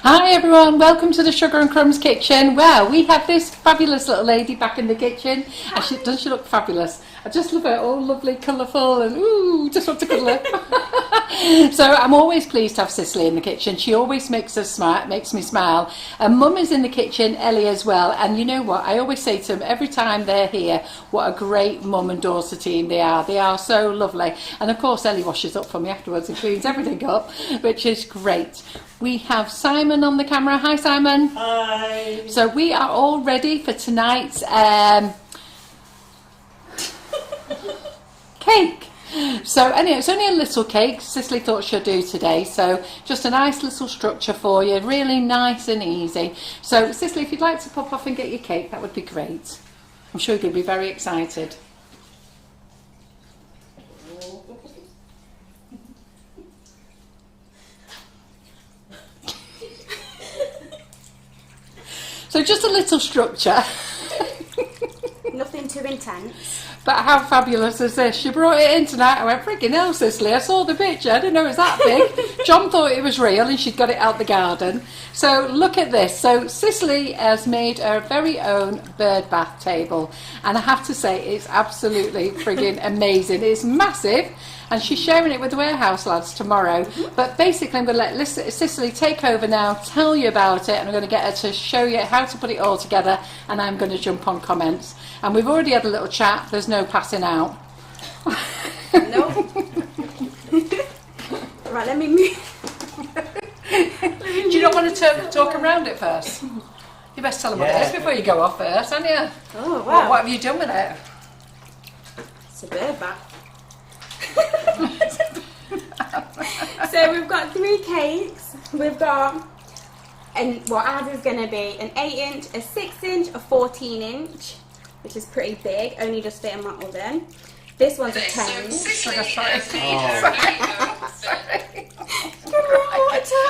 Hi everyone, welcome to the Sugar and Crumbs Kitchen. Well, we have this fabulous little lady back in the kitchen, and doesn't she look fabulous? I just love her, all lovely, colourful, and ooh, just want to cuddle her. So I'm always pleased to have Sicilly in the kitchen. She always makes us smile, makes me smile. And Mum is in the kitchen, Ellie as well. And you know what? I always say to them every time they're here, what a great mum and daughter team they are. They are so lovely. And of course, Ellie washes up for me afterwards and cleans everything up, which is great. We have Simon on the camera. Hi, Simon. Hi. So we are all ready for tonight's cake. So anyway, it's only a little cake Sicilly thought she'd do today, so just a nice little structure for you, really nice and easy. So Sicilly, if you'd like to pop off and get your cake, that would be great. I'm sure you're going to be very excited. So just a little structure. Nothing too intense. But how fabulous is this? She brought it in tonight. I went, freaking hell, Sicilly, I saw the picture. I didn't know it was that big. John thought it was real and she'd got it out the garden. So look at this. So Sicilly has made her very own bird bath table. And I have to say, it's absolutely frigging amazing. It's massive. And she's sharing it with the warehouse lads tomorrow. But basically, I'm going to let Sicilly take over now, tell you about it, and I'm going to get her to show you how to put it all together, and I'm going to jump on comments. And we've already had a little chat. There's no passing out. No. Right, let me move. Do you not want to talk around it first? You best tell them what it is before you go off first, haven't you? Oh, wow. What have you done with it? It's a bird bath. So we've got 3 cakes. We've got, and what ours is going to be an 8-inch, a 6-inch, a 14-inch, which is pretty big, only just fit in my oven. This one's a 10-inch. Sorry.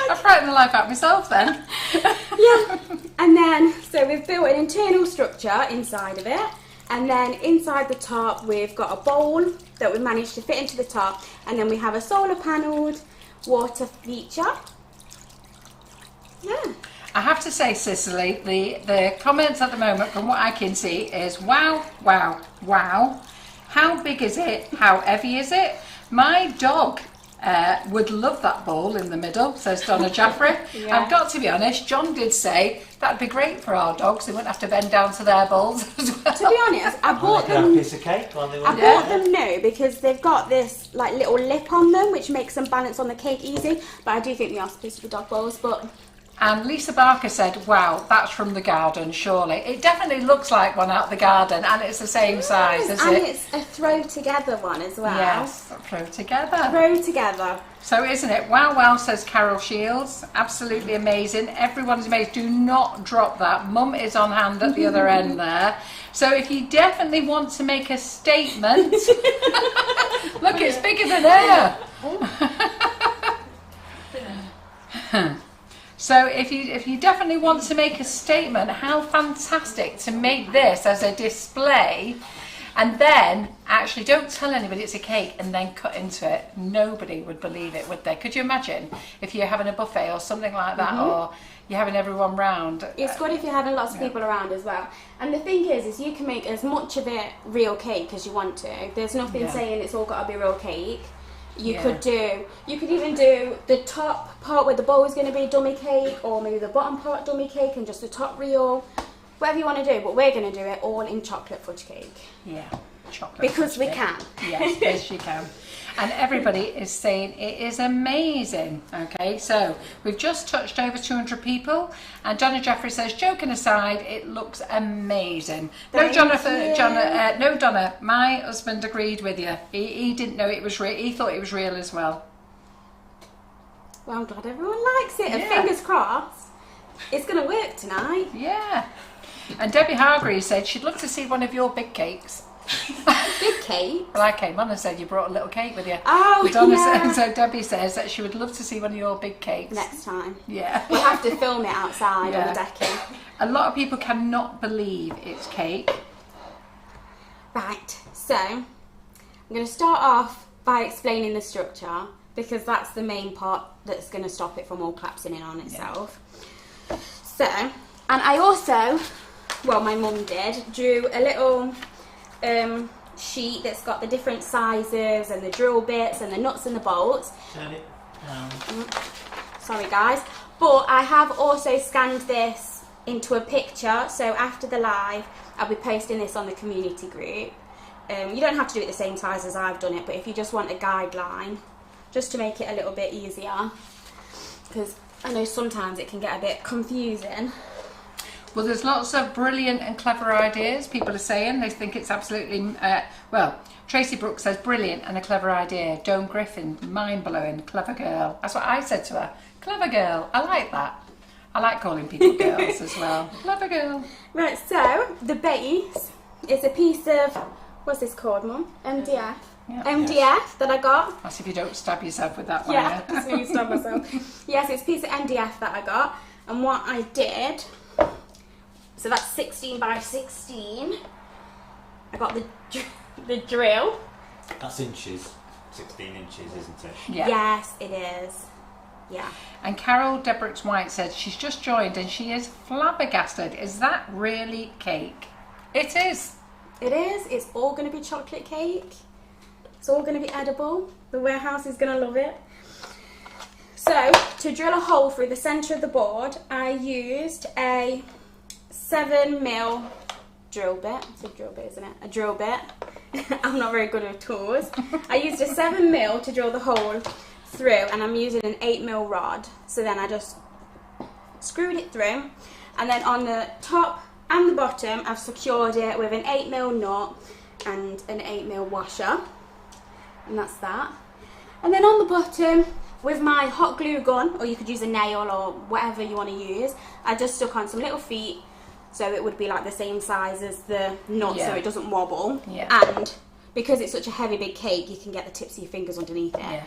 I frightened the life out of myself then. Yeah. And then, so we've built an internal structure inside of it. And then inside the top, we've got a bowl that we've managed to fit into the top. And then we have a solar panelled water feature. Yeah. I have to say, Sicilly, the comments at the moment, from what I can see, is wow, wow, wow. How big is it? How heavy is it? My dog would love that bowl in the middle, says Donna Jaffrey. Yeah. I've got to be honest, John did say that'd be great for our dogs. They wouldn't have to bend down to their bowls as well. To be honest, I bought them. A piece of cake while they were I bought them new because they've got this like little lip on them, which makes them balance on the cake easy. But I do think they are supposed to be dog bowls. But And Lisa Barker said, wow, that's from the garden, surely. It definitely looks like one out the garden, and it's the same size, is and it? it's a throw together one as well. Yes, throw together. Throw together. So isn't it? Wow, wow, says Carol Shields. Absolutely amazing. Everyone's amazing. Do not drop that. Mum is on hand at the other end there. So if you definitely want to make a statement, look, it's bigger than her. So if you definitely want to make a statement, how fantastic to make this as a display, and then actually don't tell anybody it's a cake and then cut into it. Nobody would believe it, would they? Could you imagine if you're having a buffet or something like that, or you're having everyone round? It's good if you're having lots of people around as well. And the thing is you can make as much of it real cake as you want to. There's nothing saying it's all got to be real cake. You could even do the top part where the bowl is going to be dummy cake, or maybe the bottom part dummy cake and just the top real. Whatever you want to do, but we're going to do it all in chocolate fudge cake. Yeah, chocolate. Because we cake. can. Yes, you can. And everybody is saying it is amazing. Okay, so we've just touched over 200 people, and Donna Jeffrey says, joking aside, it looks amazing. No, Donna, my husband agreed with you. He didn't know it was real. He thought it was real as well. Well, I'm glad everyone likes it, and Yeah. fingers crossed, it's going to work tonight. Yeah. And Debbie Hargreaves said she'd love to see one of your big cakes. Big cake? Well, I came on and said you brought a little cake with you. Oh, yeah. So Debbie says that she would love to see one of your big cakes. Next time. Yeah. We'll have to film it outside on the decking. A lot of people cannot believe it's cake. Right, so I'm going to start off by explaining the structure. because that's the main part that's going to stop it from all collapsing in on itself. So, and I also, well, my mum did, drew a little sheet that's got the different sizes and the drill bits and the nuts and the bolts. Turn it down. Sorry guys, but I have also scanned this into a picture, so after the live I'll be posting this on the community group. You don't have to do it the same size as I've done it, but if you just want a guideline just to make it a little bit easier, because I know sometimes it can get a bit confusing. Well, there's lots of brilliant and clever ideas. People are saying they think it's absolutely, well, Tracy Brooks says brilliant and a clever idea. Joan Griffin, mind-blowing, clever girl. That's what I said to her. Clever girl. I like that. I like calling people girls as well. Clever girl. Right, so the base is a piece of, what's this called, Mum? MDF. Yeah. MDF that I got. That's if you don't stab yourself with that one. Yeah, just made me stab myself. Yes, it's a piece of MDF that I got, and what I did, so that's 16 by 16. I got the drill. That's inches. 16 inches, isn't it? Yeah. Yes, it is. Yeah. And Carol Debricks White said she's just joined and she is flabbergasted. Is that really cake? It is. It is. It's all going to be chocolate cake. It's all going to be edible. The warehouse is going to love it. So, to drill a hole through the centre of the board, I used a 7mm drill bit. It's a drill bit, isn't it? A drill bit. I'm not very good with tools. I used a 7mm to drill the hole through, and I'm using an 8mm rod. So then I just screwed it through, and then on the top and the bottom I've secured it with an 8mm nut and an 8mm washer, and that's that. And then on the bottom, with my hot glue gun, or you could use a nail or whatever you want to use, I just stuck on some little feet so it would be like the same size as the nut, so it doesn't wobble. Yeah. And because it's such a heavy big cake, you can get the tips of your fingers underneath it. Yeah.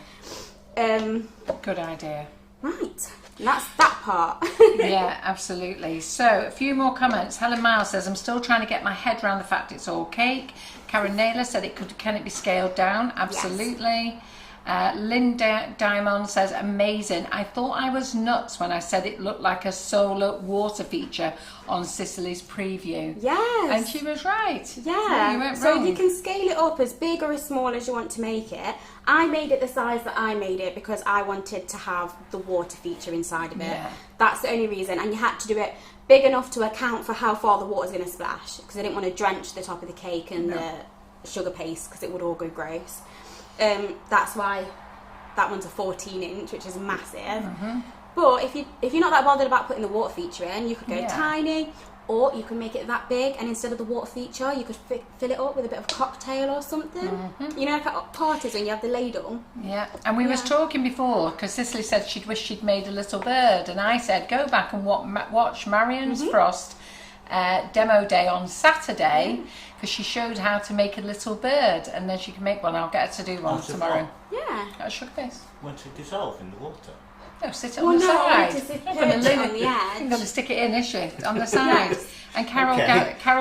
Good idea. Right, and that's that part. Yeah, absolutely. So, a few more comments. Helen Miles says, I'm still trying to get my head around the fact it's all cake. Karen Naylor said, can it be scaled down? Absolutely. Yes. Lynn Diamond says, amazing. I thought I was nuts when I said it looked like a solar water feature on Sicily's preview. Yes. And she was right. Yeah. You went so wrong. you can scale it up as big or as small as you want to make it. I made it the size that I made it because I wanted to have the water feature inside of it. Yeah. That's the only reason. And you had to do it big enough to account for how far the water's going to splash, because I didn't want to drench the top of the cake and the sugar paste, because it would all go gross. That's why that one's a 14-inch, which is massive. Mm-hmm. But if you're not that bothered about putting the water feature in, you could go tiny, or you can make it that big, and instead of the water feature, you could fill it up with a bit of cocktail or something. Mm-hmm. You know, like at parties when you have the ladle. Yeah, and we was talking before, because Cicely said she'd wish she'd made a little bird, and I said go back and watch Marion's Frost demo day on Saturday, because she showed how to make a little bird, and then she can make one. I'll get her to do one tomorrow. Yeah. At Sugarpaste. Want to dissolve in the water? No, sit it on the side. I'm going to on the edge. I'm going to stick it in, is she? On the side. And Carol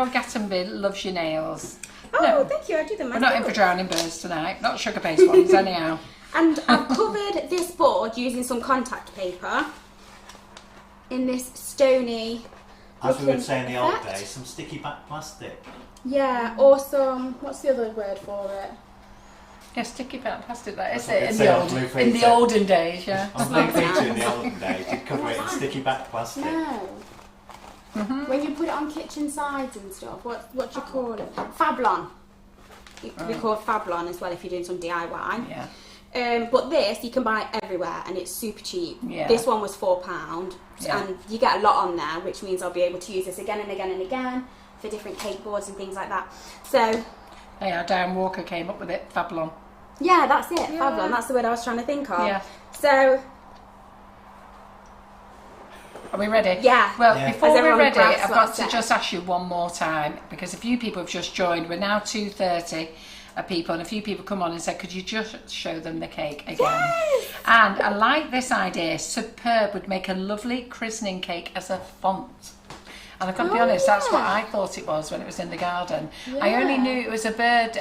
Gattenby loves your nails. Oh, thank you. I do them myself. We're not in for drowning birds tonight. Not sugar-based ones, anyhow. And I've covered this board using some contact paper in this stony. As we would say in the old days, some sticky back plastic. Yeah, or some, what's the other word for it? Yeah, sticky back plastic, that is That's it. In the olden days, yeah. On Blue Peter in the olden days, you'd cover it in sticky back plastic. No. Mm-hmm. When you put it on kitchen sides and stuff, what do you call it? Fablon. It could be called Fablon as well if you're doing some DIY. Yeah. But this you can buy everywhere and it's super cheap. Yeah. This one was £4 and you get a lot on there, which means I'll be able to use this again and again and again for different cake boards and things like that. So yeah, Diane Walker came up with it, Fablon. Yeah, that's it, Fablon. That's the word I was trying to think of. Yeah. So are we ready? Yeah. Well, before we're ready, I've got to said. just ask you one more time, because a few people have just joined. We're now 2:30 people, and a few people come on and said, could you just show them the cake again? Yes! And I like this idea. Superb, would make a lovely christening cake as a font. And I gotta be honest, that's what I thought it was when it was in the garden. I only knew it was a bird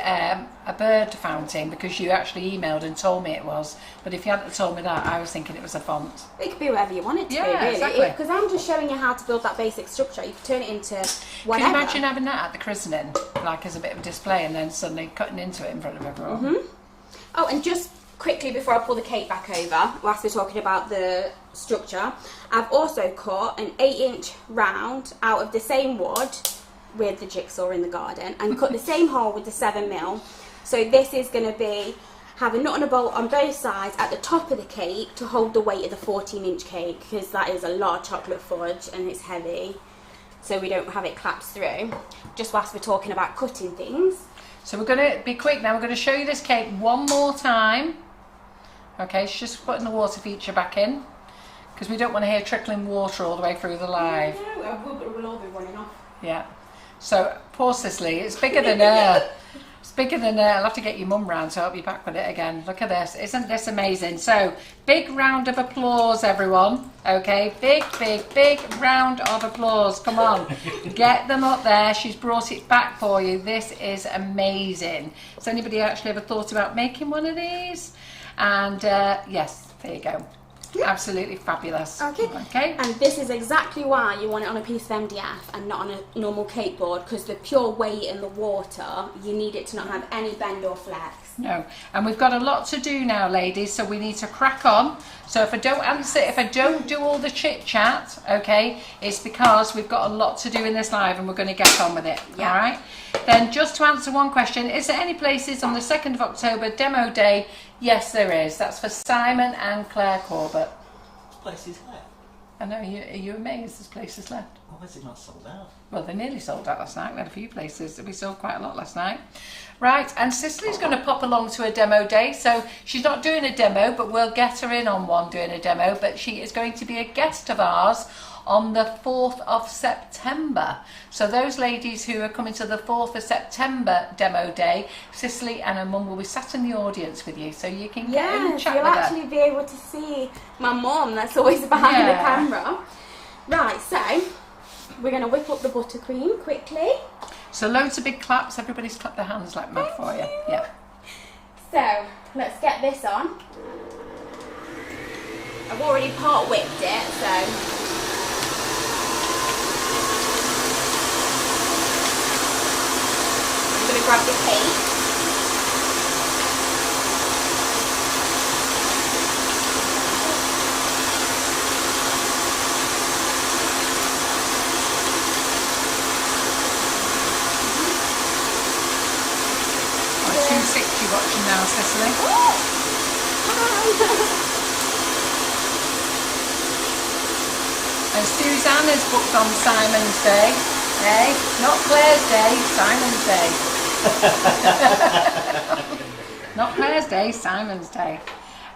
fountain because you actually emailed and told me it was. But if you hadn't told me that, I was thinking it was a font. It could be whatever you want it to be, really. Exactly. Because I'm just showing you how to build that basic structure. You can turn it into whatever. Can you imagine having that at the christening, like as a bit of a display, and then suddenly cutting into it in front of everyone? Oh, and just quickly before I pull the cake back over, whilst we're talking about the structure, I've also cut an 8-inch round out of the same wood with the jigsaw in the garden and cut the same hole with the 7mm. So this is going to have a nut and a bolt on both sides at the top of the cake to hold the weight of the 14-inch cake, because that is a lot of chocolate fudge and it's heavy, so we don't have it collapse through. Just whilst we're talking about cutting things. So we're going to be quick now. We're going to show you this cake one more time. Okay, she's just putting the water feature back in because we don't want to hear trickling water all the way through the live. No, we'll all be running off. Yeah. So poor Sicily, it's bigger than her. It's bigger than her. I'll have to get your mum round to help you back with it again. Look at this. Isn't this amazing? So big round of applause, everyone. Okay, big round of applause. Come on, get them up there. She's brought it back for you. This is amazing. Has anybody actually ever thought about making one of these? And yes, there you go. Absolutely fabulous. Okay. And this is exactly why you want it on a piece of MDF and not on a normal cake board, because the pure weight in the water, you need it to not have any bend or flex. No. And we've got a lot to do now, ladies, so we need to crack on. So if I don't answer, if I don't do all the chit chat, okay, it's because we've got a lot to do in this live and we're going to get on with it. Yeah. All right. Then just to answer one question, is there any places on the 2nd of October demo day? Yes, there is. That's for Simon and Claire Corbett. This place is left. I know, are you amazed there's places left? Why is it not sold out? Well, they nearly sold out last night. We had a few places. We sold quite a lot last night. Right, and Sicily's going to pop along to a demo day. So she's not doing a demo, but we'll get her in on one doing a demo. But she is going to be a guest of ours on the 4th of September. So those ladies who are coming to the 4th of September demo day, Sicily and her mum will be sat in the audience with you, so you can get in and chat you'll with her. actually be able to see my mum that's always behind the camera. Right, so we're going to whip up the buttercream quickly. So loads of big claps. Everybody's clapped their hands like mad for you. Yeah. So let's get this on. I've already part whipped it, so I'm going to grab the cake. Right, 260 watching now, Sicily. And Susanna's booked on Simon's Day. Eh? Not Claire's Day, Simon's Day. Not Claire's Day, Simon's Day.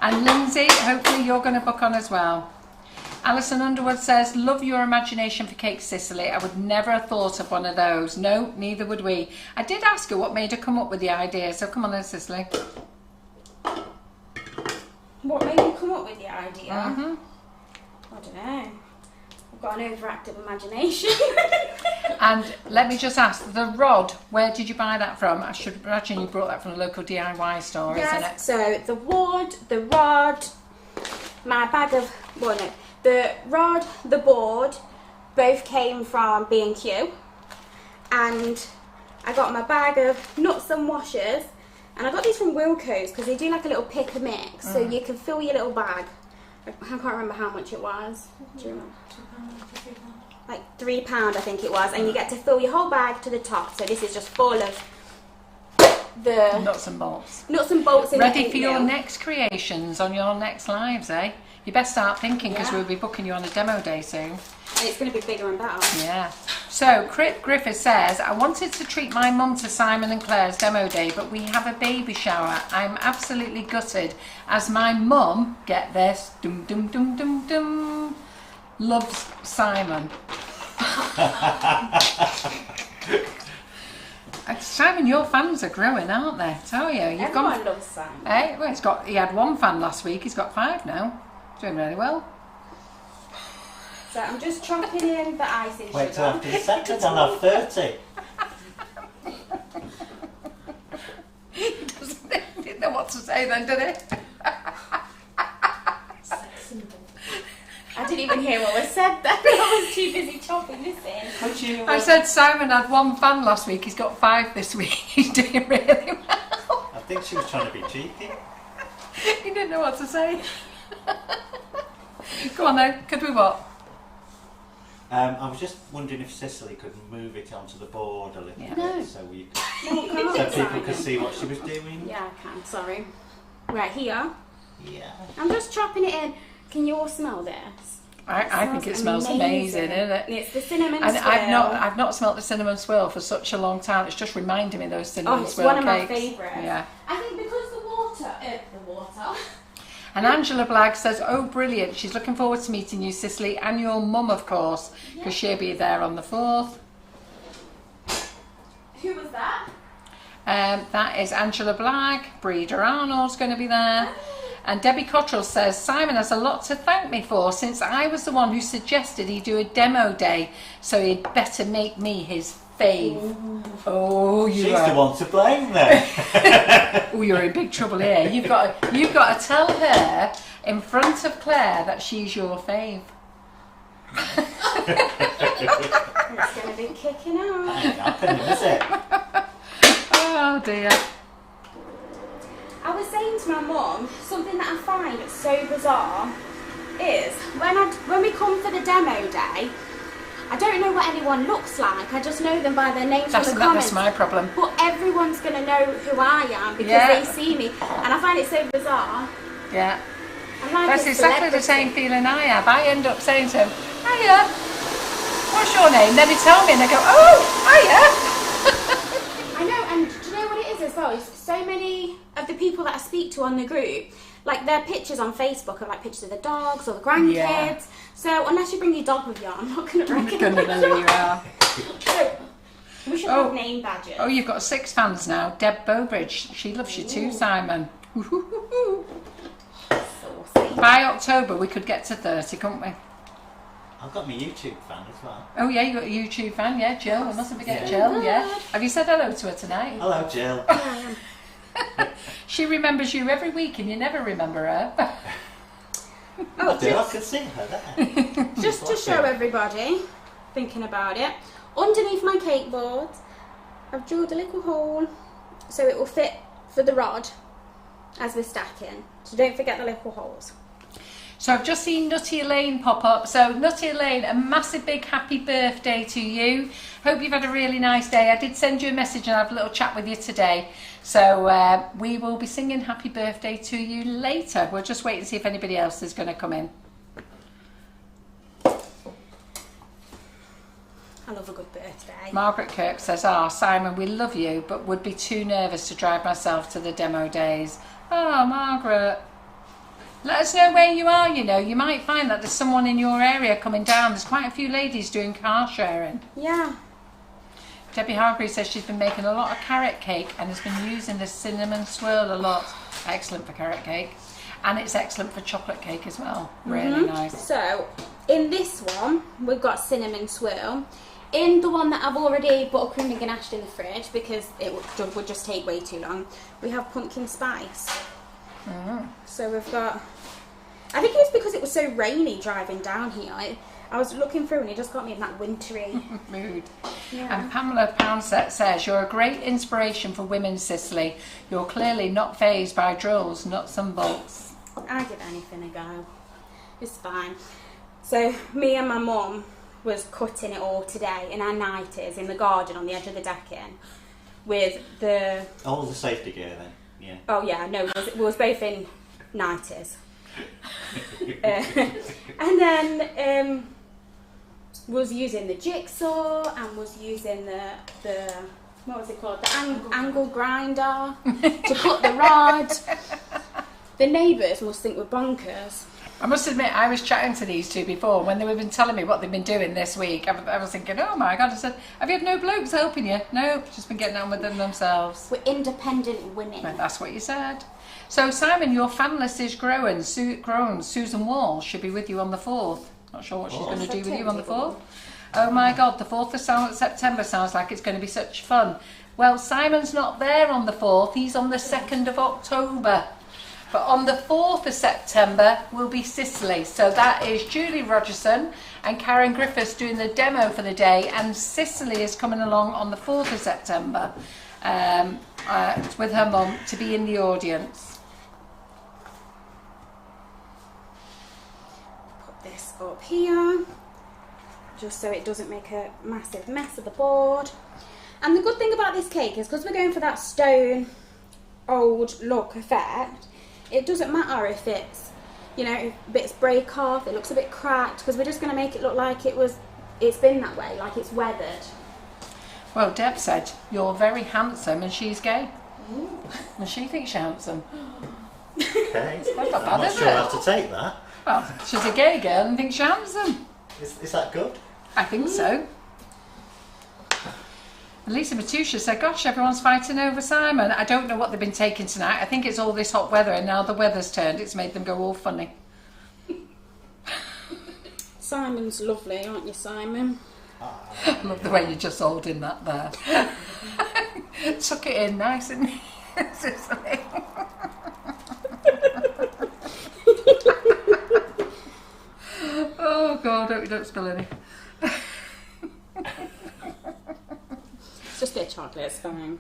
And Lindsay, hopefully you're going to book on as well. Alison Underwood says, love your imagination for cake, Sicily. I would never have thought of one of those. No, neither would we. I did ask her what made her come up with the idea, so come on then, Sicily. What made you come up with the idea? Mm-hmm. I don't know. I've got an overactive imagination. And let me just ask, the rod, where did you buy that from? I should imagine you brought that from a local DIY store, isn't it? So the wood, the rod, my bag of, well no, the rod, the board, both came from B&Q. And I got my bag of nuts and washers. And I got these from Wilco's because they do like a little pick and mix. So you can fill your little bag. I can't remember how much it was. Do you remember? Like £3 I think it was. And you get to fill your whole bag to the top. So this is just full of the nuts and bolts. Nuts and bolts in Ready the for your next creations on your next lives, eh? You best start thinking because we'll be booking you on a demo day soon. And it's going to be bigger and better. Yeah. So, Griffith says, I wanted to treat my mum to Simon and Claire's demo day, but we have a baby shower. I'm absolutely gutted as my mum, get this, dum dum dum dum dum, loves Simon. Simon, your fans are growing, aren't they? I tell you. Everyone loves Simon. Eh? Well, he had one fan last week, he's got 5 now. Doing really well. So I'm just chopping in the icing Wait till sugar. after the second, I'll have 30. He didn't know what to say then, did he? I didn't even hear what was said then. I was too busy chopping this in. Would you? I said Simon had 1 fan last week, he's got 5 this week. He's doing really well. I think she was trying to be cheeky. He didn't know what to say. Go on then, could we what? I was just wondering if Sicily could move it onto the board a little Yeah. bit so we could, No, come so on, people Simon. could see what she was doing. Yeah, I can, sorry. Right here. Yeah. I'm just chopping it in. Can you all smell this? I think it smells amazing, isn't it? It's the cinnamon And swirl. I've not smelt the cinnamon swirl for such a long time. It's just reminding me of those cinnamon it's swirl one of my cakes. favourites. Yeah. I think because the water. And Angela Blagg says, "Oh, brilliant! She's looking forward to meeting you, Sicily, and your mum, of course, because she'll be there on the 4th." Who was that? That is Angela Blagg. Breeder Arnold's going to be there. And Debbie Cottrell says, "Simon has a lot to thank me for since I was the one who suggested he do a demo day, so he'd better make me his fave." Oh, She's the one to blame then. Oh, you're in big trouble here. You've got to tell her in front of Claire that she's your fave. It's going to be kicking out. That ain't happening, is it? Oh dear. I was saying to my mum, something that I find so bizarre is when we come for the demo day, I don't know what anyone looks like. I just know them by their names from the comments. That's my problem. But everyone's going to know who I am because they see me. And I find it so bizarre. Yeah. I'm like That's a exactly the celebrity. same feeling I have. I end up saying to him, "Hiya, what's your name?" Then they tell me and they go, "Oh, hiya." I know, and do you know what it is as well? Is so many of the people that I speak to on the group, like their pictures on Facebook are like pictures of the dogs or the grandkids. Yeah. So unless you bring your dog with you, I'm not going to I'm recognise gonna know who you are. So, we should have name badges. Oh, you've got 6 fans now. Deb Bowbridge, she loves you too, Simon. Saucy. By October we could get to 30, couldn't we? I've got my YouTube fan as well. Oh yeah, you got a YouTube fan, yeah, Jill. I mustn't forget Yeah. Jill, yeah. Have you said hello to her tonight? Hello, Jill. She remembers you every week and you never remember her. Oh, I do, I can see her there. just to show everybody, thinking about it, underneath my cake board, I've drilled a little hole so it will fit for the rod as we're stacking. So don't forget the little holes. So I've just seen Nutty Elaine pop up. So Nutty Elaine, a massive big happy birthday to you. Hope you've had a really nice day. I did send you a message and have a little chat with you today. So we will be singing happy birthday to you later. We'll just wait and see if anybody else is going to come in. I love a good birthday. Margaret Kirk says, Simon, we love you, but would be too nervous to drive myself to the demo days. Oh, Margaret. Let us know where you are, you know. You might find that there's someone in your area coming down. There's quite a few ladies doing car sharing. Yeah. Debbie Hargreaves says she's been making a lot of carrot cake and has been using the cinnamon swirl a lot. Excellent for carrot cake. And it's excellent for chocolate cake as well. Really nice. So, in this one, we've got cinnamon swirl. In the one that I've already buttercreamed and ganached in the fridge, because it would just take way too long, we have pumpkin spice. So we've got... I think it was because it was so rainy driving down here. I was looking through and it just got me in that wintry mood. Yeah. And Pamela Poundset says, you're a great inspiration for women, Sicily. You're clearly not fazed by drills, nuts and bolts. I give anything a go. It's fine. So me and my mum was cutting it all today in our nighties in the garden on the edge of the decking with the... All the safety gear then, yeah. Oh yeah, no, we was both in nighties. And then was using the jigsaw and was using the what was it called, the angle grinder to cut the rod. The neighbours must think we're bonkers. I must admit, I was chatting to these two before when they were been telling me what they've been doing this week. I was thinking, oh my God, I said, have you had no blokes helping you? No, just been getting on with them themselves. We're independent women. But that's what you said. So Simon, your fan list is growing. Susan Wall should be with you on the 4th. Not sure what she's Oh. going to do That's with you on the totally 4th. Oh my God, the 4th of September sounds like it's going to be such fun. Well, Simon's not there on the 4th. He's on the 2nd of October. But on the 4th of September will be Sicily. So that is Julie Rogerson and Karen Griffiths doing the demo for the day. And Sicily is coming along on the 4th of September with her mum to be in the audience. Put this up here, just so it doesn't make a massive mess of the board. And the good thing about this cake is because we're going for that stone old look effect, it doesn't matter if it's, you know, bits break off, it looks a bit cracked, because we're just going to make it look like it's been that way, like it's weathered. Well, Deb said, you're very handsome and she's gay. Ooh. And she thinks you're handsome. Okay. That's not bad, I'm not is sure it? how to take that. Well, she's a gay girl and thinks you're handsome. Is that good? I think so. Lisa Matusha said, gosh, everyone's fighting over Simon. I don't know what they've been taking tonight. I think it's all this hot weather, and now the weather's turned. It's made them go all funny. Simon's lovely, aren't you, Simon? I love the way you're just holding that there. Tuck it in nice and Sicily. Oh, God, hope you don't spill any. Just a bit of chocolate, it's fine.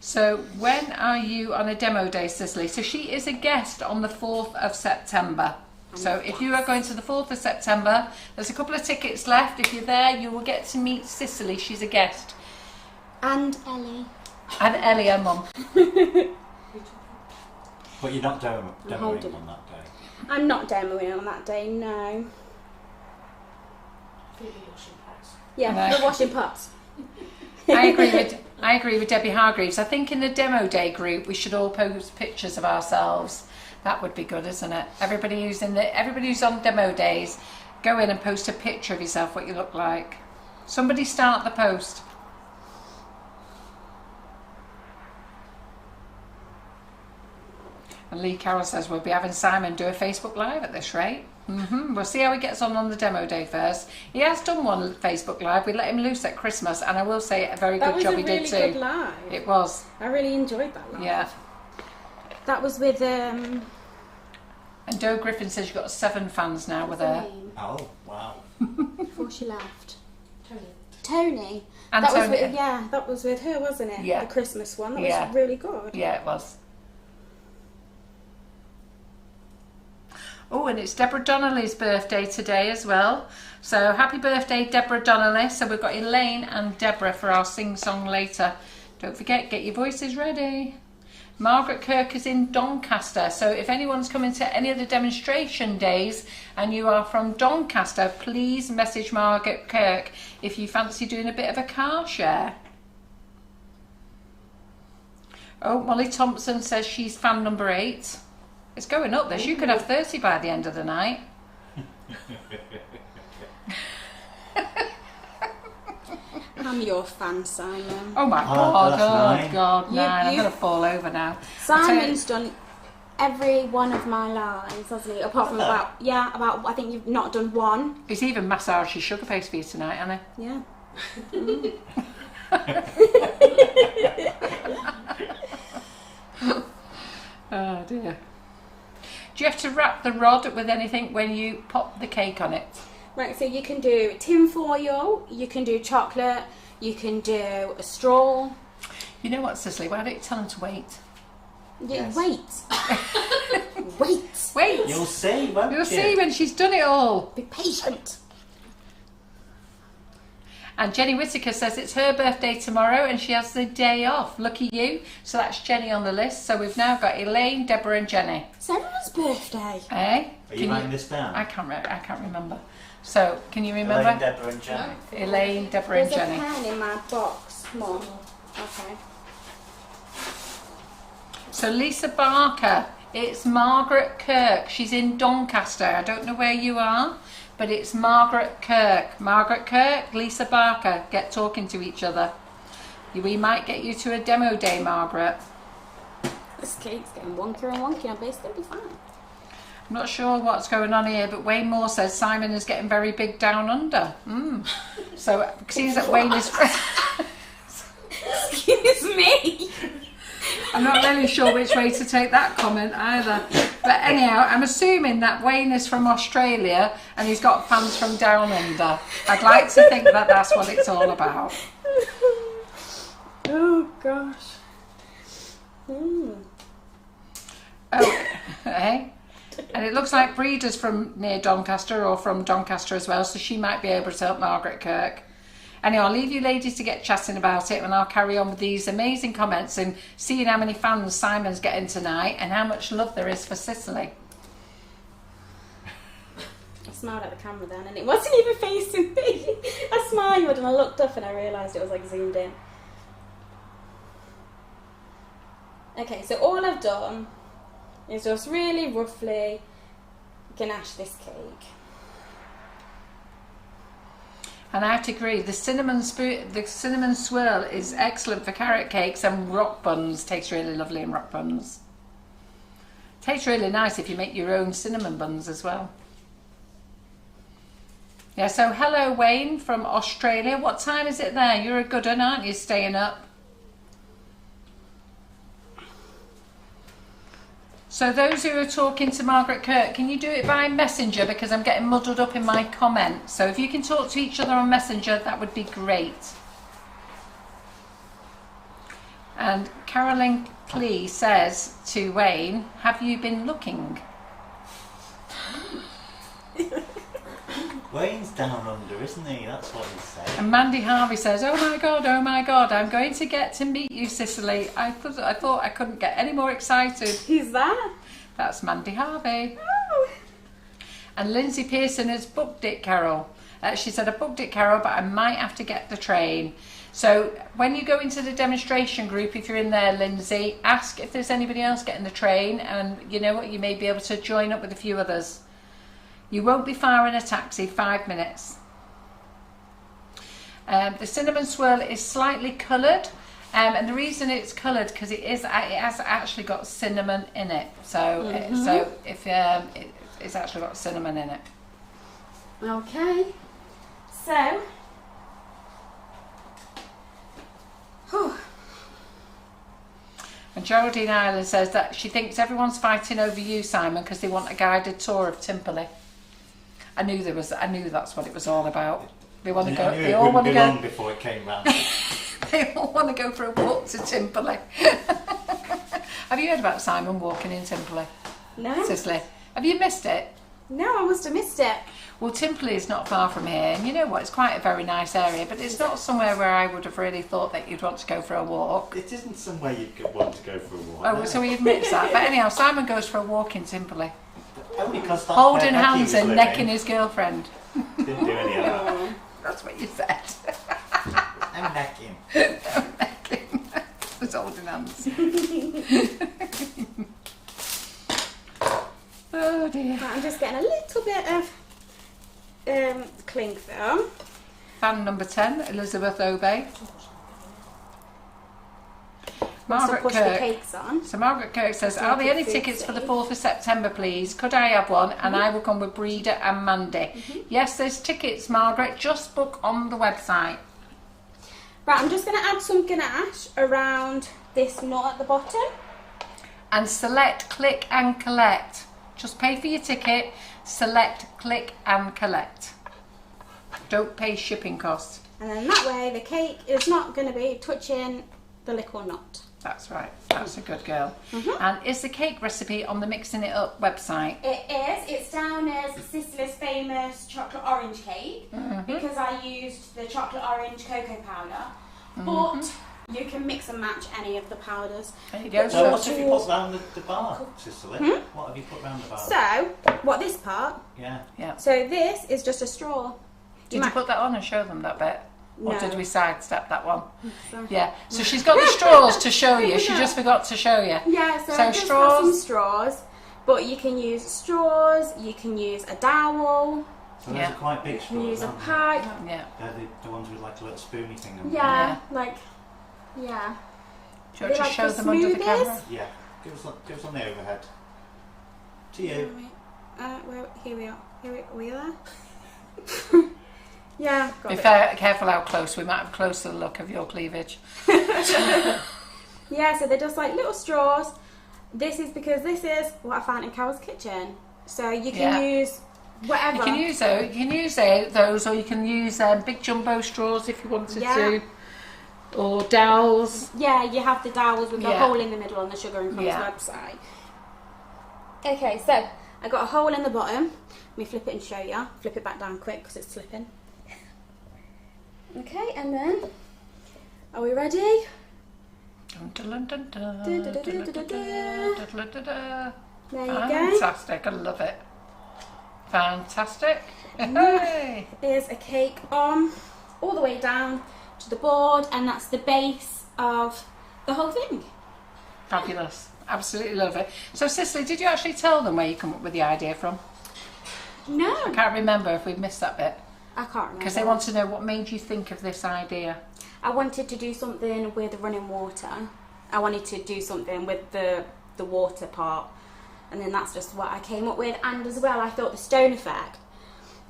So when are you on a demo day, Sicily? So she is a guest on the 4th of September. So if you are going to the 4th of September, there's a couple of tickets left. If you're there, you will get to meet Sicily. She's a guest. And Ellie. And Ellie, her mum. But you're not demoing on that day. I'm not demoing on that day, no. Yeah, No. we're washing pots. I agree with Debbie Hargreaves. I think in the demo day group we should all post pictures of ourselves. That would be good, isn't it? Everybody who's on demo days, go in and post a picture of yourself, what you look like. Somebody start the post. And Lee Carroll says we'll be having Simon do a Facebook Live at this rate. We'll see how he gets on the demo day first. He has done one Facebook Live. We let him loose at Christmas, and I will say a very good job he did too. That was a really good live. It was. I really enjoyed that live. Yeah. That was with And Doe Griffin says you've got 7 fans now with her. Oh, wow. Before she left. Tony. And that Tony. was with, yeah, that was with her, wasn't it? Yeah. The Christmas one. That Yeah. was really good. Yeah, it was. Oh, and it's Deborah Donnelly's birthday today as well. So happy birthday, Deborah Donnelly. So we've got Elaine and Deborah for our sing-song later. Don't forget, get your voices ready. Margaret Kirk is in Doncaster. So if anyone's coming to any of the demonstration days and you are from Doncaster, please message Margaret Kirk if you fancy doing a bit of a car share. Oh, Molly Thompson says she's fan number 8. It's going up this. You could have 30 by the end of the night. I'm your fan, Simon. Oh my Oh, God, that's oh 9. God, 9. I'm you- going to fall over now. Simon's done every one of my lives, hasn't he? Apart from about, I think you've not done one. He's even massaged his sugar paste for you tonight, hasn't he? Yeah. Oh dear. Do you have to wrap the rod with anything when you pop the cake on it? Right, so you can do tin foil, you can do chocolate, you can do a straw. You know what, Cicely? Why don't you tell them to wait? Yeah, Yes. wait. Wait. Wait! You'll see, won't you? You'll see when she's done it all. Be patient. And Jenny Whittaker says it's her birthday tomorrow and she has the day off. Lucky you. So that's Jenny on the list. So we've now got Elaine, Deborah and Jenny. It's everyone's birthday. Eh? Are you writing this down? I can't remember. So, can you remember? Elaine, Deborah and Jenny. Elaine, Deborah and There's a Jenny. pen in my box, Mum. Okay. So Lisa Barker, it's Margaret Kirk. She's in Doncaster. I don't know where you are, but it's Margaret Kirk. Margaret Kirk, Lisa Barker, get talking to each other. We might get you to a demo day, Margaret. This cake's getting wonkier and wonkier, but it's going to be fine. I'm not sure what's going on here, but Wayne Moore says Simon is getting very big down under. So, seems that Wayne is... Excuse me. I'm not really sure which way to take that comment either. But anyhow, I'm assuming that Wayne is from Australia and he's got fans from down under. I'd like to think that that's what it's all about. Oh, gosh. Oh, hey. And it looks like Breeda's from near Doncaster or from Doncaster as well, so she might be able to help Margaret Kirk. Anyway, I'll leave you ladies to get chatting about it and I'll carry on with these amazing comments and seeing how many fans Simon's getting tonight and how much love there is for Sicily. I smiled at the camera then and it wasn't even facing me. I smiled and I looked up and I realised it was like zoomed in. Okay, so all I've done is just really roughly ganache this cake. And I have to agree, the cinnamon swirl is excellent for carrot cakes and rock buns. Tastes really lovely in rock buns. Tastes really nice if you make your own cinnamon buns as well. Yeah, so hello Wayne from Australia. What time is it there? You're a good one, aren't you, staying up? So those who are talking to Margaret Kirk, can you do it by Messenger because I'm getting muddled up in my comments. So if you can talk to each other on Messenger, that would be great. And Carolyn Clee says to Wayne, have you been looking? Wayne's down under, isn't he? That's what he's saying. And Mandy Harvey says, oh my God, I'm going to get to meet you, Sicily. I thought I couldn't get any more excited. Who's that? That's Mandy Harvey. Oh. And Lindsay Pearson has booked it, Carol. She said, I booked it, Carol, but I might have to get the train. So when you go into the demonstration group, if you're in there, Lindsay, ask if there's anybody else getting the train. And you know what, you may be able to join up with a few others. You won't be far in a taxi, 5 minutes. The cinnamon swirl is slightly coloured, and the reason it's coloured because it has actually got cinnamon in it. So, it's actually got cinnamon in it. Okay. So. Whew. And Geraldine Ireland says that she thinks everyone's fighting over you, Simon, because they want a guided tour of Timperley. I knew that's what it was all about. They want to go. They all want to go. Long before it came round. They all want to go for a walk to Timperley. Have you heard about Simon walking in Timperley? No. Sicily. Have you missed it? No, I must have missed it. Well, Timperley is not far from here, and you know what? It's quite a very nice area, but it's not somewhere where I would have really thought that you'd want to go for a walk. It isn't somewhere you'd want to go for a walk. Oh, no. so he admits that. But anyhow, Simon goes for a walk in Timperley. Only because that's Holding where Becky hands was and living. necking his girlfriend. Didn't do any of that. That's what you said. I'm necking. No necking. It's holding hands. Oh dear. Right, I'm just getting a little bit of cling film. Fan number 10, Elizabeth Obey. Margaret push the Kirk. cakes on. So Margaret Kirk says, So are there any food tickets for the safe. 4th of September, please? Could I have one? And I will come with Breeda and Mandy. Yes, there's tickets, Margaret. Just book on the website. Right, I'm just going to add some ganache around this nut at the bottom. And select, click and collect. Just pay for your ticket, select, click and collect. Don't pay shipping costs. And then that way the cake is not going to be touching the little nut. That's right. That's a good girl. And is the cake recipe on the Mixing It Up website? It is. It's down as Sicily's famous chocolate orange cake because I used the chocolate orange cocoa powder. But you can mix and match any of the powders. There you go. So what have you put round the bar, Sicily? What have you put round the bar? So, what this part? Yeah. So this is just a straw. Did you put that on and show them that bit? Or No. did we sidestep that one? Sorry. Yeah. So she's got the straws to show you. She just forgot to show you. Yeah, so So I just straws. got some straws, but you can use straws, you can use a dowel, So those Yeah. are quite big you can straws, use a aren't they? pipe. Yeah. They're the ones with like a little spoony thing on them. Yeah, Yeah. like, yeah. Do you want to like show the them under the smoothies? camera? Yeah. Give us on the overhead. To you. Here we are. Here we are. Yeah. Be careful how close. We might have a closer look of your cleavage. Yeah, so they're just like little straws. This is because this is what I found in Carol's kitchen. So you can use whatever. You can use those. You can use those, or you can use big jumbo straws if you wanted to, or dowels. Yeah, you have the dowels with the hole in the middle on the Sugar and Crumbs website. Okay, so I got a hole in the bottom. Let me flip it and show you. Flip it back down quick because it's slipping. Okay, and then are we ready? There you go. Fantastic, I love it. Fantastic. Hey. There's a cake on all the way down to the board, and that's the base of the whole thing. Fabulous. Absolutely love it. So Sicily, did you actually tell them where you come up with the idea from? No. I can't remember if we've missed that bit. I can't remember. Because they want to know what made you think of this idea. I wanted to do something with running water. I wanted to do something with the water part. And then that's just what I came up with. And as well, I thought the stone effect,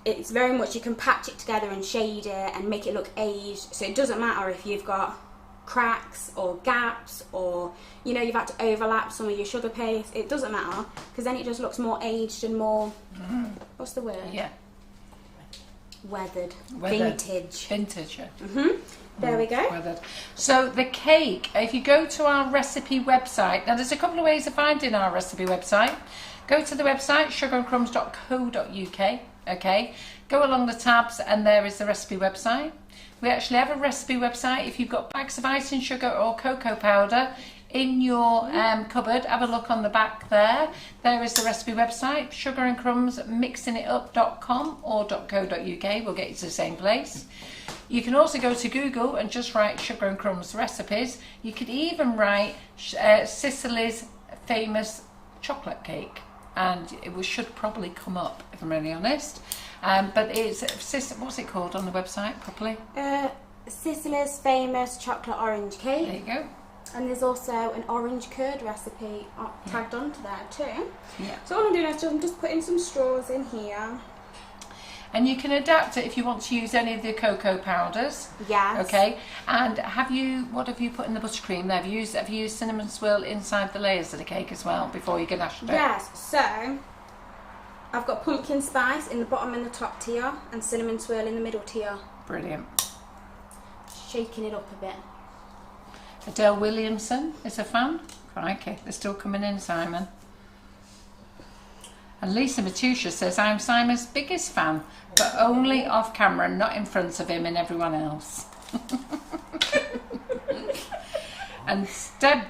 it's very much, you can patch it together and shade it and make it look aged. So it doesn't matter if you've got cracks or gaps, or you know, you've had to overlap some of your sugar paste. It doesn't matter, because then it just looks more aged and more, what's the word? Yeah. Weathered. Vintage. Yeah. There we go. Weathered. So the cake, if you go to our recipe website, now there's a couple of ways of finding our recipe website. Go to the website sugarandcrumbs.co.uk. Okay, go along the tabs and there is the recipe website. We actually have a recipe website. If you've got bags of icing sugar or cocoa powder in your cupboard, have a look on the back there. There is the recipe website, sugarandcrumbsmixingitup.com or .co.uk will get you to the same place. You can also go to Google and just write Sugar and Crumbs recipes. You could even write Sicily's famous chocolate cake, and it should probably come up, if I'm really honest. But it's, what's it called on the website properly? Sicily's famous chocolate orange cake. There you go. And there's also an orange curd recipe tagged onto there too. Yeah. So all I'm doing is I'm just putting some straws in here. And you can adapt it if you want to use any of the cocoa powders. Yes. Okay. And what have you put in the buttercream there? Have you used cinnamon swirl inside the layers of the cake as well before you ganache it? Yes. So I've got pumpkin spice in the bottom and the top tier, and cinnamon swirl in the middle tier. Brilliant. Shaking it up a bit. Adele Williamson is a fan. Crikey, they're still coming in, Simon. And Lisa Matusha says, I'm Simon's biggest fan, but only off camera, not in front of him and everyone else. And Deb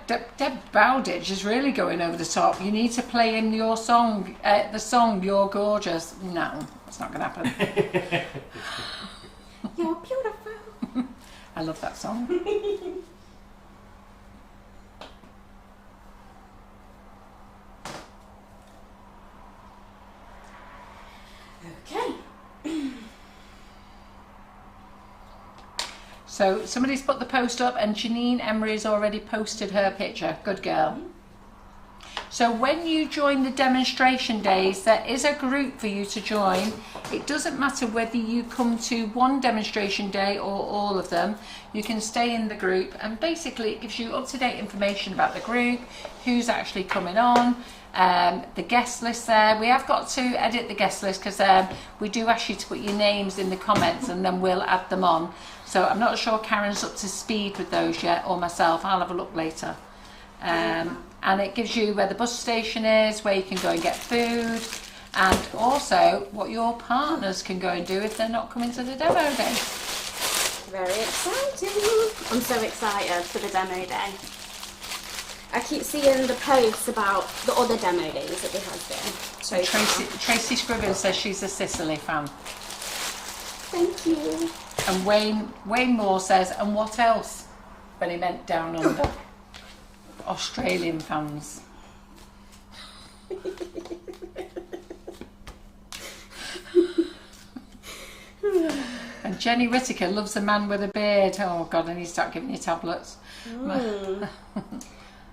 Bowditch is really going over the top. You need to play in your song, the song You're Gorgeous. No, it's not going to happen. You're beautiful. I love that song. Okay. So somebody's put the post up, and Janine Emery's already posted her picture. Good girl. So when you join the demonstration days, there is a group for you to join. It doesn't matter whether you come to one demonstration day or all of them. You can stay in the group, and basically it gives you up-to-date information about the group, who's actually coming on, the guest list there. We have got to edit the guest list because we do ask you to put your names in the comments and then we'll add them on. So I'm not sure Karen's up to speed with those yet, or myself. I'll have a look later. And it gives you where the bus station is, where you can go and get food, and also what your partners can go and do if they're not coming to the demo day. Very exciting. I'm so excited for the demo day. I keep seeing the posts about the other demo days that we have there. So Tracy Scriven says she's a Sicily fan. Thank you. And Wayne Moore says, and what else? When he meant down under. Australian fans. And Jenny Whittaker loves a man with a beard. Oh God, I need to start giving you tablets. Right,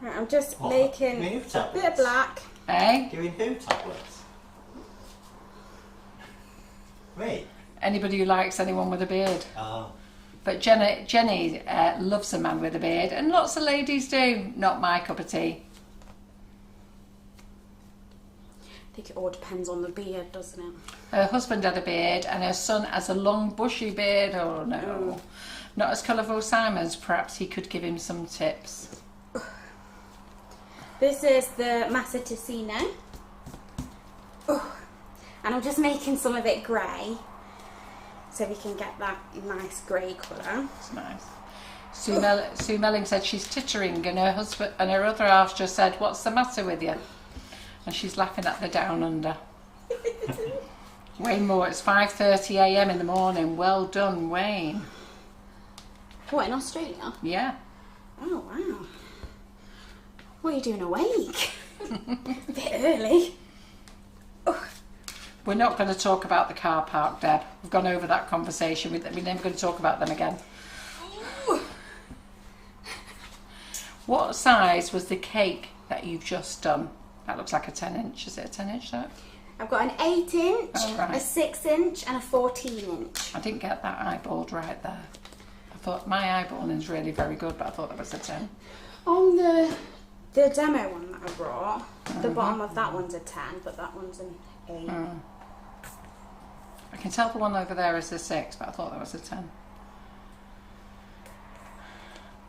I'm just making a bit of black. Eh? Giving who tablets? Me? Anybody who likes anyone with a beard. Oh. But Jenny loves a man with a beard, and lots of ladies do. Not my cup of tea. I think it all depends on the beard, doesn't it? Her husband had a beard, and her son has a long bushy beard. Oh no. Not as colourful as Simon's. Perhaps he could give him some tips. This is the Massa Ticino. And I'm just making some of it grey, so we can get that nice grey colour. It's nice. Sue Melling said she's tittering, and her husband and her other half just said, "What's the matter with you?" And she's laughing at the down under. Wayne Moore, it's 5:30 a.m. in the morning. Well done, Wayne. What, in Australia? Yeah. Oh wow. What are you doing awake? A bit early. We're not going to talk about the car park, Deb. We've gone over that conversation. We're never going to talk about them again. What size was the cake that you've just done? That looks like a 10-inch. Is it a 10-inch, that? I've got an 8-inch, Oh, right. a 6-inch and a 14-inch. I didn't get that eyeballed right there. I thought my eyeballing is really very good, but I thought that was a 10. On the demo one that I brought, the bottom of that one's a 10, but that one's an 8. I can tell the one over there is a 6, but I thought that was a 10.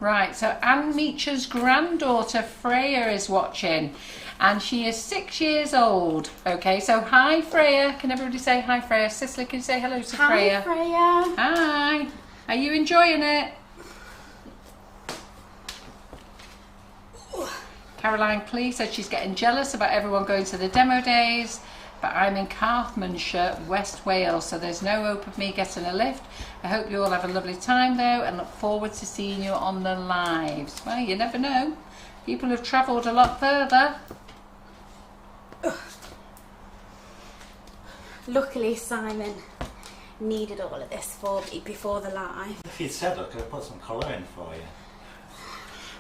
Right, so Anne Meacher's granddaughter Freya is watching, and she is 6 years old. Okay, so hi Freya. Can everybody say hi Freya? Cicely, can you say hello to Freya? Hi Freya. Hi. Are you enjoying it? Caroline Clee said she's getting jealous about everyone going to the demo days, but I'm in Carmarthenshire, West Wales, so there's no hope of me getting a lift. I hope you all have a lovely time though, and look forward to seeing you on the lives. Well, you never know. People have travelled a lot further. Luckily Simon needed all of this for me before the live. If you'd said, I could have put some colour in for you.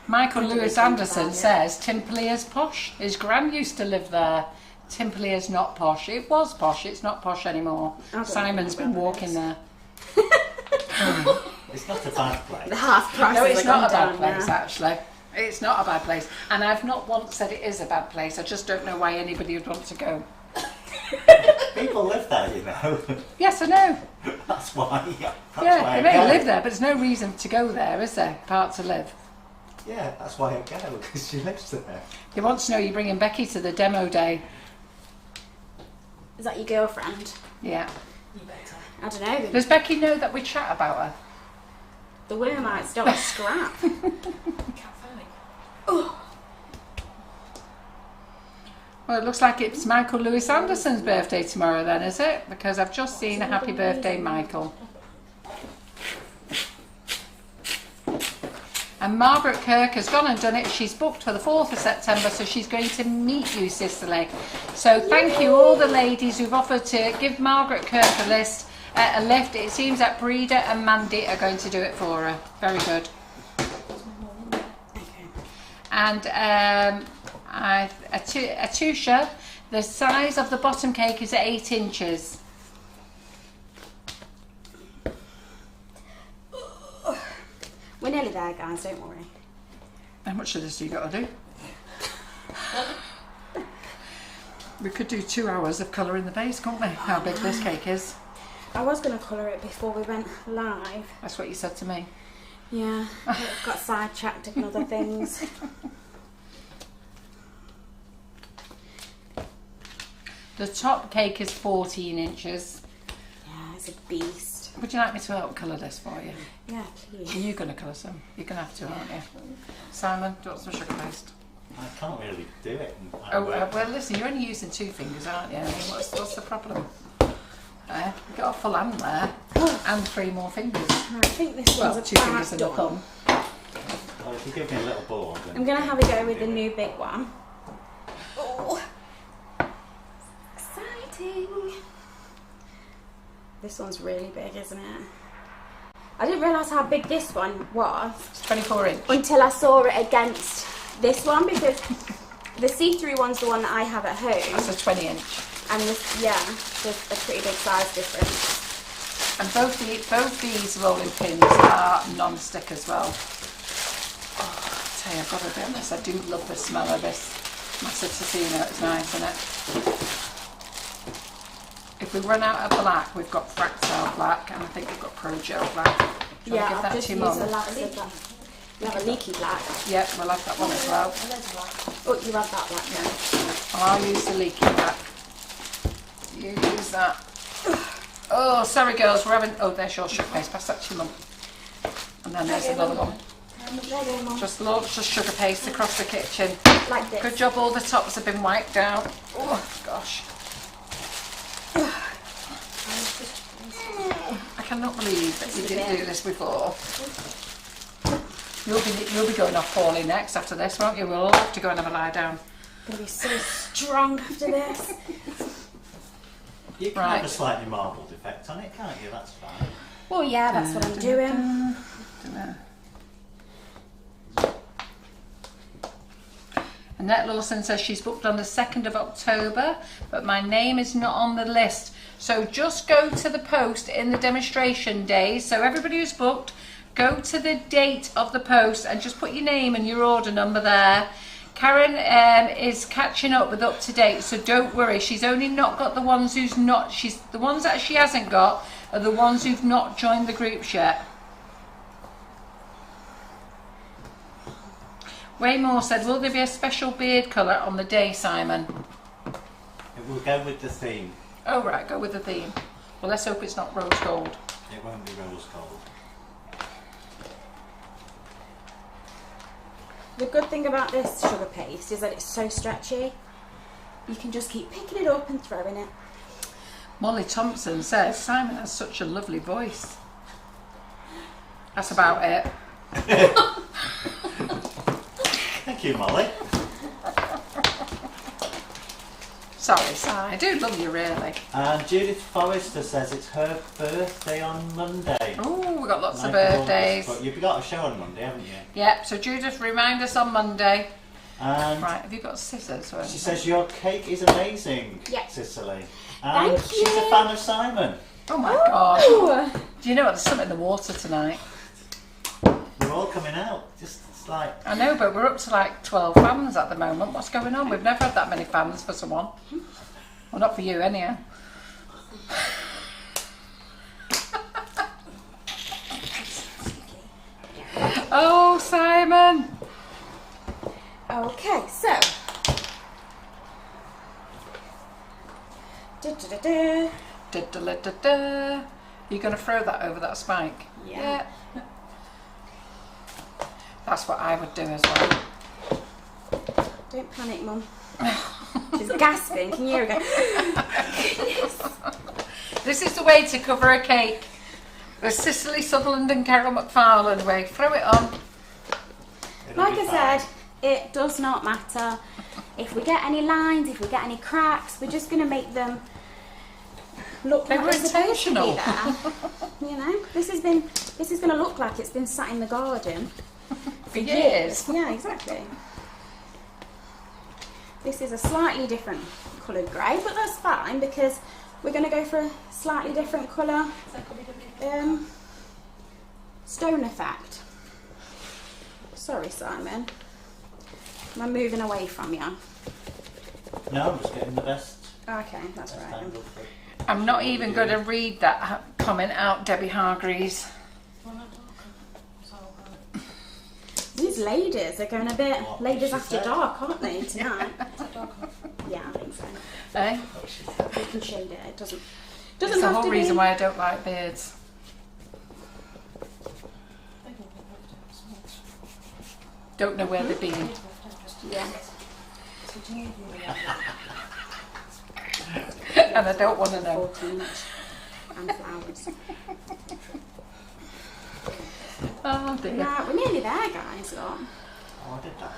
Michael I didn't Lewis think Anderson about it. says Timperley's posh. His gran used to live there. Timperley is not posh. It was posh. It's not posh anymore. Simon's been walking there. It's not a bad place. The half price. No, it's not a bad place actually. It's not a bad place, and I've not once said it is a bad place. I just don't know why anybody would want to go. People live there, you know. Yes, I know. That's why. That's Yeah, why they I may go. live there, but there's no reason to go there, is there? Part to live. Yeah, that's why I go, because she lives there. You want to know you're bringing Becky to the demo day? Is that your girlfriend? Yeah. You better. I don't know. Does Becky know that we chat about her? The women might start a scrap. Well, it looks like it's Michael Lewis Anderson's birthday tomorrow then, is it? Because I've just seen a happy birthday, Michael. And Margaret Kirk has gone and done it. She's booked for the 4th of September, so she's going to meet you, Sicily. So thank you all the ladies who've offered to give Margaret Kirk a lift. It seems that Breda and Mandy are going to do it for her. Very good. And Atusha, the size of the bottom cake is 8 inches. We're nearly there, guys, don't worry. How much of this have you got to do? We could do 2 hours of colouring the base, couldn't we? How big this cake is. I was going to colour it before we went live. That's what you said to me. Yeah, I got sidetracked in other things. The top cake is 14 inches. Yeah, it's a beast. Would you like me to help colour this for you? Yeah, please. Are you going to colour some? You're going to have to, aren't you? Simon, do you want some sugar paste? I can't really do it. Well, listen, you're only using 2 fingers, aren't you? I mean, what's the problem? You've got a full hand there, and 3 more fingers. I think this one's Well, 2 fingers and a done. thumb. Well, if you give me a little board... I'm going to have a go with the new big one. Oh, exciting. This one's really big, isn't it? I didn't realise how big this one was It's 24 inch. until I saw it against this one, because the see-through one's the one that I have at home. That's a 20 inch. And this, yeah, there's a pretty big size difference. And both these rolling pins are non-stick as well. Oh, I tell you, I've got to be honest, I do love the smell of this Massa Tessino. It's nice, isn't it? If we run out of black, we've got Fractile black, and I think we've got Pro Gel black. Do you want to give that just to your mum? the last of that. You have a leaky black. Yep, we'll have that one as well. Oh, you have that black now. Well, I'll use the leaky black. You use that. Oh, sorry girls, we're having... Oh, there's your Sugarpaste. Pass that to your mum. And then there's another one. Just loads of Sugarpaste across the kitchen. Like this. Good job all the tops have been wiped out. Oh, gosh. I cannot believe that you didn't do this before. You'll be going off poorly next after this, won't you? We'll all have to go and have a lie down. I'm going to be so strong after this. You can have a slightly marbled effect on it, can't you? That's fine. Well, yeah, that's what I'm doing. Annette Lawson says she's booked on the 2nd of October, but my name is not on the list. So just go to the post in the demonstration days. So everybody who's booked, go to the date of the post and just put your name and your order number there. Karen is catching up with up to date, so don't worry. She's only not got the ones who's not. The ones that she hasn't got are the ones who've not joined the groups yet. Waymore said, will there be a special beard colour on the day, Simon? It will go with the theme. Oh right, go with the theme. Well, let's hope it's not rose gold. It won't be rose gold. The good thing about this Sugarpaste is that it's so stretchy. You can just keep picking it up and throwing it. Molly Thompson says, Simon has such a lovely voice. That's about it. Thank you, Molly. Sorry, Si, I do love you really. And Judith Forrester says it's her birthday on Monday. Oh, we've got lots of 9th birthdays. But you've got a show on Monday, haven't you? Yep, so Judith, remind us on Monday. And right, have you got scissors? Or she says your cake is amazing, Sicily. And Thank she's you. a fan of Simon. Oh my God. Do you know what? There's something in the water tonight. They're all coming out. Just it's like... I know, but we're up to like 12 fans at the moment. What's going on? We've never had that many fans for someone. Well, not for you, anyhow. Oh, Simon. Okay, so. Da-da-da-da. Da-da-da-da-da. You're going to throw that over that spike? Yeah. That's what I would do as well. Don't panic, Mum. She's gasping. Can you hear her go? This is the way to cover a cake. The Sicilly Sutherland and Carol McFarlane way. Throw it on. Like I said, it does not matter if we get any lines, if we get any cracks. We're just going to make them look like they're supposed to be there. You know, this is going to look like it's been sat in the garden for years. Yeah, exactly. This is a slightly different coloured grey, but that's fine because we're going to go for a slightly different colour stone effect. Sorry, Simon. Am I moving away from you? No, I'm just getting the best. Okay, that's right. Angle for... I'm not even going to read that comment out, Debbie Hargreaves. These ladies are going a bit ladies after dark, aren't they, tonight? Yeah, I think so. Eh? We can shade it. It doesn't That's the have whole to reason be... why I don't like beards. Don't know where they've been. Yeah. And I don't want to know. 14 and flowers. Oh dear. Right, we're nearly there, guys. Look. Oh, I did that.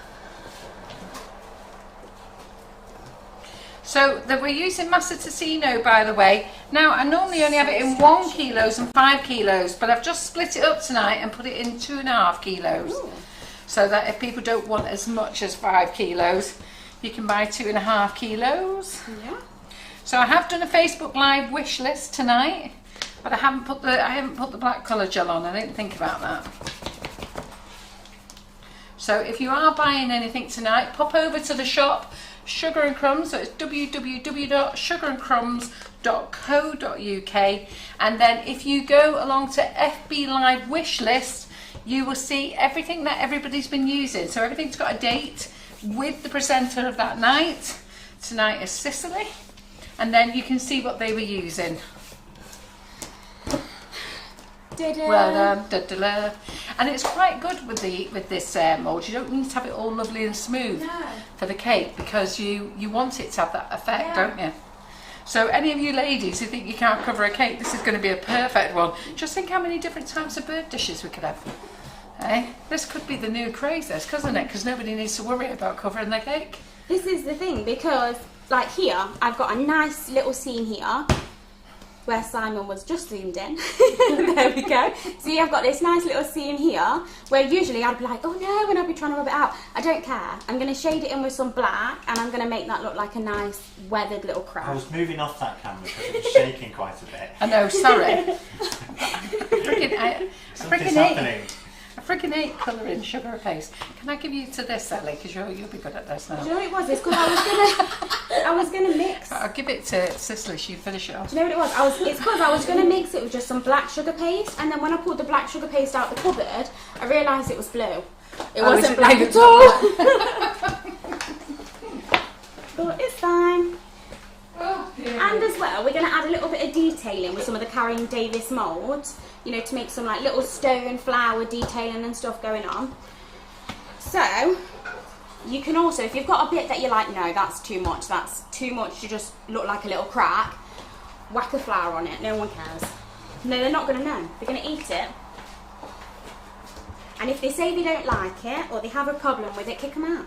So we're using Massa Tessino, by the way. Now I normally only have it in 1 kilos and 5 kilos, but I've just split it up tonight and put it in 2.5 kilos. Ooh. So that if people don't want as much as 5 kilos, you can buy 2.5 kilos. Yeah. So I have done a Facebook Live wish list tonight, but I haven't put the black colour gel on. I didn't think about that. So if you are buying anything tonight, pop over to the shop, Sugar and Crumbs. So it's www.sugarandcrumbs.co.uk, and then if you go along to FB Live wish list, you will see everything that everybody's been using. So everything's got a date with the presenter of that night. Tonight is Sicily, and then you can see what they were using. Well done. Da-da-da. And it's quite good with this mould. You don't need to have it all lovely and smooth for the cake, because you want it to have that effect, don't you? So any of you ladies who think you can't cover a cake, this is going to be a perfect one. Just think how many different types of bird dishes we could have. This could be the new craze, this, couldn't it? Because nobody needs to worry about covering their cake. This is the thing, because like here, I've got a nice little seam here where Simon was just zoomed in. There we go. See, I've got this nice little seam here where usually I'd be like, oh no, when I'd be trying to rub it out. I don't care. I'm going to shade it in with some black, and I'm going to make that look like a nice weathered little crack. I was moving off that camera because it was shaking quite a bit. I know, sorry. Something's happening. I freaking hate colouring Sugarpaste. Can I give you to this, Ellie? Because you'll be good at this now. Do you know what it was? It's because I was gonna mix. I'll give it to Sicily. She finish it off. Do you know what it was? It's because I was gonna mix it with just some black sugar paste, and then when I pulled the black sugar paste out the cupboard, I realised it was blue. It wasn't black at all. But it's fine. Oh, and as well, we're going to add a little bit of detailing with some of the Karen Davis moulds, you know, to make some like little stone flower detailing and stuff going on. So you can also, if you've got a bit that you're like, no, that's too much to just look like a little crack, whack a flower on it. No one cares. No, they're not going to know. They're going to eat it. And if they say they don't like it or they have a problem with it, kick them out.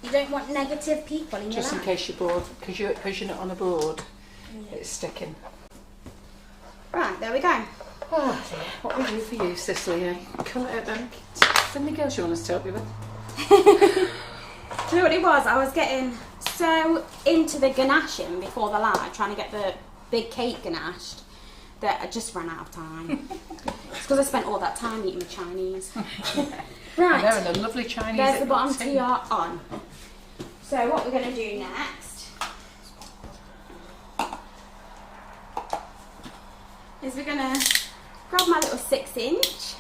You don't want negative people in your life. Just in case you're bored, because you're not on a board, it's sticking. Right, there we go. Oh dear, what we do for you, Sicily? Colour it then. Anything else you want us to help you with? Do you know what it was? I was getting so into the ganaching before the live, trying to get the big cake ganached, that I just ran out of time. It's because I spent all that time eating the Chinese. Right. I know, and the lovely Chinese. There's the bottom tier on. So what we're going to do next is we're going to grab my little 6-inch.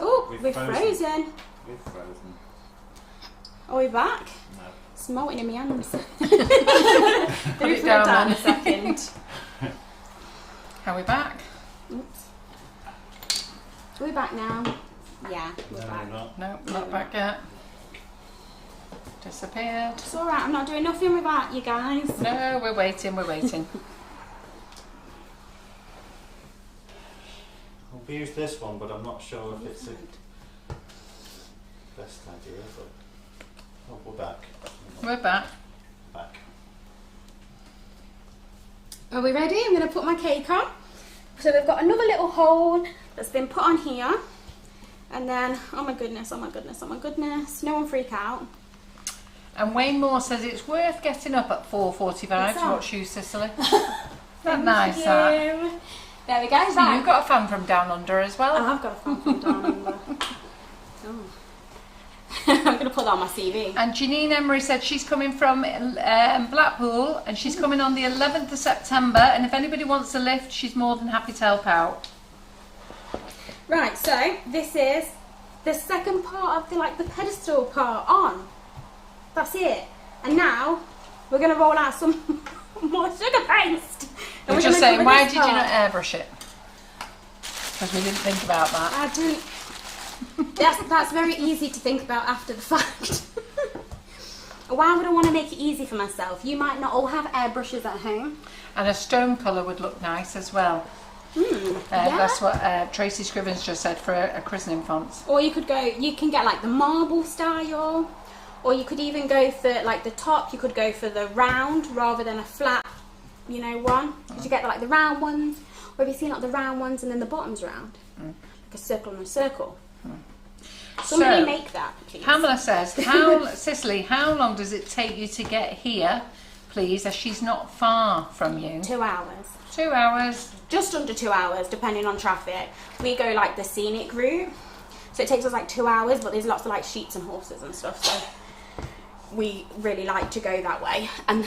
Oh, we've frozen. We've frozen. Are we back? No. It's melting in my hands. Put it down a second. Are we back? Oops. Are we back now? Yeah, we're No, back. we're not. No, not back yet. Disappeared. It's alright, I'm not doing nothing without you guys. No, we're waiting, we're waiting. We'll use this one, but I'm not sure if it's the best idea. But oh, we're back. We're back. Back. Are we ready? I'm going to put my cake on. So we've got another little hole that's been put on here. And then, oh my goodness, oh my goodness, oh my goodness. No one freak out. And Wayne Moore says it's worth getting up at 4:45 to watch you, Sicily. Isn't that nice, that? There we go. So you've got a fan from down under as well? I've got a fan from down under. Oh. I'm going to put that on my CV. And Janine Emery said she's coming from Blackpool, and she's coming on the 11th of September, and if anybody wants a lift, she's more than happy to help out. Right, so this is the second part of the pedestal part on. That's it. And now we're going to roll out some more sugar paste. We're just saying, why did you not airbrush it? Because we didn't think about that. I didn't. That's very easy to think about after the fact. Why would I want to make it easy for myself? You might not all have airbrushes at home. And a stone colour would look nice as well. Yeah. That's what Tracy Scrivens just said for a christening fonts. Or you could go, you can get like the marble style, or you could even go for like the top, you could go for the round rather than a flat, one. Because you get like the round ones, or have you seen like the round ones and then the bottom's round? Like a circle and a circle. Somebody So, make that, please. Pamela says, Cicely, how long does it take you to get here, please, as she's not far from you? 2 hours. 2 hours. Just under 2 hours, depending on traffic. We go like the scenic route, so it takes us like 2 hours, but there's lots of like sheep and horses and stuff, so we really like to go that way. And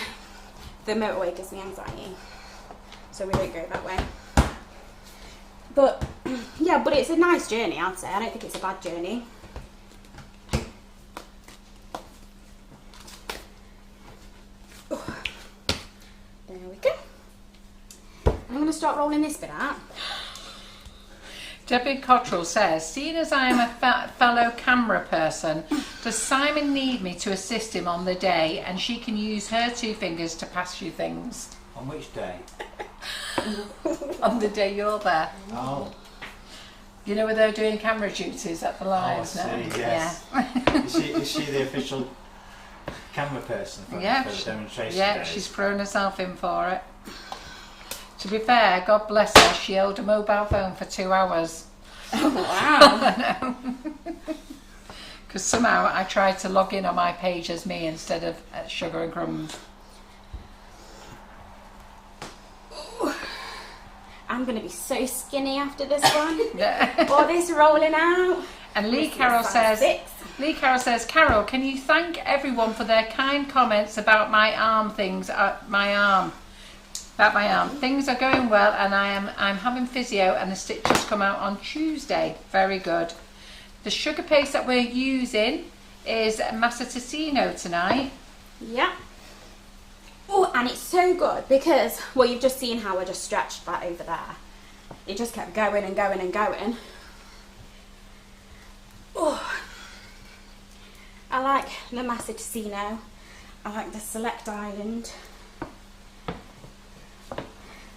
the motorway gives me anxiety, so we don't go that way. But yeah, but it's a nice journey, I'd say. I don't think it's a bad journey. There we go. I'm going to start rolling this bit out. Debbie Cottrell says, seeing as I am a fellow camera person, does Simon need me to assist him on the day, and she can use her 2 fingers to pass you things? On which day? On the day you're there. Oh. You know where they're doing camera duties at the lives now? I see, yes. Yeah. Is she the official camera person for the demonstration yeah, days? she's thrown herself in for it. To be fair, God bless her, she held a mobile phone for 2 hours. Oh, wow. Because somehow I tried to log in on my page as me instead of Sugar and Crumbs. I'm going to be so skinny after this one. Yeah. All this rolling out. And Lee This is Carroll size says, 6. Carol, can you thank everyone for their kind comments about my arm things, about my arm. Things are going well, and I'm having physio, and the stitches come out on Tuesday. Very good. The sugar paste that we're using is Massa Ticino tonight. Yeah. Oh, and it's so good because, well, you've just seen how I just stretched that over there. It just kept going and going and going. Oh, I like the Massa Ticino. I like the Select Island.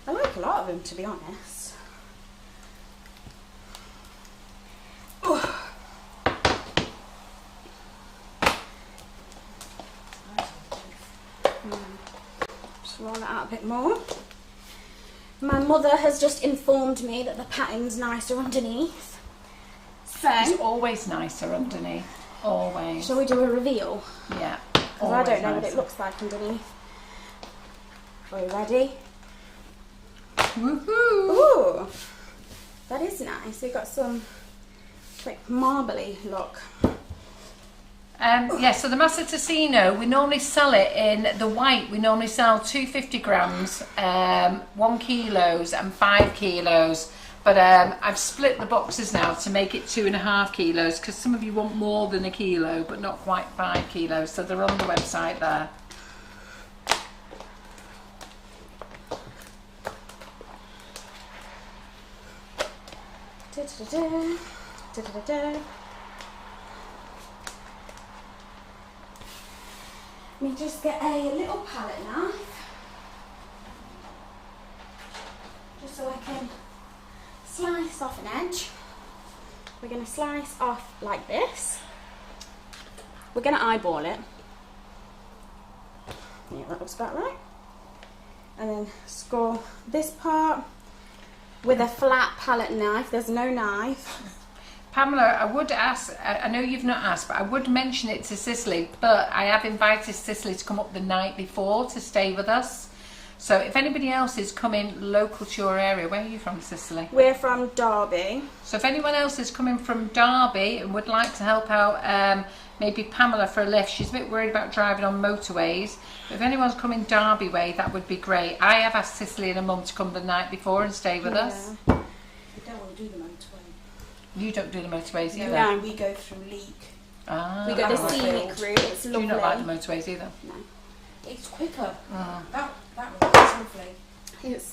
I like a lot of them, to be honest. Oh. Just roll it out a bit more. My mother has just informed me that the pattern's nicer underneath. It's So, always nicer underneath. Always. shall we do a reveal? Yeah. Because I don't know what it looks like underneath. Are you ready? Woohoo! Ooh, that is nice. We've got some like marbly look. Yeah, so the Massa Ticino, we normally sell it in the white. We normally sell 250 grams, 1 kilos and 5 kilos. But I've split the boxes now to make it 2.5 kilos because some of you want more than a kilo, but not quite 5 kilos. So they're on the website there. Da-da-da-da, da-da-da-da. Let me just get a little palette knife, just so I can slice off an edge. We're going to slice off like this. We're going to eyeball it. Yeah, that looks about right. And then score this part with a flat palette knife. There's no knife. Pamela, I would ask, I know you've not asked, but I would mention it to Cicely, but I have invited Cicely to come up the night before to stay with us. So if anybody else is coming local to your area, where are you from, Cicely? We're from Derby. So if anyone else is coming from Derby and would like to help out maybe Pamela for a lift, she's a bit worried about driving on motorways. But if anyone's coming Derby way, that would be great. I have asked Cicely and her mum to come the night before and stay with us. We don't want to do the motorway. You don't do the motorways either? No. We go through Leek. Ah, We got the right. scenic route. It's Do lovely. you not like the motorways either? No. It's quicker. Mm. That was lovely. It's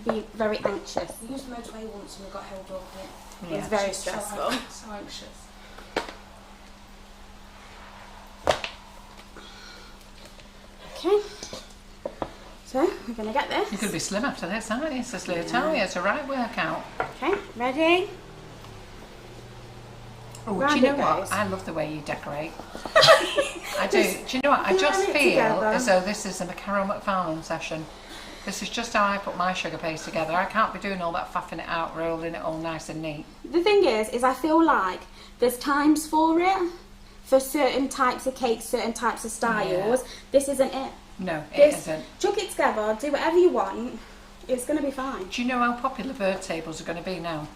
be very anxious. We used the motorway once and we got held up. Yeah. It's very So stressful. So anxious. Okay. So we're gonna get this. You're going to be slim after this, aren't you, Cicely? I tell you, it's a right workout. Okay, ready? Oh, do Round you know it what? goes. I love the way you decorate. I do. Do you know what? I just Line it feel together. as though this is a Carol McFarlane session. This is just how I put my sugar paste together. I can't be doing all that faffing it out, rolling it all nice and neat. The thing is I feel like there's times for it, for certain types of cakes, certain types of styles. This isn't it. No, it isn't. Chuck it together, do whatever you want. It's going to be fine. Do you know how popular bird tables are going to be now?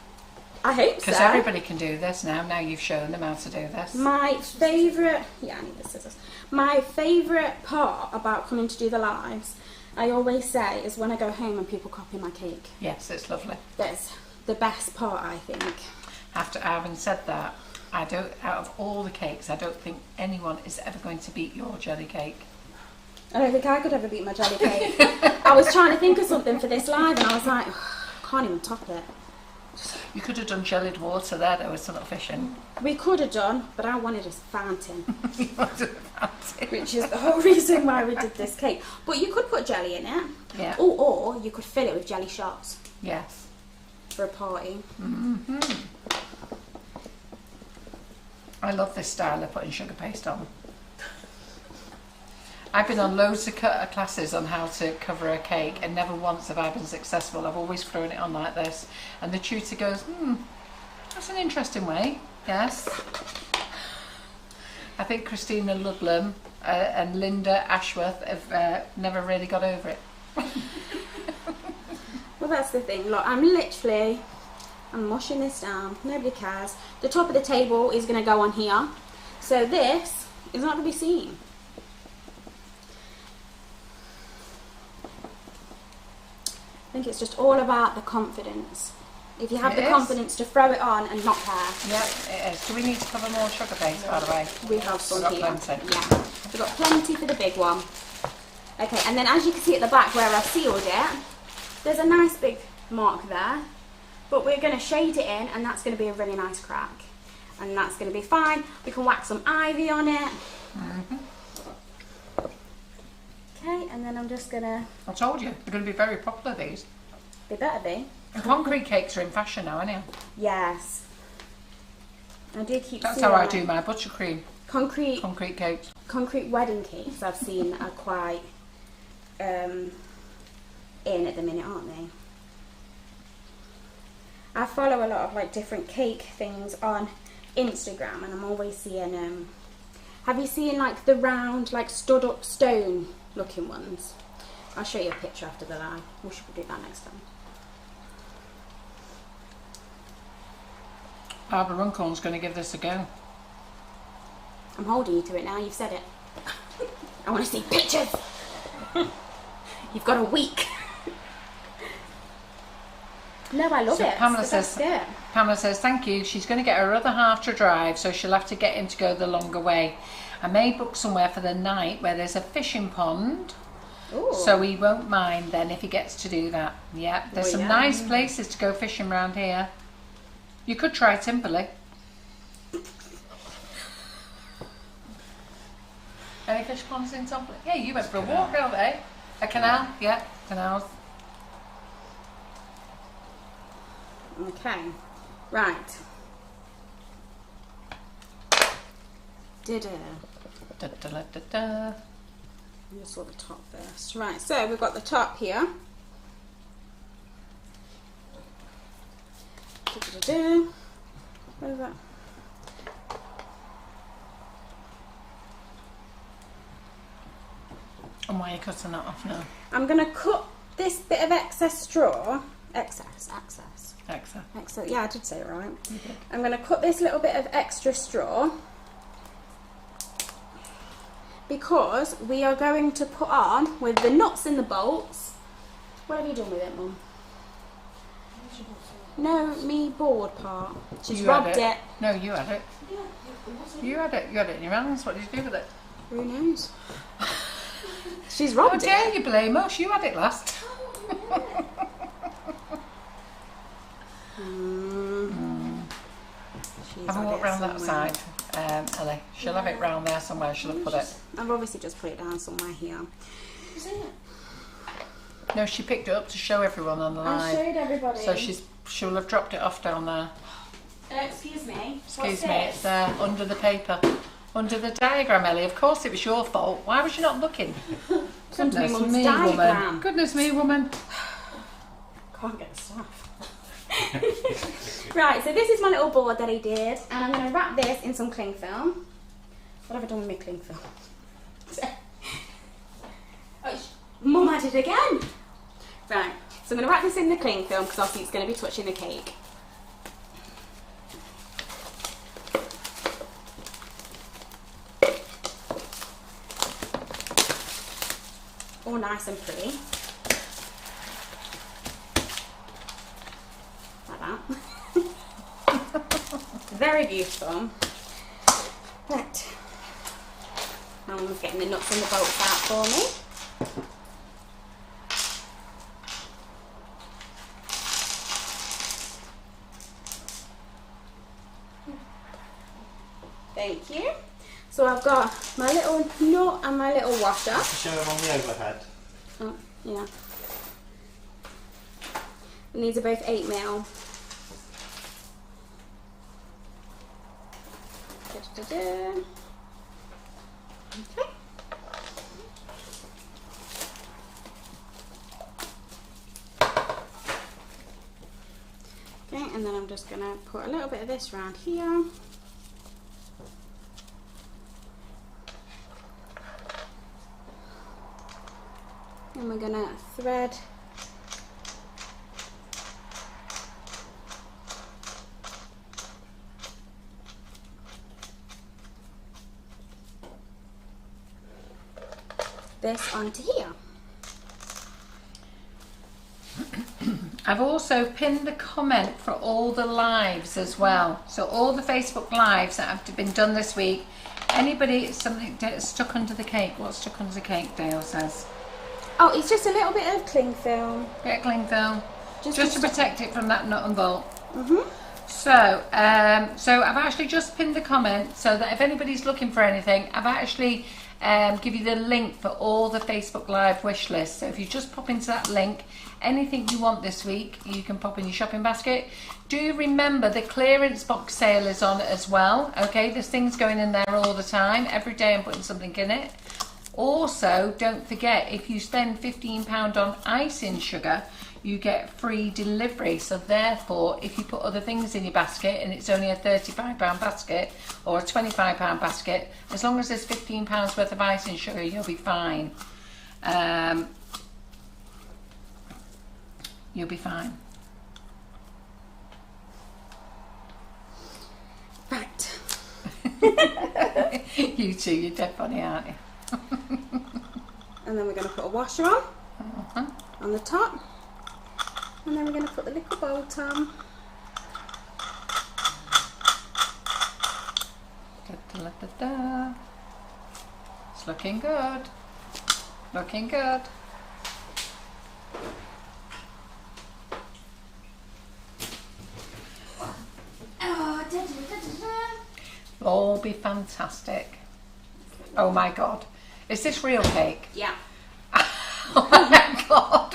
I hope so. Because everybody can do this now. Now you've shown them how to do this. My favourite, I need the scissors. My favourite part about coming to do the lives, I always say, is when I go home and people copy my cake. Yes, it's lovely. That's the best part, I think. After having said that, out of all the cakes, I don't think anyone is ever going to beat your jelly cake. I don't think I could ever beat my jelly cake. I was trying to think of something for this live and I was like, I can't even top it. You could have done jellied water there with some little fish in. We could have done, but I wanted a fountain. You wanted a fountain. Which is the whole reason why we did this cake. But you could put jelly in it. Yeah. Or you could fill it with jelly shots. Yes. For a party. Mm-hmm. I love this style of putting sugar paste on. I've been on loads of classes on how to cover a cake and never once have I been successful. I've always thrown it on like this and the tutor goes, that's an interesting way. Yes. I think Christina Ludlam and Linda Ashworth have never really got over it. Well, that's the thing. Look, I'm mushing this down. Nobody cares. The top of the table is going to go on here. So this is not going to be seen. I think it's just all about the confidence. If you have the confidence to throw it on and not care. Yeah, it is. Do we need to cover more sugar paste, by the way? We have some We've here. got plenty. Yeah, we've got plenty for the big one. Okay, and then as you can see at the back where I've sealed it, there's a nice big mark there. But we're going to shade it in and that's going to be a really nice crack. And that's going to be fine. We can whack some ivy on it. Mm-hmm. Okay, and then I'm just going to... I told you, they're going to be very popular, these. They better be. And concrete cakes are in fashion now, aren't they? Yes. I do keep That's seeing how I do my buttercream. concrete cakes. Concrete wedding cakes I've seen are quite in at the minute, aren't they? I follow a lot of like different cake things on Instagram and I'm always seeing have you seen like the round like stood up stone looking ones? I'll show you a picture after the live. We should do that next time. Barbara Runcorn's going to give this a go. I'm holding you to it now, you've said it. I want to see pictures. You've got a week. No, I love it. Pamela says, thank you. She's going to get her other half to drive, so she'll have to get him to go the longer way. I may book somewhere for the night where there's a fishing pond. Ooh. So he won't mind then if he gets to do that. Yeah, there's some nice places to go fishing around here. You could try Timberley. Any fish ponds in Timberley? Yeah, you went for a walk out there. A canal? Yeah, canals. Okay, right. Da-da. Da-da-da-da-da. Just look at the top first. Right, so we've got the top here. Da-da-da-da. What is that? And why are you cutting that off now? I'm going to cut this bit of excess straw. Excess. Yeah, I did say it right. Okay. I'm going to cut this little bit of extra straw because we are going to put on with the nuts and the bolts. What have you done with it, Mum? No, me board part. She's rubbed it. No, you had it. You had it. You had it in your hands. What did you do with it? Who knows? She's rubbed it. How dare you blame us? You had it last. Have a walk round that side, Ellie. She'll have it round there somewhere. She'll have put it. I've obviously just put it down somewhere here. Is it? No, she picked it up to show everyone on the live. I showed everybody. So she'll have dropped it off down there. Excuse me. Excuse me, it's there under the paper. Under the diagram, Ellie. Of course it was your fault. Why was you not looking? Under my Goodness mum's me, diagram. woman. Goodness me, woman. Can't get the stuff. Right, so this is my little board that I did, and I'm going to wrap this in some cling film. What have I done with my cling film? Mum had it again. Right, so I'm going to wrap this in the cling film because obviously it's going to be touching the cake. All nice and pretty. Like that. Very beautiful. Right. My mum's getting the nuts and the bolts out for me. Thank you. So I've got my little nut and my little washer. Show them on the overhead. Oh, yeah. And these are both 8mm. Da-da-da-da. Okay. Okay, and then I'm just going to put a little bit of this around here. And we're going to thread this onto here. I've also pinned a comment for all the lives as well. So all the Facebook lives that have been done this week. Anybody, something stuck under the cake. What's stuck under the cake, Dale says? Oh, it's just a little bit of cling film. Bit of cling film. Just to protect it from that nut and bolt. So, so I've actually just pinned the comment so that if anybody's looking for anything, I've actually give you the link for all the Facebook Live wish lists. So if you just pop into that link, anything you want this week, you can pop in your shopping basket. Do remember the clearance box sale is on as well. Okay, there's things going in there all the time. Every day I'm putting something in it. Also, don't forget, if you spend £15 on icing sugar, you get free delivery. So therefore, if you put other things in your basket and it's only a £35 basket or a £25 basket, as long as there's £15 worth of icing sugar, you'll be fine. You'll be fine. Right. You two, you're dead funny, aren't you? And then we're going to put a washer on, on the top. And then we're going to put the little bolt on. Da-da-da-da-da. It's looking good. Looking good. Oh, da-da-da-da-da. All be fantastic. Oh my God. Is this real cake? Yeah. Oh my God.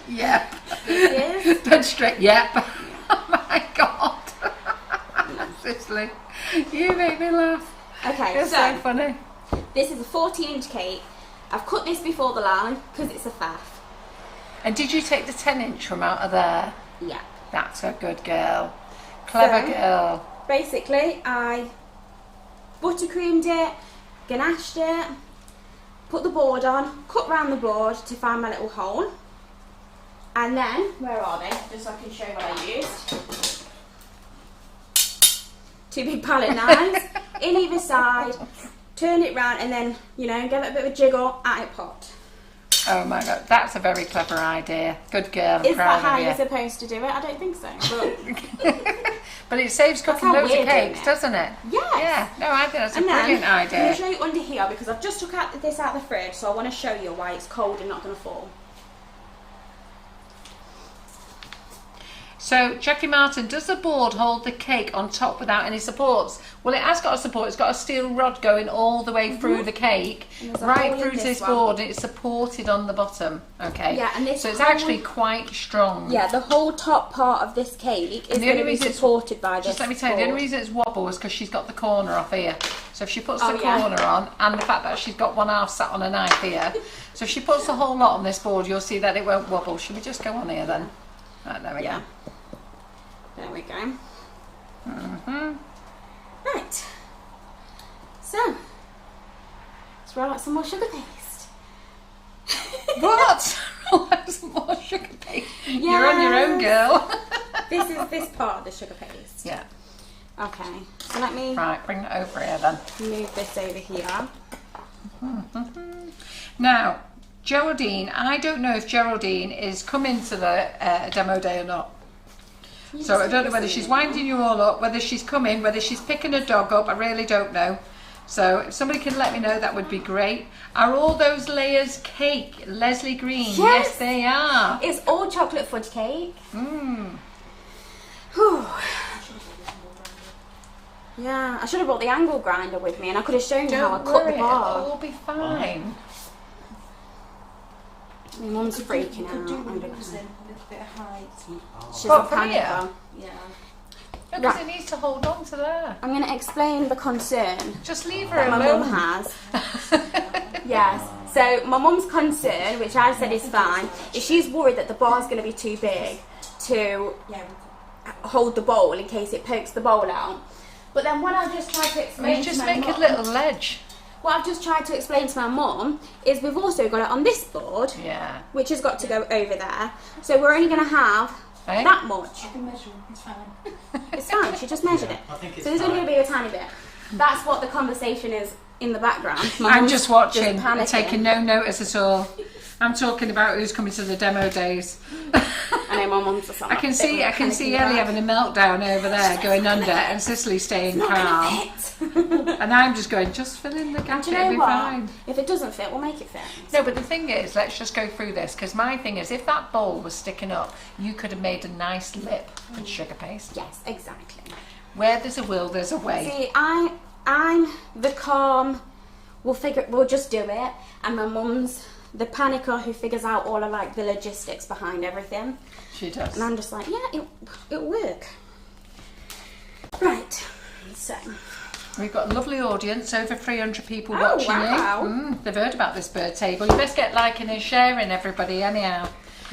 Yeah. This is. Dead straight. Yep. Oh my God. Sicily, you make me laugh. Okay, It's so funny. this is a 40-inch cake. I've cut this before the line because it's a faff. And did you take the 10-inch from out of there? Yeah. That's a good girl. Clever So, girl. Basically, I buttercreamed it, ganached it, put the board on, cut round the board to find my little hole. And then, where are they? Just so I can show you what I used. 2 big palette knives in either side, turn it round and then, you know, give it a bit of a jiggle at it popped. Oh my God, that's a very clever idea. Good girl. I'm Is proud that how of you're you. supposed to do it? I don't think so. But But it saves cooking how loads of we're doing cakes, it. doesn't it? yes. Yeah. No, I think that's a And then, brilliant I'm going idea. to show you under here because I've just took this out of the fridge, so I want to show you why it's cold and not going to fall. So, Jackie Martin, does the board hold the cake on top without any supports? Well, it has got a support. It's got a steel rod going all the way through the cake, right through to this board, and it's supported on the bottom. Okay. Yeah, and this so it's actually quite strong. Yeah, the whole top part of this cake is going to be supported by this. Just let me tell you, the only reason it's wobble is because she's got the corner off here. So if she puts the corner on, and the fact that she's got one half sat on a knife here, so if she puts the whole lot on this board, you'll see that it won't wobble. Should we just go on here then? Right, there we go. There we go. Right. So, let's roll out some more sugar paste. What? Roll out some more sugar paste? You're on your own, girl. This is this part of the sugar paste. Yeah. Okay. So let me bring it over here then. move this over here. Now, Geraldine, I don't know if Geraldine is coming to the demo day or not. So I don't know whether she's winding you all up, whether she's coming, whether she's picking a dog up. I really don't know. So if somebody can let me know, that would be great. Are all those layers cake, Leslie Green? Yes, they are. It's all chocolate fudge cake. Yeah, I should have brought the angle grinder with me, and I could have shown you how I cut the bar. It'll all be fine. My mum's freaking out. A little bit of height. She's a panicker. Yeah. Because it needs to hold on to there. I'm going to explain the concern Just leave her that my alone. mum has. Yes. So my mum's concern, which I said is fine, is she's worried that the bar's going to be too big to hold the bowl in case it pokes the bowl out. But then what I've just tried to explain just to my make mum, a little ledge. what I've just tried to explain to my mum is we've also got it on this board, which has got to go over there. So we're only going to have that much. I can measure, it's fine. It's fine, she just measured it. I think it's So there's only going to be a tiny bit. That's what the conversation is in the background. My I'm mum's just watching, panicking. taking no notice at all. I'm talking about who's coming to the demo days. I know my mum's just I can see Ellie having a meltdown over there, going under, and Cicely staying calm. And I'm just going, just fill in the gap, Do you it'll know be what? fine. If it doesn't fit, we'll make it fit. No, but the thing is, let's just go through this, because my thing is, if that bowl was sticking up, you could have made a nice lip with sugar paste. Yes, exactly. Where there's a will, there's a way. See, I'm the calm. We'll just do it. And my mum's the panicker who figures out all of like the logistics behind everything. She does. And I'm just like, yeah, it'll work. Right. So we've got a lovely audience, over 300 people watching you. They've heard about this bird table. You best get liking and sharing, everybody, anyhow.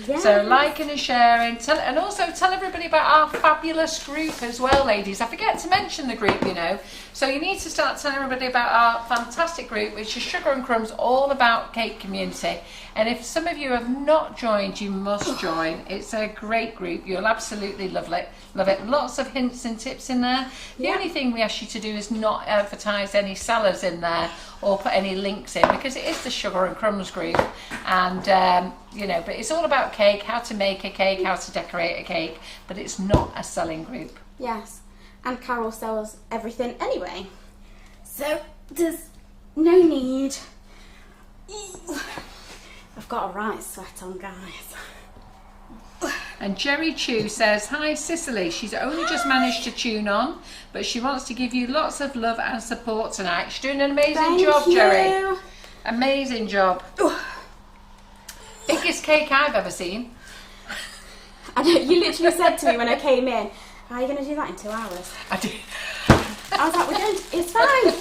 Yes. So liking and sharing, and also tell everybody about our fabulous group as well, ladies. I forget to mention the group, you know. So you need to start telling everybody about our fantastic group, which is Sugar and Crumbs, all about cake community. And if some of you have not joined, you must join. It's a great group. You'll absolutely love it. Love it. Lots of hints and tips in there. The only thing we ask you to do is not advertise any sellers in there or put any links in, because it is the Sugar and Crumbs group. And, you know, but it's all about cake, how to make a cake, how to decorate a cake. But it's not a selling group. Yes. And Carol sells everything anyway. So there's no need. I've got a right sweat on, guys. And Jerry Chew says, hi Cicely, she's only just managed to tune on, but she wants to give you lots of love and support tonight. She's doing an amazing job, Jerry. Amazing job. Biggest cake I've ever seen. I know, you literally said to me when I came in, how are you going to do that in 2 hours? I did. I was like, it's fine.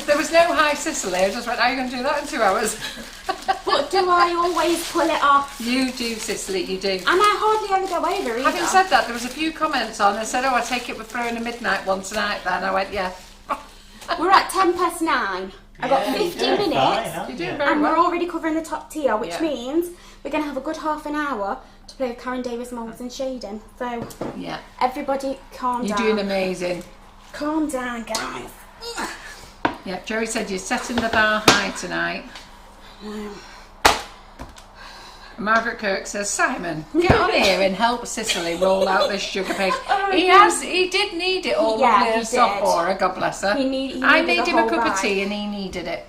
There was no hi Cicely, I just went, how are you going to do that in 2 hours? But do I always pull it off? You do, Cicely, you do. And I hardly ever go over either. Having said that, there was a few comments on and said, oh, I take it we're throwing a midnight one tonight then. I went, yeah. We're at 9:10. I've got 15 minutes. You're doing very and well. we're already covering the top tier, which means we're going to have a good half an hour to play with Karen Davis moulds and shading. So everybody calm down. You're doing amazing. Calm down, guys. Yeah, Joey said you're setting the bar high tonight. Margaret Kirk says, Simon, get on here and help Cicely roll out this sugar paste. He did need it all lovely and soft for her, God bless her. He I made needed him a the cup whole of tea and he needed it.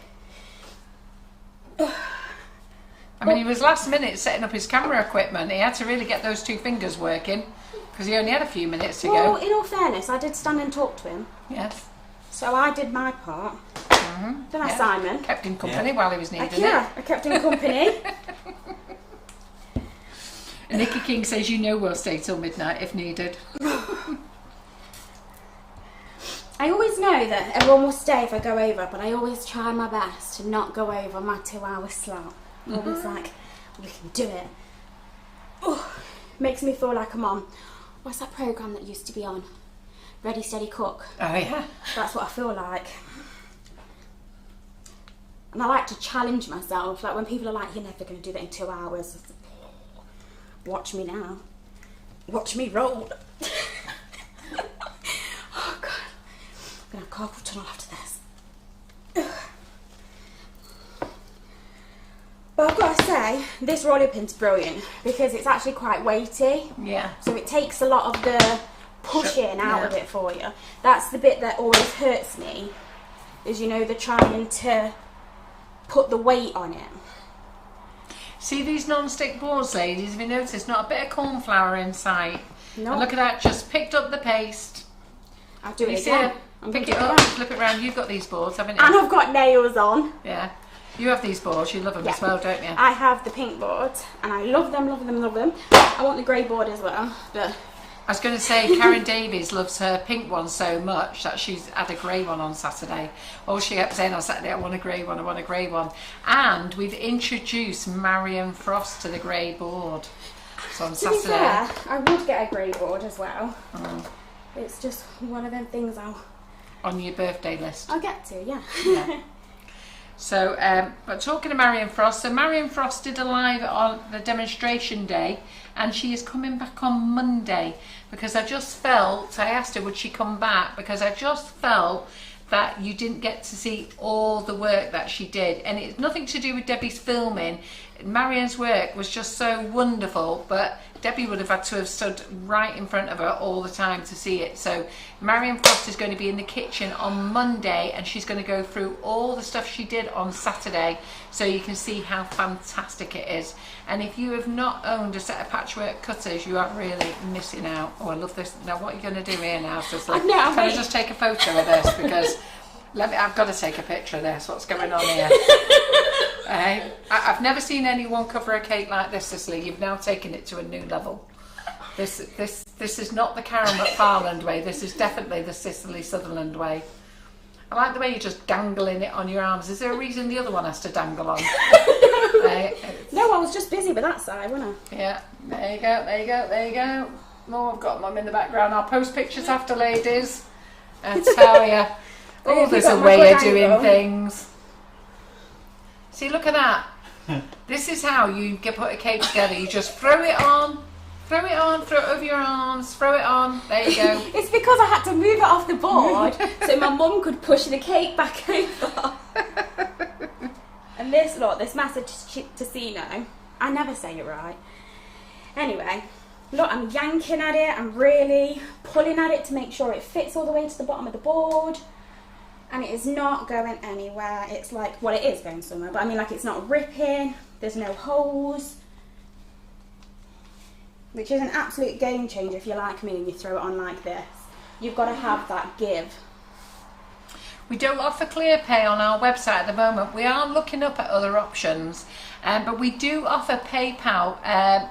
I mean, he was last minute setting up his camera equipment. He had to really get those 2 fingers working because he only had a few minutes to Well, go. in all fairness, I did stand and talk to him. Yes. So I did my part. Then I, Yeah. Simon. Kept him company while he was needing Yeah, I kept him company. it. Nikki King says, you know, we'll stay till midnight if needed. I always know that everyone will stay if I go over, but I always try my best to not go over my 2-hour slot. I'm always like, we can do it. Oh, makes me feel like I'm on, what's that programme that used to be on? Ready, Steady, Cook. Oh, yeah. That's what I feel like. And I like to challenge myself. Like when people are like, you're never going to do that in 2 hours. Watch me now. Watch me roll. Oh God. I'm going to have carpal tunnel after this. But I've got to say, this rolling pin's brilliant because it's actually quite weighty. Yeah. So it takes a lot of the pushing out of it for you. That's the bit that always hurts me, is, you know, the trying to put the weight on it. See these non-stick boards, ladies, have you noticed not a bit of corn flour inside? No, And look at that, just picked up the paste. I'll do You it see again. it? I'm Pick gonna it do up, again. flip it around. You've got these boards, haven't you? And I've got nails on. Yeah. You have these boards, you love them as well, don't you? I have the pink board, and I love them, love them, love them. I want the grey board as well, but I was going to say, Karen Davies loves her pink one so much that she's had a grey one on Saturday. All she kept saying on Saturday, I want a grey one, I want a grey one. And we've introduced Marion Frost to the grey board. So on to be Saturday. fair, I would get a grey board as well. It's just one of them things On your birthday list. I'll get to, yeah. Yeah. So, but talking to Marion Frost, so Marion Frost did a live on the demonstration day, and she is coming back on Monday because I just felt, I asked her would she come back, because I just felt that you didn't get to see all the work that she did, and it's nothing to do with Debbie's filming. Marion's work was just so wonderful, but Debbie would have had to have stood right in front of her all the time to see it. So Marion Frost is going to be in the kitchen on Monday, and she's going to go through all the stuff she did on Saturday, so you can see how fantastic it is. And if you have not owned a set of patchwork cutters, you are really missing out. Oh, I love this. Now what are you going to do here now, Cicely? I know, Can I just take a photo of this, because I've got to take a picture of this. What's going on here? I've never seen anyone cover a cake like this, Cicely. You've now taken it to a new level. This is not the Carol McFarland way. This is definitely the Sicilly Sutherland way. I like the way you're just dangling it on your arms. Is there a reason the other one has to dangle on? No, I was just busy with that side, wasn't I? Yeah, there you go, there you go, there you go. Oh, I've got mum in the background. I'll post pictures after, ladies. I tell you. Oh, there's a way of doing things. See, look at that. This is how you put a cake together. You just throw it on, throw it over your arms, throw it on. There you go. It's because I had to move it off the board so my mum could push the cake back over. And this, look, this Massachusettsino, I never say it right. Anyway, look, I'm yanking at it. I'm really pulling at it to make sure it fits all the way to the bottom of the board. And it is not going anywhere. It's like, well, it is going somewhere, but I mean, like, it's not ripping. There's no holes. Which is an absolute game changer if you're like me and you throw it on like this. You've got to have that give. We don't offer ClearPay on our website at the moment. We are looking up at other options, but we do offer PayPal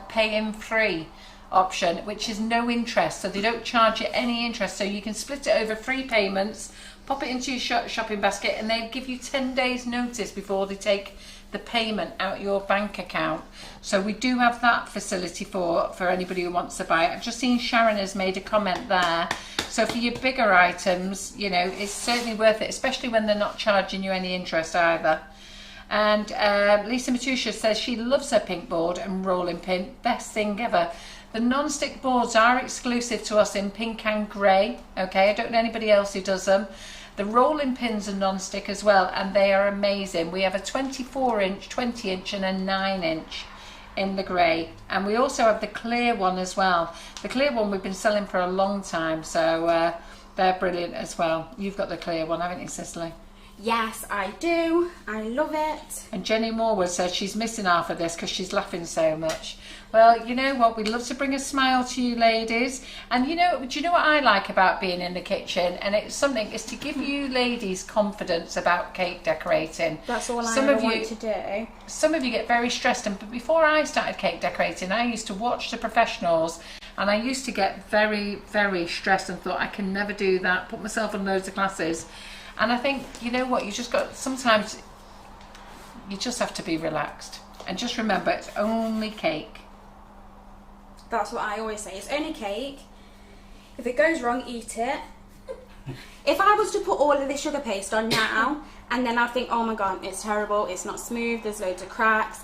pay in free option, which is no interest, so they don't charge you any interest, so you can split it over 3 payments, pop it into your shopping basket, and they give you 10 days notice before they take the payment out your bank account. So we do have that facility for anybody who wants to buy it. I've just seen Sharon has made a comment there. So for your bigger items, you know, it's certainly worth it, especially when they're not charging you any interest either. And Lisa Matusha says she loves her pink board and rolling pin, best thing ever. The non-stick boards are exclusive to us in pink and grey, okay? I don't know anybody else who does them. The rolling pins are non-stick as well, and they are amazing. We have a 24-inch, 20-inch and a 9-inch in the grey. And we also have the clear one as well. The clear one we've been selling for a long time, so they're brilliant as well. You've got the clear one, haven't you, Cicely? Yes, I do. I love it. And Jenny Morwood says she's missing half of this because she's laughing so much. Well, you know what? We'd love to bring a smile to you ladies. And do you know what I like about being in the kitchen? And it's something is to give you ladies confidence about cake decorating. That's all I want to do. Some of you get very stressed. And before I started cake decorating, I used to watch the professionals. And I used to get very, very stressed and thought, I can never do that. Put myself in loads of classes. And I think, you know what, sometimes you just have to be relaxed. And just remember, it's only cake. That's what I always say. It's only cake. If it goes wrong, eat it. If I was to put all of this sugar paste on now, and then I'd think, oh my god, it's terrible, it's not smooth, there's loads of cracks,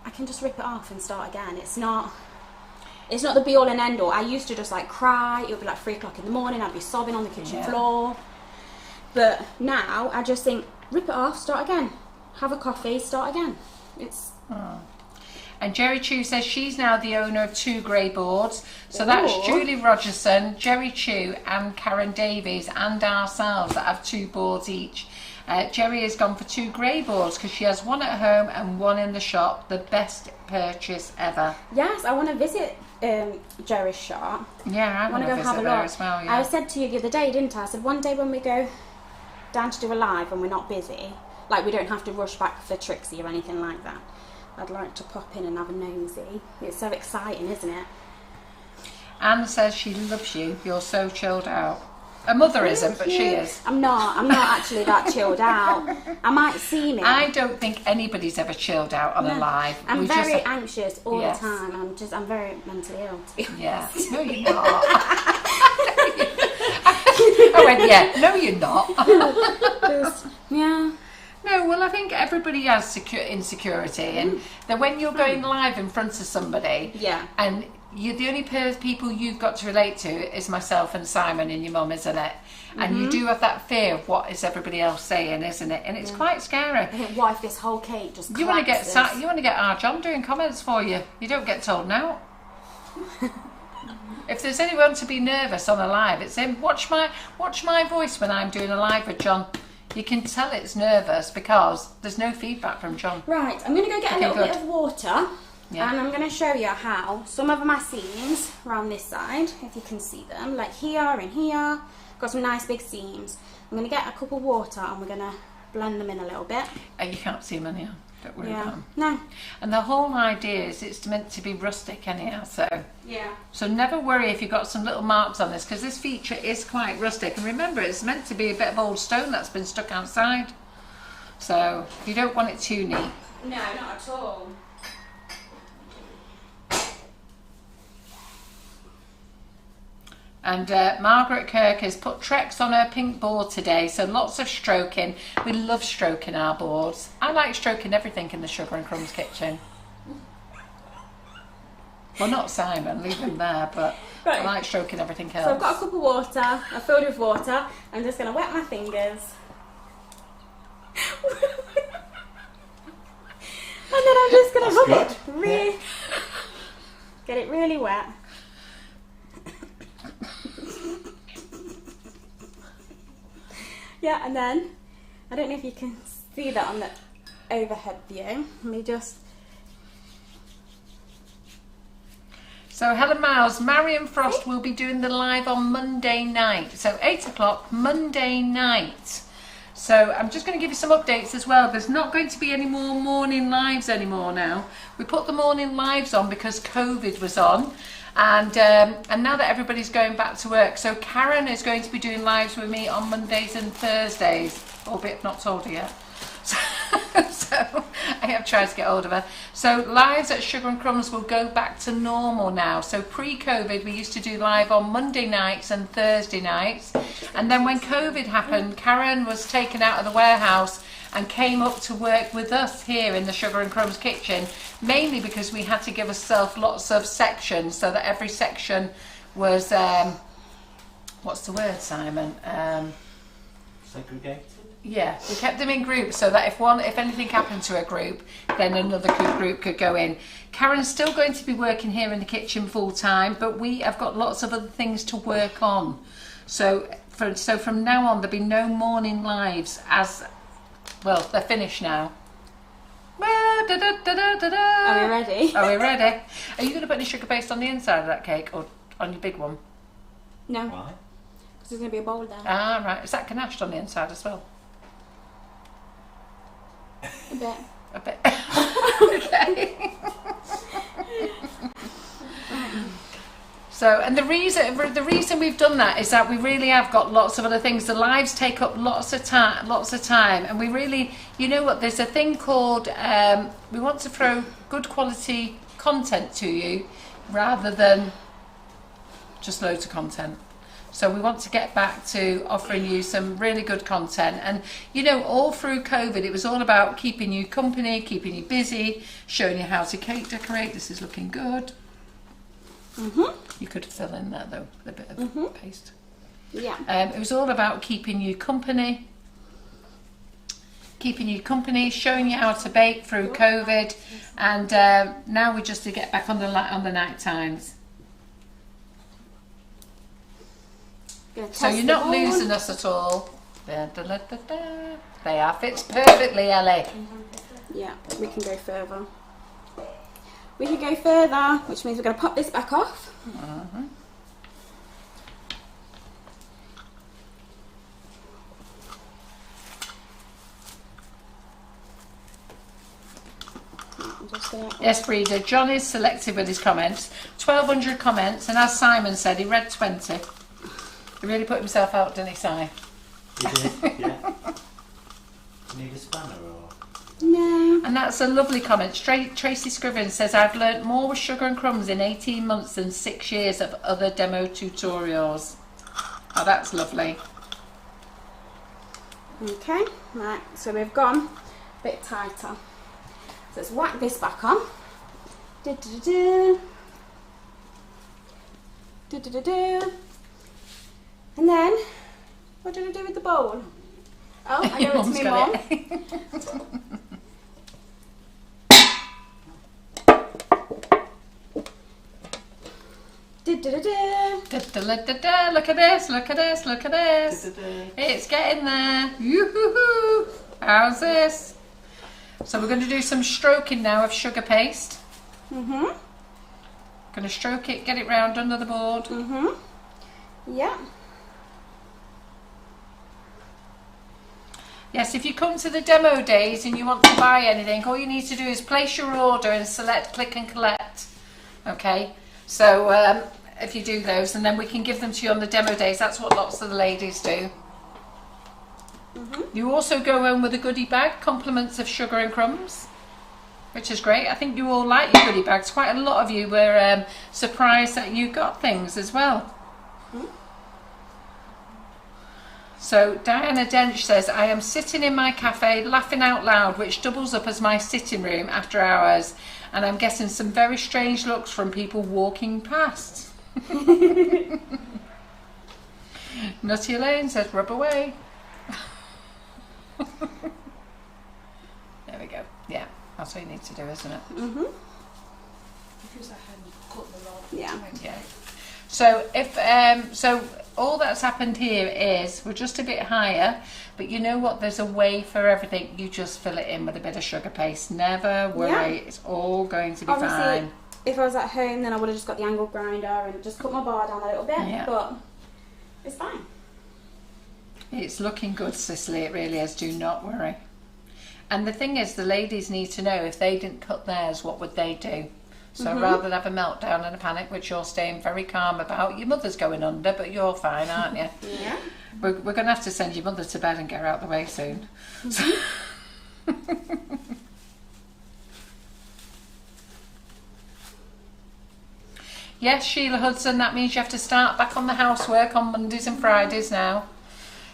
I can just rip it off and start again. It's not the be all and end all. I used to just like cry. It would be like 3 o'clock in the morning. I'd be sobbing on the kitchen floor. But now I just think, rip it off, start again. Have a coffee, start again. And Jerry Chew says she's now the owner of 2 grey boards. So that's Julie Rogerson, Jerry Chew and Karen Davies and ourselves that have 2 boards each. Jerry has gone for 2 grey boards because she has one at home and one in the shop. The best purchase ever. Yes, I want to visit Jerry's shop. Yeah, I want to go have a look as well. Yeah. I said to you the other day, didn't I? I said one day when we go down to do a live and we're not busy, like we don't have to rush back for Trixie or anything like that, I'd like to pop in and have a nosy. It's so exciting, isn't it? Anne says she loves you. You're so chilled out. Her mother isn't, but she is. I'm not actually that chilled out. I might seem it. I don't think anybody's ever chilled out on a live. I'm very anxious all the time. I'm very mentally ill, to be honest. Yeah. No, you're not. I went, yeah. No, you're not. Yeah. No, well, I think everybody has insecurity, and that when you're going live in front of somebody, and you're the only people you've got to relate to is myself and Simon and your mum, isn't it? And you do have that fear of what is everybody else saying, isn't it? And it's quite scary. I think, what if this whole cake just collapses? You want to get our John doing comments for you. You don't get told no. If there's anyone to be nervous on a live, it's him. Watch my voice when I'm doing a live with John. You can tell it's nervous because there's no feedback from John. Right, I'm going to go get a little bit of water. Yeah. And I'm going to show you how some of my seams around this side, if you can see them, like here and here, got some nice big seams. I'm going to get a cup of water and we're going to blend them in a little bit. And you can't see them anyhow. Don't worry about them. No. And the whole idea is it's meant to be rustic anyhow, so so never worry if you've got some little marks on this, because this feature is quite rustic. And remember, it's meant to be a bit of old stone that's been stuck outside, so you don't want it too neat. No, not at all. And Margaret Kirk has put Trex on her pink board today, so lots of stroking. We love stroking our boards. I like stroking everything in the Sugar and Crumbs kitchen. Well, not Simon, leave him there, but I like stroking everything else. So I've got a cup of water, I filled it with water. I'm just going to wet my fingers. And then I'm just going to rub it. Get it really wet. Yeah, and then, I don't know if you can see that on the overhead view. Let me just... So Helen Miles, Marion Frost will be doing the live on Monday night. So 8 o'clock, Monday night. So I'm just going to give you some updates as well. There's not going to be any more morning lives anymore now. We put the morning lives on because COVID was on. And now that everybody's going back to work, so Karen is going to be doing lives with me on Mondays and Thursdays, albeit I've not told her yet. So I have tried to get hold of her. So lives at Sugar and Crumbs will go back to normal now. So pre-COVID, we used to do live on Monday nights and Thursday nights. And then when COVID happened, Karen was taken out of the warehouse and came up to work with us here in the Sugar and Crumbs kitchen, mainly because we had to give ourselves lots of sections so that every section was, what's the word, Simon? Segregated? Yeah, we kept them in groups so that if anything happened to a group, then another group could go in. Karen's still going to be working here in the kitchen full time, but we have got lots of other things to work on. So from now on, there'll be no morning lives as Well, they're finished now. Are Are we ready? Are we ready? Are you going to put any sugar paste on the inside of that cake or on your big one? No, Why? because there's going to be a bowl there. Ah, right. Is that ganached on the inside as well? A bit. A bit. Okay. So, and the reason we've done that is that we really have got lots of other things. The lives take up lots of time, and we really, you know what? There's a thing called we want to throw good quality content to you rather than just loads of content. So we want to get back to offering you some really good content. And you know, all through COVID, it was all about keeping you company, keeping you busy, showing you how to cake decorate. This is looking good. You could fill in there though with a bit of paste. Yeah. It was all about keeping you company, showing you how to bake through COVID, and now we just to get back on the night times. So you're not losing us at all. They are fits perfectly, Ellie. Yeah, we can go further. We can go further, which means we're going to pop this back off. Yes, Breeder. John is selective with his comments. 1,200 comments, and as Simon said, he read 20. He really put himself out, didn't he, Si? You did? Yeah. Need a spanner or? No. And that's a lovely comment. Tracy Scriven says, I've learnt more with Sugar and Crumbs in 18 months than 6 years of other demo tutorials. Oh, that's lovely. Okay, right, so we've gone a bit tighter. So let's whack this back on. And then, what did I do with the bowl? Oh, I know it's my mum. Look at this, look at this, look at this. It's getting there. Yoo-hoo-hoo. How's this? So we're going to do some stroking now of sugar paste. Going to stroke it, get it round under the board. Yeah. Yes, if you come to the demo days and you want to buy anything, all you need to do is place your order and select click and collect. Okay, so if you do those, and then we can give them to you on the demo days. That's what lots of the ladies do. You also go home with a goodie bag, compliments of Sugar and Crumbs, which is great. I think you all like your goodie bags. Quite a lot of you were surprised that you got things as well. So Diana Dench says, I am sitting in my cafe laughing out loud, which doubles up as my sitting room after hours, and I'm getting some very strange looks from people walking past. Nutty Elaine says, rub away. There we go. Yeah, that's what you need to do, isn't it? Yeah. Yeah. So if so all that's happened here is we're just a bit higher, but you know what, there's a way for everything. You just fill it in with a bit of sugar paste. Never worry, it's all going to be Obviously, fine. if I was at home, then I would have just got the angle grinder and just cut my bar down a little bit, but it's fine. It's looking good, Sicily, it really is. Do not worry. And the thing is, the ladies need to know, if they didn't cut theirs, what would they do? So rather than have a meltdown and a panic, which you're staying very calm about, your mother's going under, but you're fine, aren't you? Yeah. We're going to have to send your mother to bed and get her out of the way soon. Yes, Sheila Hudson, that means you have to start back on the housework on Mondays and Fridays now.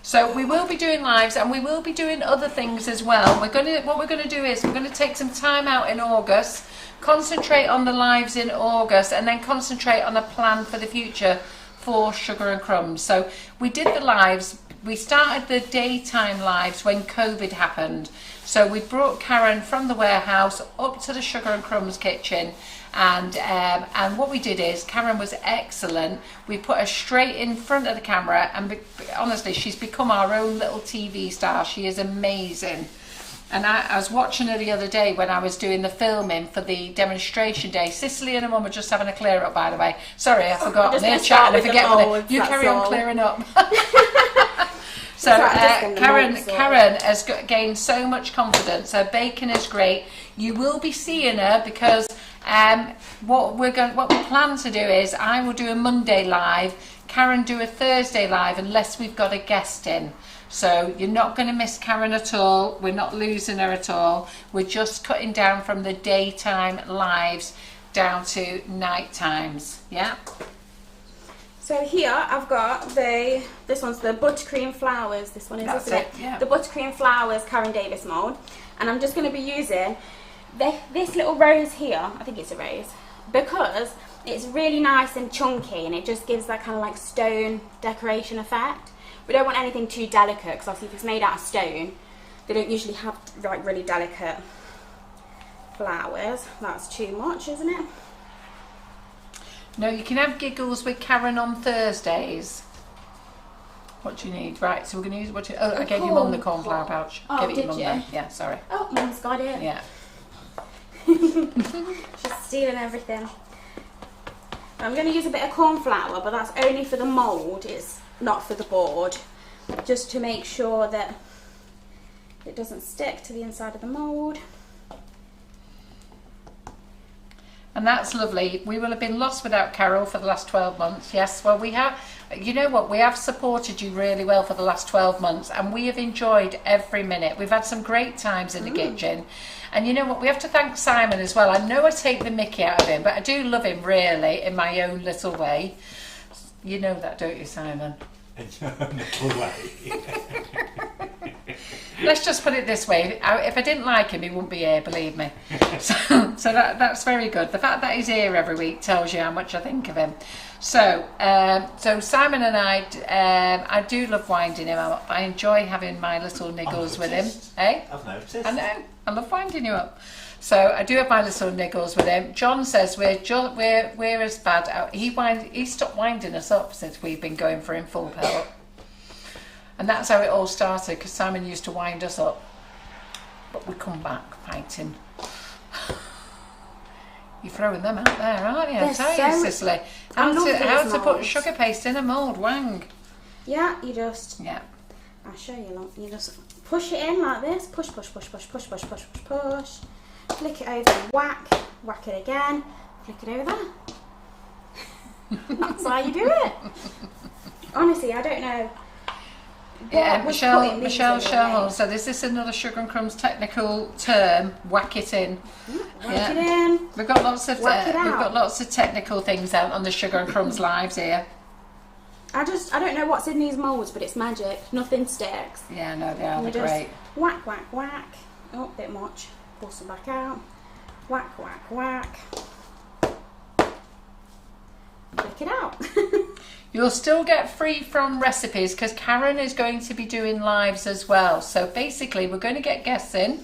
So we will be doing lives, and we will be doing other things as well. What we're going to do is we're going to take some time out in August, concentrate on the lives in August, and then concentrate on a plan for the future for Sugar and Crumbs. So we did the lives. We started the daytime lives when COVID happened. So we brought Karen from the warehouse up to the Sugar and Crumbs kitchen, and what we did is, Karen was excellent. We put her straight in front of the camera, and honestly, she's become our own little TV star. She is amazing. And I was watching her the other day when I was doing the filming for the demonstration day. Sicily and her mum are just having a clear up, by the way. Sorry, I forgot. I'm here chatting and forget what you carry on clearing up. So Karen has gained so much confidence. Her baking is great. You will be seeing her because what we plan to do is I will do a Monday live, Karen do a Thursday live unless we've got a guest in. So you're not going to miss Karen at all. We're not losing her at all. We're just cutting down from the daytime lives down to night times. Yeah. So here I've got this one's the Buttercream Flowers. This one is, isn't it? Yeah. The Buttercream Flowers Karen Davis mould. And I'm just going to be using this little rose here. I think it's a rose. Because it's really nice and chunky and it just gives that kind of like stone decoration effect. We don't want anything too delicate because obviously if it's made out of stone, they don't usually have like really delicate flowers. That's too much, isn't it? No, you can have giggles with Karen on Thursdays. What do you need? Right, so we're going to use I gave your mum the cornflower pouch. Oh, Give it did your mum you? then. Yeah, sorry. Oh, Mum's got it. Yeah. She's stealing everything. I'm going to use a bit of cornflour, but that's only for the mould. It's not for the board. Just to make sure that it doesn't stick to the inside of the mould. And that's lovely. We will have been lost without Carol for the last 12 months. Yes, well, we have, you know what, we have supported you really well for the last 12 months and we have enjoyed every minute. We've had some great times in the kitchen. And you know what, we have to thank Simon as well. I know I take the mickey out of him, but I do love him really in my own little way. You know that, don't you, Simon? In your own little way. Let's just put it this way, if I didn't like him, he wouldn't be here, believe me. So that's very good. The fact that he's here every week tells you how much I think of him. So Simon and I do love winding him up. I enjoy having my little niggles with him. Eh? I've noticed. I know, I love winding you up. So I do have my little niggles with him. John says we're as bad. He stopped winding us up since we've been going for him full pelt. And that's how it all started, because Simon used to wind us up. But we come back fighting. You're throwing them out there, aren't you? I tell you, Sicily. How to put sugar paste in a mould, wang. Yeah, you just... Yeah. I'll show you. Look. You just push it in like this. Push, push, push, push, push, push, push, push, push. Flick it over and whack. Whack it again. Flick it over. That's how you do it. Honestly, I don't know. Yeah, Michelle Sherlock. So is this another Sugar and Crumbs technical term? Whack it in. Whack it in. We've got lots of technical things out on the Sugar and Crumbs lives here. I don't know what's in these moulds, but it's magic. Nothing sticks. Yeah, no, they are. They're great. Whack, whack, whack. Oh, a bit much. Pull some back out. Whack, whack, whack. Flick it out. You'll still get free from recipes because Karen is going to be doing lives as well. So basically we're going to get guests in,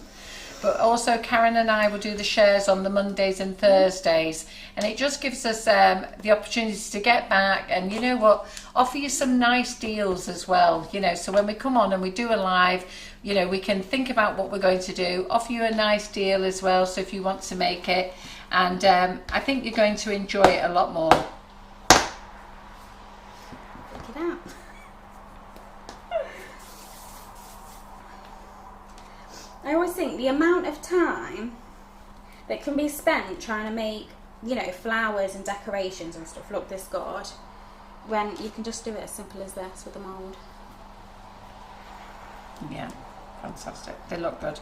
but also Karen and I will do the shares on the Mondays and Thursdays. And it just gives us the opportunity to get back and, you know what, offer you some nice deals as well. You know, so when we come on and we do a live, you know, we can think about what we're going to do, offer you a nice deal as well. So if you want to make it, and I think you're going to enjoy it a lot more. Out. I always think the amount of time that can be spent trying to make, you know, flowers and decorations and stuff look this good, when you can just do it as simple as this with a mould. Yeah, fantastic. They look good.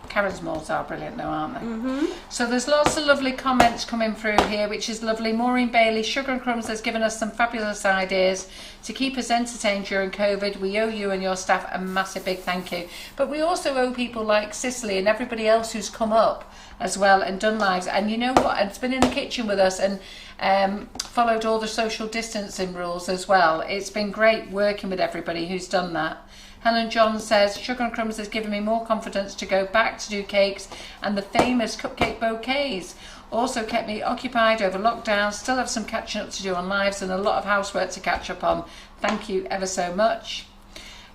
Karen's moulds are brilliant though, aren't they? Mm-hmm. So there's lots of lovely comments coming through here, which is lovely. Maureen Bailey, Sugar and Crumbs has given us some fabulous ideas to keep us entertained during COVID. We owe you and your staff a massive big thank you. But we also owe people like Sicily and everybody else who's come up as well and done lives. And you know what? It's been in the kitchen with us and followed all the social distancing rules as well. It's been great working with everybody who's done that. Helen John says, Sugar and Crumbs has given me more confidence to go back to do cakes and the famous cupcake bouquets. Also kept me occupied over lockdown, still have some catching up to do on lives and a lot of housework to catch up on. Thank you ever so much.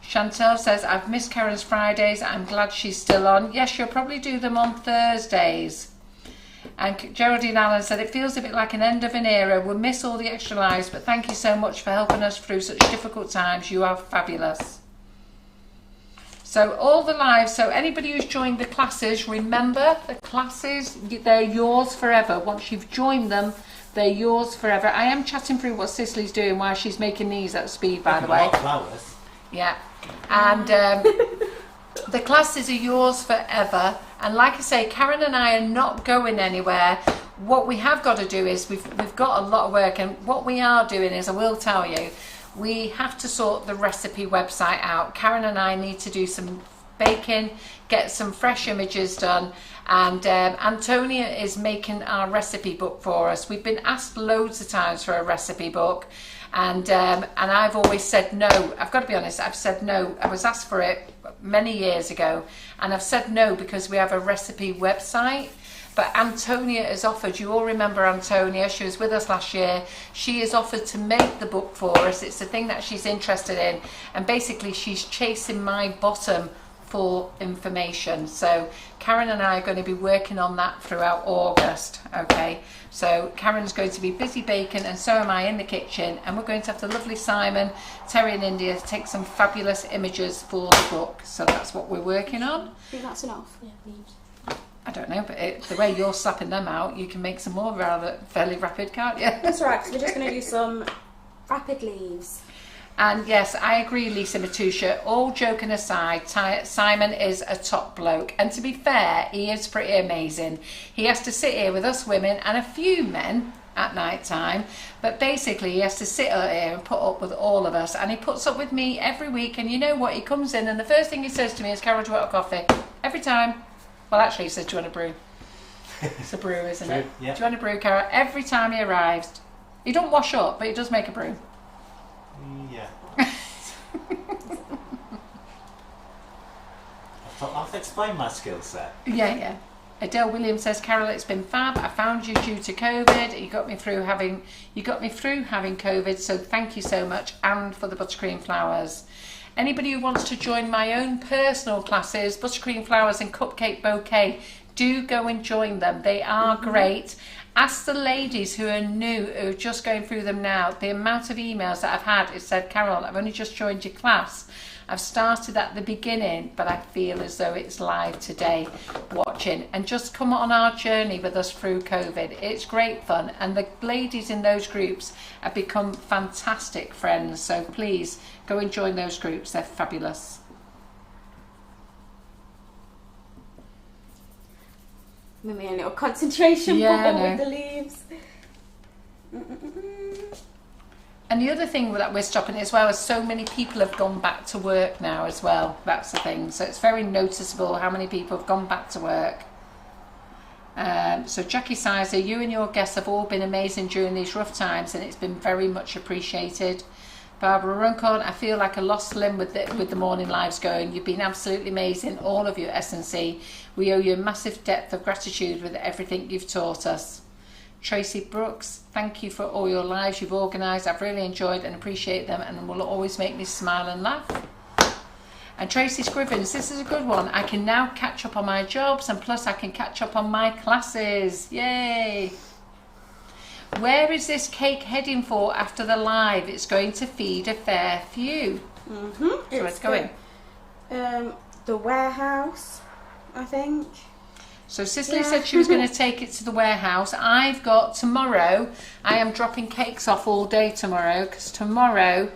Chantel says, I've missed Karen's Fridays. I'm glad she's still on. Yes, she'll probably do them on Thursdays. And Geraldine Allen said, it feels a bit like an end of an era. We'll miss all the extra lives, but thank you so much for helping us through such difficult times. You are fabulous. So all the lives, so anybody who's joined the classes, remember the classes, they're yours forever. Once you've joined them, they're yours forever. I am chatting through what Sicily's doing while she's making these at speed, by the way. Flowers. Yeah. And the classes are yours forever. And like I say, Karen and I are not going anywhere. What we have got to do is we've got a lot of work, and what we are doing is, I will tell you, we have to sort the recipe website out. Karen and I need to do some baking, get some fresh images done, and Antonia is making our recipe book for us. We've been asked loads of times for a recipe book, and I've always said no. I've got to be honest, I've said no. I was asked for it many years ago, and I've said no because we have a recipe website. But Antonia has offered, you all remember Antonia, she was with us last year. She has offered to make the book for us. It's the thing that she's interested in. And basically she's chasing my bottom for information. So Karen and I are going to be working on that throughout August. Okay, so Karen's going to be busy baking, and so am I in the kitchen. And we're going to have the lovely Simon, Terry and India to take some fabulous images for the book. So that's what we're working on. I think that's enough. Yeah, leaves. I don't know, but the way you're slapping them out, you can make some more rather fairly rapid, can't you? That's right, because we're just going to do some rapid leaves. And yes, I agree, Lisa Matusha. All joking aside, Simon is a top bloke. And to be fair, he is pretty amazing. He has to sit here with us women and a few men at night time. But basically, he has to sit out here and put up with all of us. And he puts up with me every week. And you know what? He comes in and the first thing he says to me is, Carol, do you want a coffee? Every time. Well, actually, he says, do you want a brew? It's a brew, isn't it? Yeah. Do you want a brew, Carol? Every time he arrives. He don't wash up, but he does make a brew. Yeah. I've explained my skill set. Yeah. Adele Williams says, Carol, it's been fab. I found you due to COVID. You got me through having COVID, so thank you so much, and for the buttercream flowers. Anybody who wants to join my own personal classes, Buttercream Flowers and Cupcake Bouquet, do go and join them. They are great. Ask the ladies who are new, who are just going through them now, the amount of emails that I've had. It said, Carol, I've only just joined your class. I've started at the beginning, but I feel as though it's live today watching. And just come on our journey with us through COVID. It's great fun. And the ladies in those groups have become fantastic friends. So please go and join those groups. They're fabulous. Maybe a little concentration bubble with the leaves. And the other thing that we're stopping as well is so many people have gone back to work now as well. That's the thing. So it's very noticeable how many people have gone back to work. So Jackie Sizer, you and your guests have all been amazing during these rough times, and it's been very much appreciated. Barbara Runcorn, I feel like a lost limb with the morning lives going. You've been absolutely amazing, all of you, S&C. We owe you a massive depth of gratitude with everything you've taught us. Tracy Brooks, thank you for all your lives you've organised. I've really enjoyed and appreciate them, and will always make me smile and laugh. And Tracy Scrivens, this is a good one. I can now catch up on my jobs, and plus I can catch up on my classes. Yay! Where is this cake heading for after the live? It's going to feed a fair few. So it's going. The warehouse, I think. So Sicily said she was going to take it to the warehouse. I've got tomorrow, I am dropping cakes off all day tomorrow, because tomorrow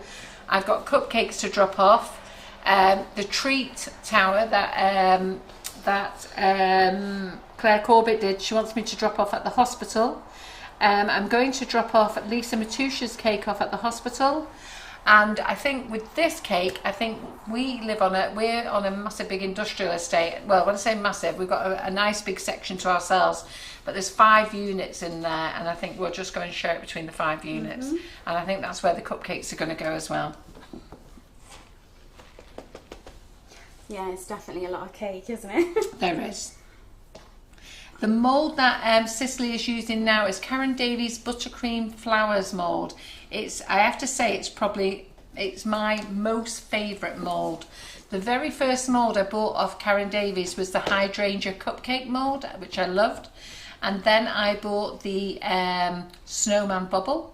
I've got cupcakes to drop off. The treat tower that Claire Corbett did, she wants me to drop off at the hospital. I'm going to drop off Lisa Matusha's cake off at the hospital. And I think with this cake, I think we're on a massive big industrial estate. Well, when I say massive, we've got a nice big section to ourselves, but there's 5 units in there, and I think we'll just go and share it between the 5 units. And I think that's where the cupcakes are going to go as well. Yeah, it's definitely a lot of cake, isn't it? There is. The mould that Sicily is using now is Karen Davies Buttercream Flowers mould. I have to say, it's probably It's my most favourite mould. The very first mould I bought off Karen Davies was the Hydrangea Cupcake mould, which I loved. And then I bought the Snowman Bubble.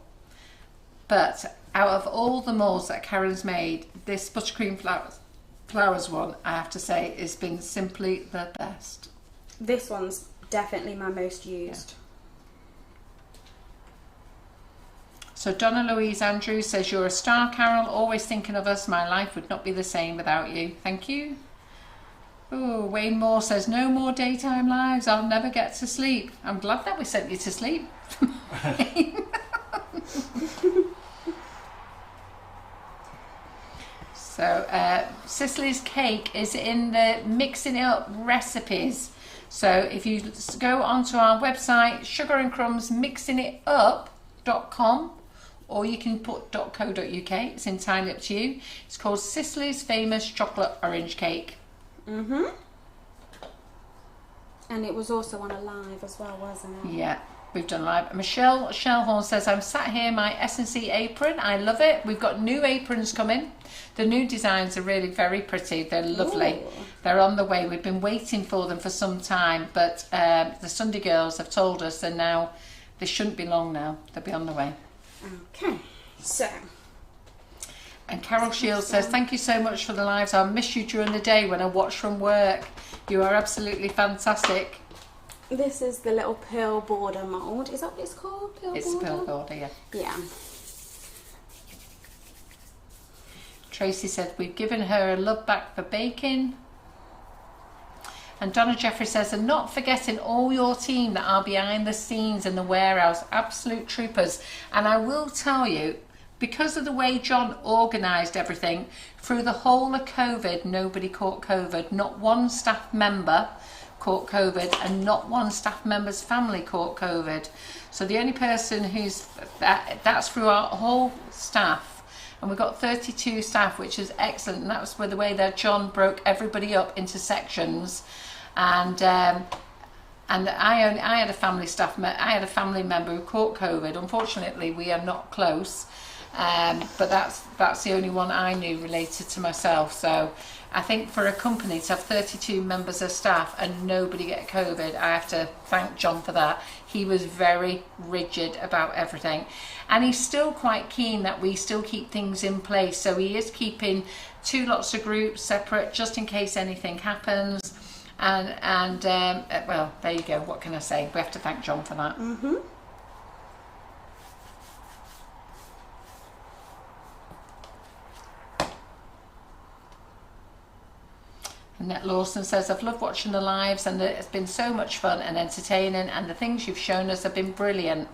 But out of all the moulds that Karen's made, this Buttercream Flowers one, I have to say, has been simply the best. This one's definitely my most used. So Donna Louise Andrews says, you're a star, Carol, always thinking of us. My life would not be the same without you. Thank you. Oh, Wayne Moore says, no more daytime lives. I'll never get to sleep. I'm glad that we sent you to sleep. So Sicily's cake is in the mixing it up recipes. So if you go onto our website, sugarandcrumbsmixingitup.com, or you can put .co.uk, it's entirely up to you. It's called Sicily's Famous Chocolate Orange Cake. And it was also on a live as well, wasn't it? Yeah, we've done live. Michelle Shellhorn says, I'm sat here in my S&C apron. I love it. We've got new aprons coming. The new designs are really very pretty. They're lovely. Ooh. They're on the way. We've been waiting for them for some time, but the Sunday girls have told us, and now they shouldn't be long now. They'll be on the way. Okay, so. And Carol Shields says, thank you so much for the lives. I'll miss you during the day when I watch from work. You are absolutely fantastic. This is the little pearl border mould. Is that what it's called? It's a pearl border, yeah. Yeah. Tracy said, we've given her a love back for baking. And Donna Jeffrey says, and not forgetting all your team that are behind the scenes in the warehouse, absolute troopers. And I will tell you, because of the way John organised everything, through the whole of COVID, nobody caught COVID. Not one staff member caught COVID, and not one staff member's family caught COVID. So the only person who's, that's through our whole staff. And we've got 32 staff, which is excellent. And that was the way that John broke everybody up into sections. And I had a family member who caught COVID. Unfortunately, we are not close. But that's the only one I knew related to myself. So I think for a company to have 32 members of staff and nobody get COVID, I have to thank John for that. He was very rigid about everything, and he's still quite keen that we still keep things in place. So he is keeping 2 lots of groups separate just in case anything happens. And well, there you go. What can I say? We have to thank John for that. Annette Lawson says, I've loved watching the lives, and it's been so much fun and entertaining, and the things you've shown us have been brilliant.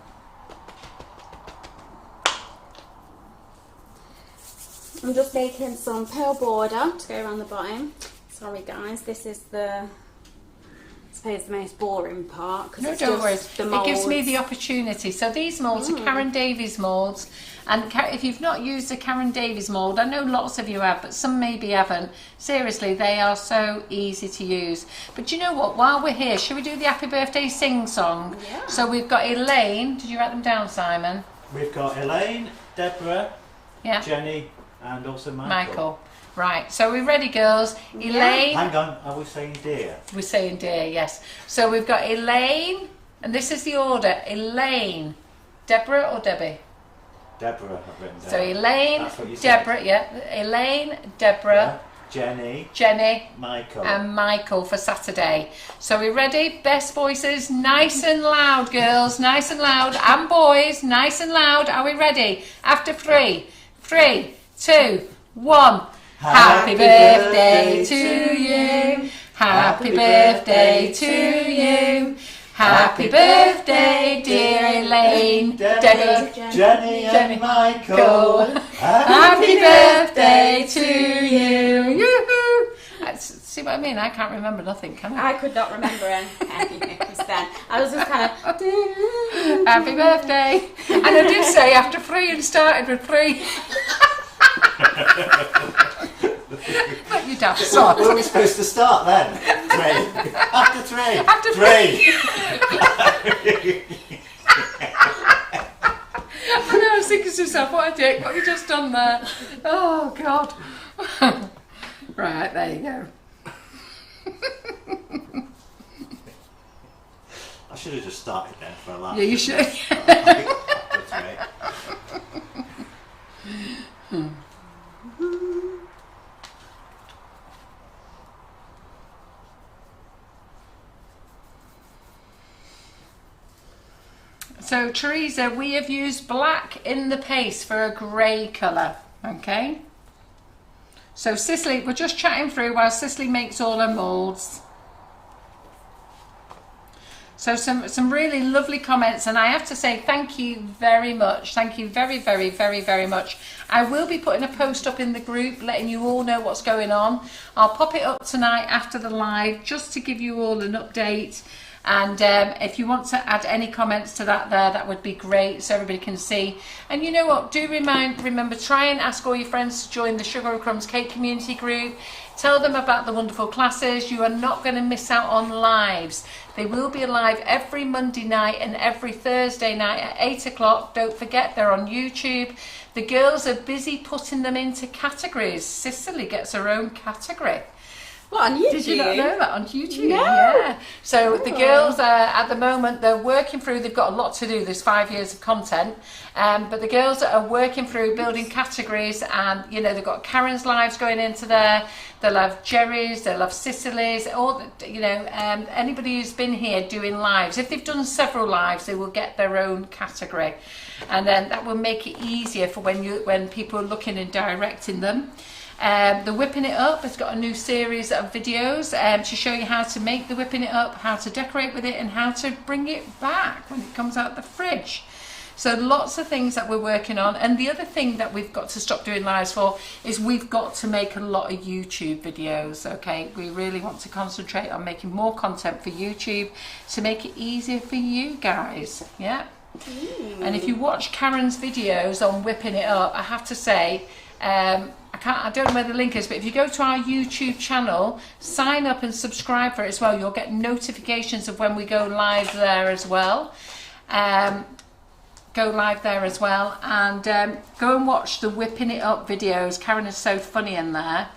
I'm just making some pearl border to go around the bottom. Sorry guys, this is I suppose the most boring part. No, don't worry. It gives me the opportunity. So these moulds are Karen Davies moulds. And if you've not used a Karen Davies mould, I know lots of you have, but some maybe haven't. Seriously, they are so easy to use. But you know what? While we're here, should we do the Happy Birthday Sing Song? Yeah. So we've got Elaine. Did you write them down, Simon? We've got Elaine, Deborah, yeah, Jenny, and also Michael. Right, so we're ready, girls. Yeah. Elaine. Hang on, are we saying dear? We're saying dear, yes. So we've got Elaine, and this is the order. Elaine, Deborah or Debbie? Deborah, I've written down. So Elaine, That's what you Deborah, said. yeah. Elaine, Deborah, Jenny, Michael, and Michael for Saturday. So we're ready? Best voices, nice and loud, girls, nice and loud, and boys, nice and loud. Are we ready? After 3, 3, 2, 1. Happy birthday to you. Happy birthday to you. Happy birthday, dear Elaine, Debbie, Jenny and Michael. Happy birthday to you. Yoo-hoo. See what I mean? I can't remember nothing, can I? I could not remember anything then. I was just kind of Happy birthday. And I did say after 3 and started with 3. But you daft sod. Where are we supposed to start then? 3. After 3. After 3. I know, I was thinking to myself, what a dick, what have you just just done there. Oh God. Right, there you go. I should have just started there for a laugh. Yeah, you should. That's right. So Teresa, we have used black in the paste for a grey colour, okay? So Sicily, we're just chatting through while Sicily makes all her moulds. So some really lovely comments, and I have to say thank you very much. Thank you very, very, very, very much. I will be putting a post up in the group letting you all know what's going on. I'll pop it up tonight after the live just to give you all an update. And if you want to add any comments to that there, that would be great so everybody can see. And you know what, do remember, try and ask all your friends to join the Sugar and Crumbs Cake community group. Tell them about the wonderful classes. You are not going to miss out on lives. They will be live every Monday night and every Thursday night at 8 o'clock. Don't forget, they're on YouTube. The girls are busy putting them into categories. Sicily gets her own category. What, on YouTube? Did you not know that on YouTube? No. Yeah. So the girls at the moment, they're working through, they've got a lot to do, there's 5 years of content, but the girls are working through building categories, and you know, they've got Karen's lives going into there, they'll have Jerry's, they'll have Sicily's, all, you know, anybody who's been here doing lives, if they've done several lives, they will get their own category, and then that will make it easier for when people are looking and directing them. The Whipping It Up has got a new series of videos to show you how to make the Whipping It Up, how to decorate with it, and how to bring it back when it comes out the fridge. So lots of things that we're working on. And the other thing that we've got to stop doing lives for is we've got to make a lot of YouTube videos, okay? We really want to concentrate on making more content for YouTube to make it easier for you guys, yeah? And if you watch Karen's videos on Whipping It Up, I have to say, I don't know where the link is, but if you go to our YouTube channel, sign up and subscribe for it as well. You'll get notifications of when we go live there as well. And go and watch the Whipping It Up videos. Karen is so funny in there.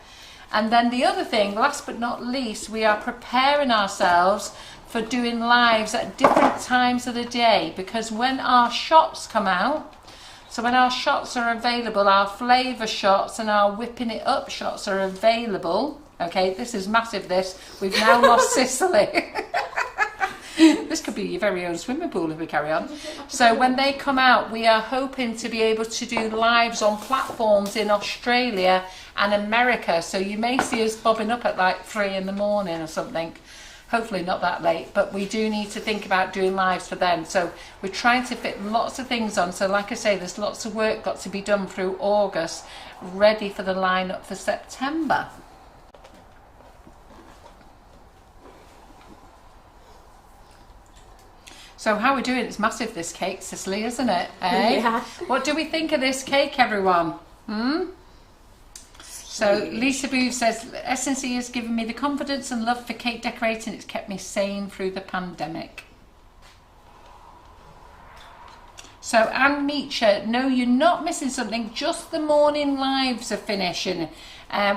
And then the other thing, last but not least, we are preparing ourselves for doing lives at different times of the day, because when our shots come out, so when our shots are available, our flavour shots and our Whipping It Up shots are available. Okay, this is massive, this. We've now lost Sicily. This could be your very own swimming pool if we carry on. So when they come out, we are hoping to be able to do lives on platforms in Australia and America. So you may see us bobbing up at like 3 in the morning or something. Hopefully not that late, but we do need to think about doing lives for them. So we're trying to fit lots of things on. So like I say, there's lots of work got to be done through August, ready for the lineup for September. So how we're doing, it's massive, this cake, Sicily, isn't it? Eh? Yeah. What do we think of this cake, everyone? So Lisa Booth says, S&C has given me the confidence and love for cake decorating. It's kept me sane through the pandemic. So Anne Meacher, no, you're not missing something. Just the morning lives are finishing.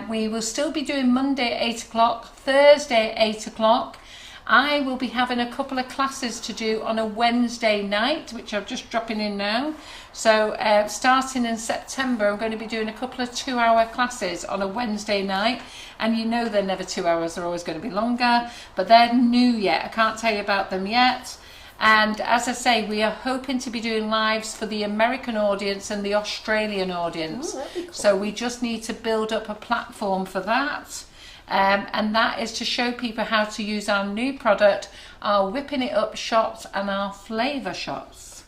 We will still be doing Monday at 8 o'clock, Thursday at 8 o'clock. I will be having a couple of classes to do on a Wednesday night, which I'm just dropping in now. So starting in September, I'm going to be doing a couple of 2-hour classes on a Wednesday night. And you know they're never 2 hours, they're always going to be longer. But they're new yet, I can't tell you about them yet. And as I say, we are hoping to be doing lives for the American audience and the Australian audience. that'd be cool. So we just need to build up a platform for that. And that is to show people how to use our new product, our Whipping It Up shots and our flavour shots.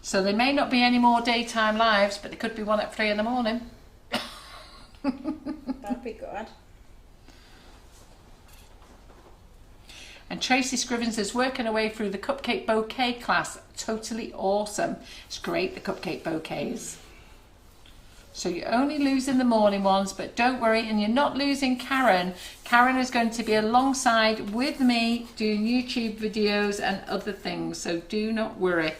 So there may not be any more daytime lives, but there could be one at 3 in the morning. That'd be good. And Tracy Scrivens is working her way through the cupcake bouquet class. Totally awesome. It's great, the cupcake bouquets. So you're only losing the morning ones, but don't worry, and you're not losing Karen. Karen is going to be alongside with me doing YouTube videos and other things, so do not worry.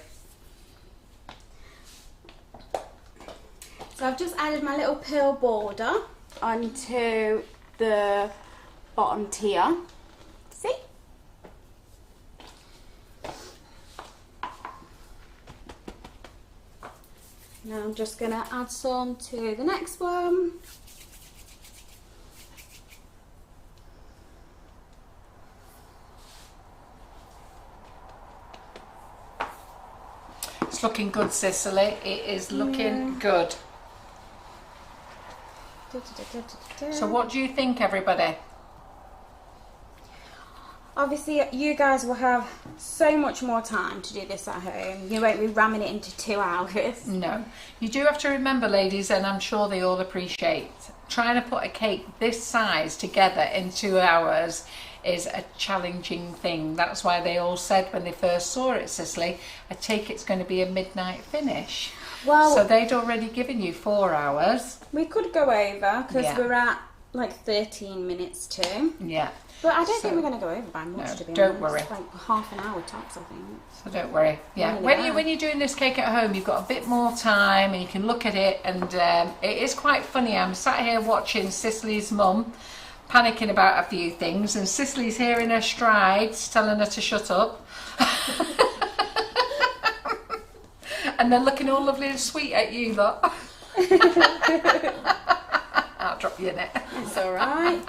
So I've just added my little pearl border onto the bottom tier. See? Now I'm just going to add some to the next one. It's looking good, Sicily. It is looking good. So what do you think, everybody? Obviously, you guys will have so much more time to do this at home. You won't be ramming it into 2 hours. No. You do have to remember, ladies, and I'm sure they all appreciate, trying to put a cake this size together in 2 hours is a challenging thing. That's why they all said when they first saw it, Sicily, I take it's going to be a midnight finish. Well, so they'd already given you 4 hours. We could go over because Yeah. we're at like 13 minutes to. Yeah. But I don't So- think we're going to go over by much, No, to be don't honest. worry. Like half an hour tops, I think. So don't worry. Yeah. Nearly When you're doing this cake at home, you've got a bit more time and you can look at it, and it is quite funny. I'm sat here watching Cicely's mum panicking about a few things, and Cicely's here in her strides telling her to shut up. And they're looking all lovely and sweet at you lot. I'll drop you in it. It's all right.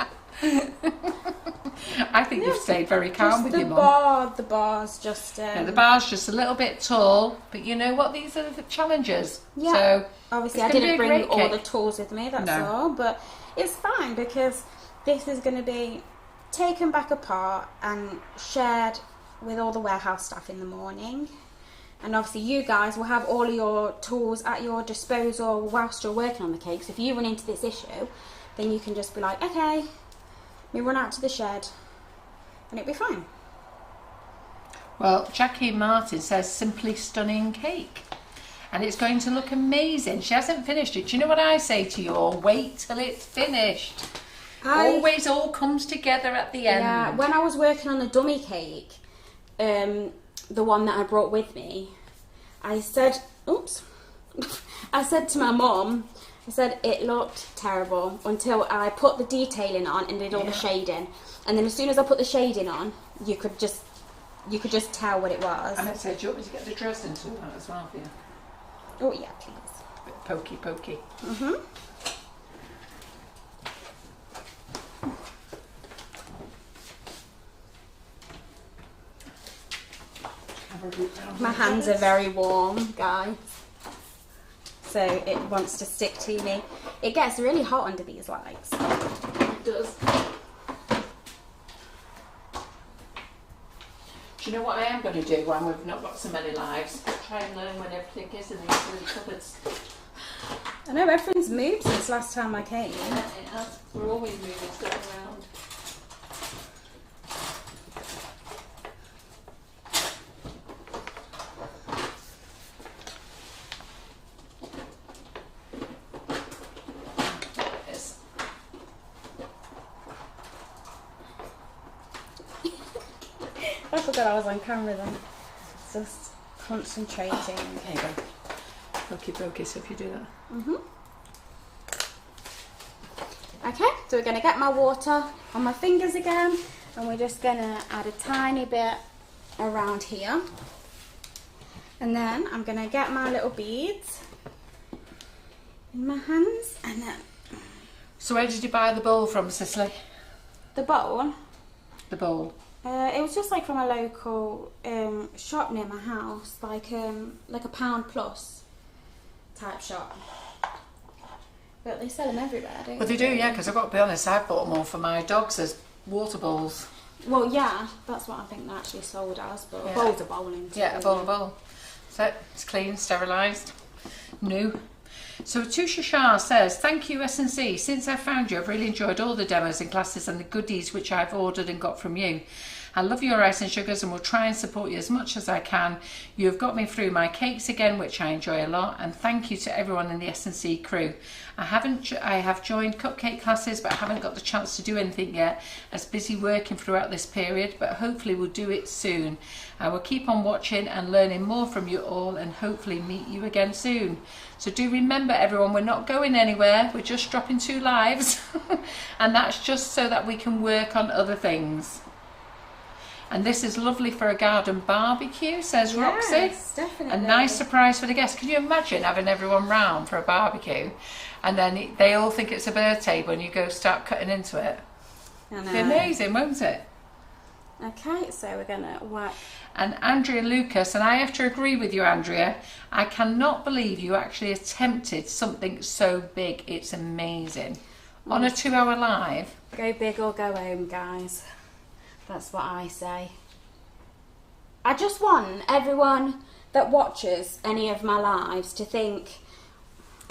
I think you've stayed very calm Just with the your mum. bar, the bar's just. Yeah, the bar's just a little bit tall, but you know what? These are the challenges. Yeah. So Obviously, it's I gonna be didn't a bring great all cake. the tools with me, that's No. all. But it's fine because this is going to be taken back apart and shared with all the warehouse staff in the morning. And obviously, you guys will have all of your tools at your disposal whilst you're working on the cake. So if you run into this issue, then you can just be like, okay, we run out to the shed, and it'll be fine. Well, Jackie Martin says simply stunning cake. And it's going to look amazing. She hasn't finished it. Do you know what I say to you all? Wait till it's finished. Always all comes together at the end. Yeah, when I was working on the dummy cake, the one that I brought with me, I said, oops, I said to my mum, I said it looked terrible until I put the detailing on and did all the shading. And then as soon as I put the shading on, you could just tell what it was. And I said, do you want me to get the Dresden tool out as well for you? Oh yeah, please. A bit pokey pokey. Mhm. My hands are very warm, guys. So it wants to stick to me. It gets really hot under these lights. It does. Do you know what I am going to do when we've not got so many lives? Try and learn when everything is in these little cupboards. I know everything's moved since last time I came. Yeah, it has. We're always moving stuff around. I forgot I was on camera then. Just concentrating. There you go. Pokey pokey, so if you do that. Mhm. Okay, so we're going to get my water on my fingers again, and we're just going to add a tiny bit around here. And then I'm going to get my little beads in my hands, and then So where did you buy the bowl from, Cicely? the bowl. The bowl. It was just like from a local shop near my house, like a Pound Plus type shop. But they sell them everywhere, don't Well, they do, yeah, because I've got to be honest, I've bought them all for my dogs as water bowls. Well, yeah, that's what I think they're actually sold as, but Yeah. a bowl's a bowling. Yeah, a bowl. So it's clean, sterilised, new. So Tusha Shah says, thank you S&C. Since I found you, I've really enjoyed all the demos and classes and the goodies which I've ordered and got from you. I love your ice and sugars and will try and support you as much as I can. You have got me through my cakes again, which I enjoy a lot, and thank you to everyone in the S&C crew. I have joined cupcake classes, but I haven't got the chance to do anything yet, as busy working throughout this period, but hopefully we'll do it soon. I will keep on watching and learning more from you all, and hopefully meet you again soon. So do remember, everyone, we're not going anywhere, we're just dropping 2 lives and that's just so that we can work on other things. And this is lovely for a garden barbecue, says Roxy. Yes, definitely. A nice surprise for the guests. Can you imagine having everyone round for a barbecue and then they all think it's a bird table and you go start cutting into it? It'd be amazing, won't it? Okay, so we're going to work. And Andrea Lucas, and I have to agree with you, Andrea, I cannot believe you actually attempted something so big. It's amazing. On a 2-hour live. Go big or go home, guys. That's what I say. I just want everyone that watches any of my lives to think,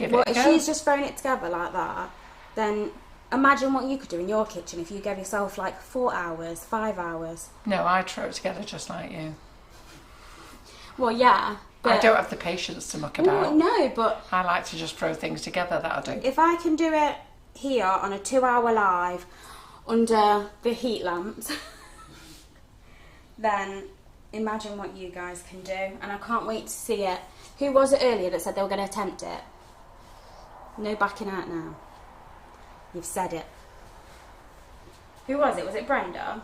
well, if she's just thrown it together like that, then imagine what you could do in your kitchen if you gave yourself like 4 hours, 5 hours. No, I throw it together just like you. Well, yeah. But I don't have the patience to muck about. Well, no, but I like to just throw things together, that'll do. if I can do it here on a 2-hour live under the heat lamps, then imagine what you guys can do. And I can't wait to see it. Who was it earlier that said they were going to attempt it? No backing out now. You've said it. Who was it? Was it Brenda?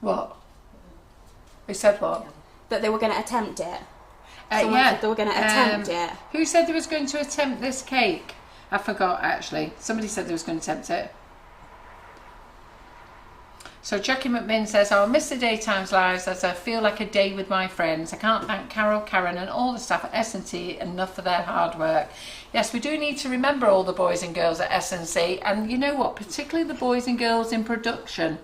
What? Who said what? That they were going to attempt it. Someone Yeah. said they were going to attempt it. Who said they was going to attempt this cake? I forgot, actually. Somebody said they was going to attempt it. So Jackie McMinn says, I'll miss the daytimes lives as I feel like a day with my friends. I can't thank Carol, Karen and all the staff at S&C enough for their hard work. Yes, we do need to remember all the boys and girls at S&C, and you know what, particularly the boys and girls in production.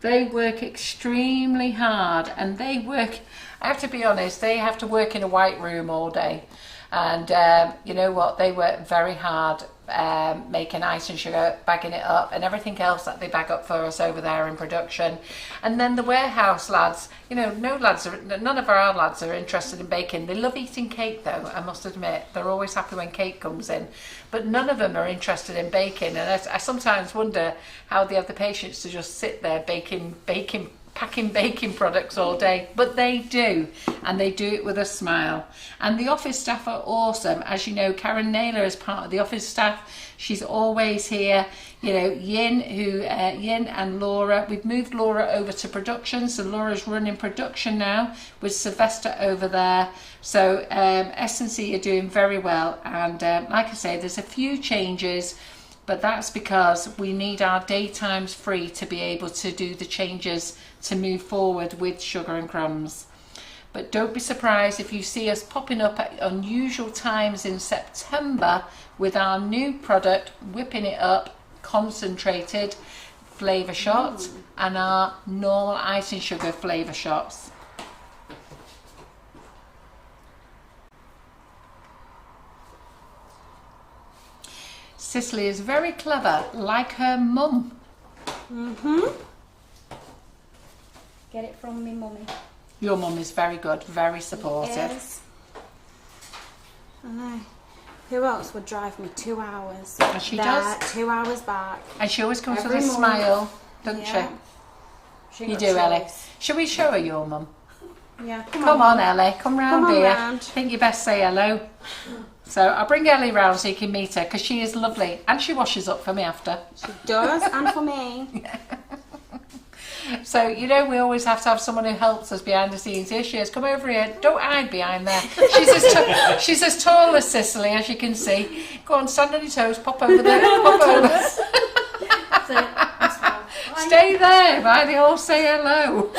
They work extremely hard, and they work, I have to be honest, they have to work in a white room all day. And you know what, they work very hard making ice and sugar, bagging it up, and everything else that they bag up for us over there in production. And then the warehouse lads, you know, none of our lads are interested in baking. They love eating cake though, I must admit. They're always happy when cake comes in, but none of them are interested in baking. And I sometimes wonder how they have the patience to just sit there packing baking products all day, but they do, and they do it with a smile. And the office staff are awesome. As you know, Karen Naylor is part of the office staff. She's always here. You know, Yin and Laura, we've moved Laura over to production, so Laura's running production now with Sylvester over there. So S&C are doing very well, and like I say, there's a few changes, but that's because we need our daytimes free to be able to do the changes to move forward with Sugar and Crumbs. But don't be surprised if you see us popping up at unusual times in September with our new product, Whipping It Up concentrated flavour shot and our normal ice and sugar flavour shots. Sicily is very clever, like her mum. Get it from me, mummy. Your mum is very good, very supportive. Yes. I know. Who else would drive me 2 hours? And she does. 2 hours back. And she always comes Every with a morning. smile, doesn't she? You do, Ellie. Shall we show her your mum? Yeah. Come on, Ellie. Come round here. Round. I think you best say hello. So I'll bring Ellie round so you can meet her, because she is lovely. And she washes up for me after. She does, and for me. So, you know, we always have to have someone who helps us behind the scenes. Here she is. Come over here. Don't hide behind there. She's as tall as Sicily, as you can see. Go on, stand on your toes. Pop over there. Pop over. Stay there while they all say hello.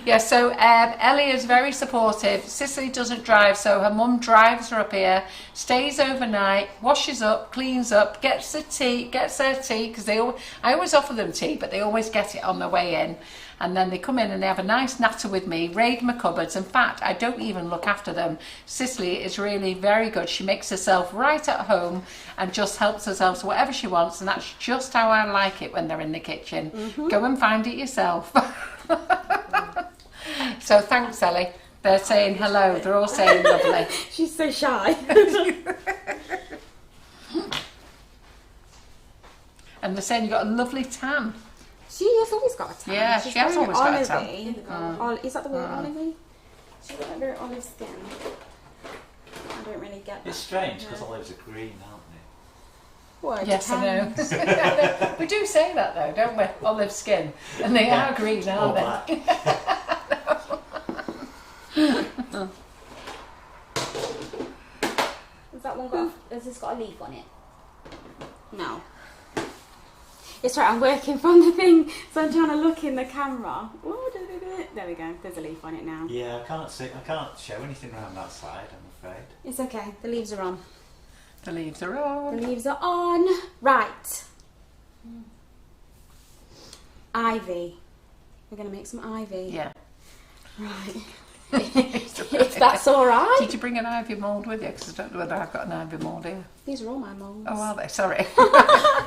Yeah, so Ellie is very supportive. Sicily doesn't drive, so her mum drives her up here, stays overnight, washes up, cleans up, gets her tea, because I always offer them tea, but they always get it on their way in. And then they come in and they have a nice natter with me, raid my cupboards. In fact, I don't even look after them. Sicily is really very good. She makes herself right at home and just helps herself to whatever she wants. And that's just how I like it when they're in the kitchen. Go and find it yourself. So thanks, Ellie. They're saying hello. They're all saying lovely. She's so shy. And they're saying you've got a lovely tan. She has always got a tan. Yeah, She's she has very always got a tan. olivey. Is that the word, olivey? She's got a very olive skin. I don't really get that. It's strange because olives are green, aren't they? Well, it Yes, I know. depends. We do say that though, don't we? Olive skin. And they are green, Or aren't they? black. Has that one got? Has this got a leaf on it? No. It's right. I'm working from the thing, so I'm trying to look in the camera. Ooh, there we go. There's a leaf on it now. Yeah, I can't show anything around that side, I'm afraid. It's okay. The leaves are on. The leaves are on. The leaves are on. Right. Ivy. We're going to make some ivy. Yeah. Right. If that's all right. Did you bring an ivy mould with you? Because I don't know whether I've got an ivy mould here. These are all my moulds. Oh, are they? Sorry. I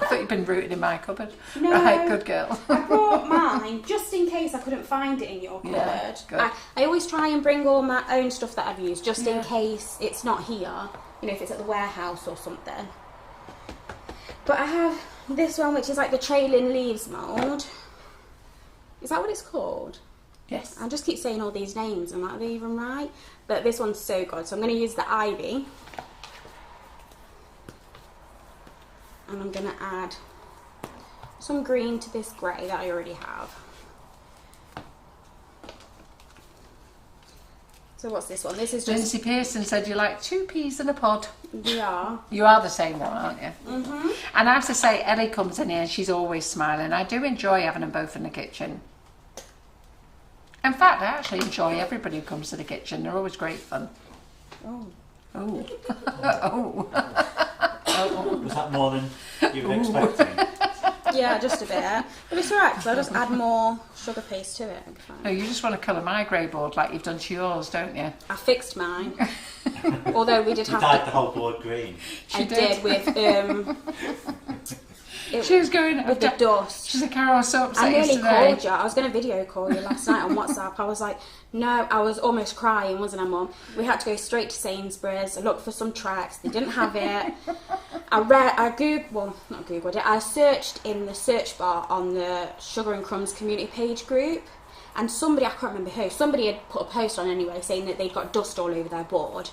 thought you'd been rooting in my cupboard. No. Right, good girl. I brought mine just in case I couldn't find it in your cupboard. Yeah, good. I always try and bring all my own stuff that I've used just in case it's not here. You know, if it's at the warehouse or something. But I have this one, which is like the trailing leaves mould. Is that what it's called? Yes. I just keep saying all these names. I'm like, are they even right? But this one's so good. So I'm going to use the ivy. And I'm going to add some green to this grey that I already have. So what's this one? This is just... Lindsay Pearson said you like 2 peas in a pod. Yeah. You are the same one, aren't you? Mm-hmm. And I have to say, Ellie comes in here and she's always smiling. I do enjoy having them both in the kitchen. In fact, I actually enjoy everybody who comes to the kitchen. They're always great fun. Oh. Oh. Oh. Oh. Was that more than you were expecting? Yeah, just a bit. But it's alright, because I'll just add more sugar paste to it. It'll be fine. No, you just want to colour my grey board like you've done to yours, don't you? I fixed mine. Although we did You have dyed to... the whole board green. I did with... She was going with the dust. She's like, Carol, I was so upset I nearly yesterday. called you. I was going to video call you last night on WhatsApp. I was like, no, I was almost crying, wasn't I, Mum? We had to go straight to Sainsbury's. I looked for some tracks. They didn't have it. I searched in the search bar on the Sugar and Crumbs community page group. And somebody, I can't remember who, somebody had put a post on anyway saying that they'd got dust all over their board.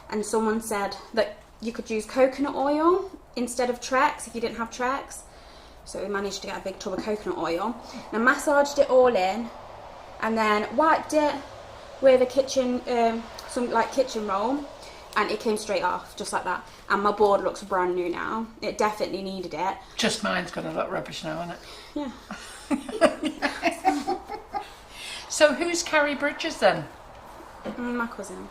And someone said that you could use coconut oil instead of Trex if you didn't have Trex. So we managed to get a big tub of coconut oil. And I massaged it all in and then wiped it with a kitchen, some like kitchen roll, and it came straight off just like that. And my board looks brand new now. It definitely needed it. Just mine's going to look rubbish now, isn't it? Yeah. So who's Carrie Bridges then? My cousin.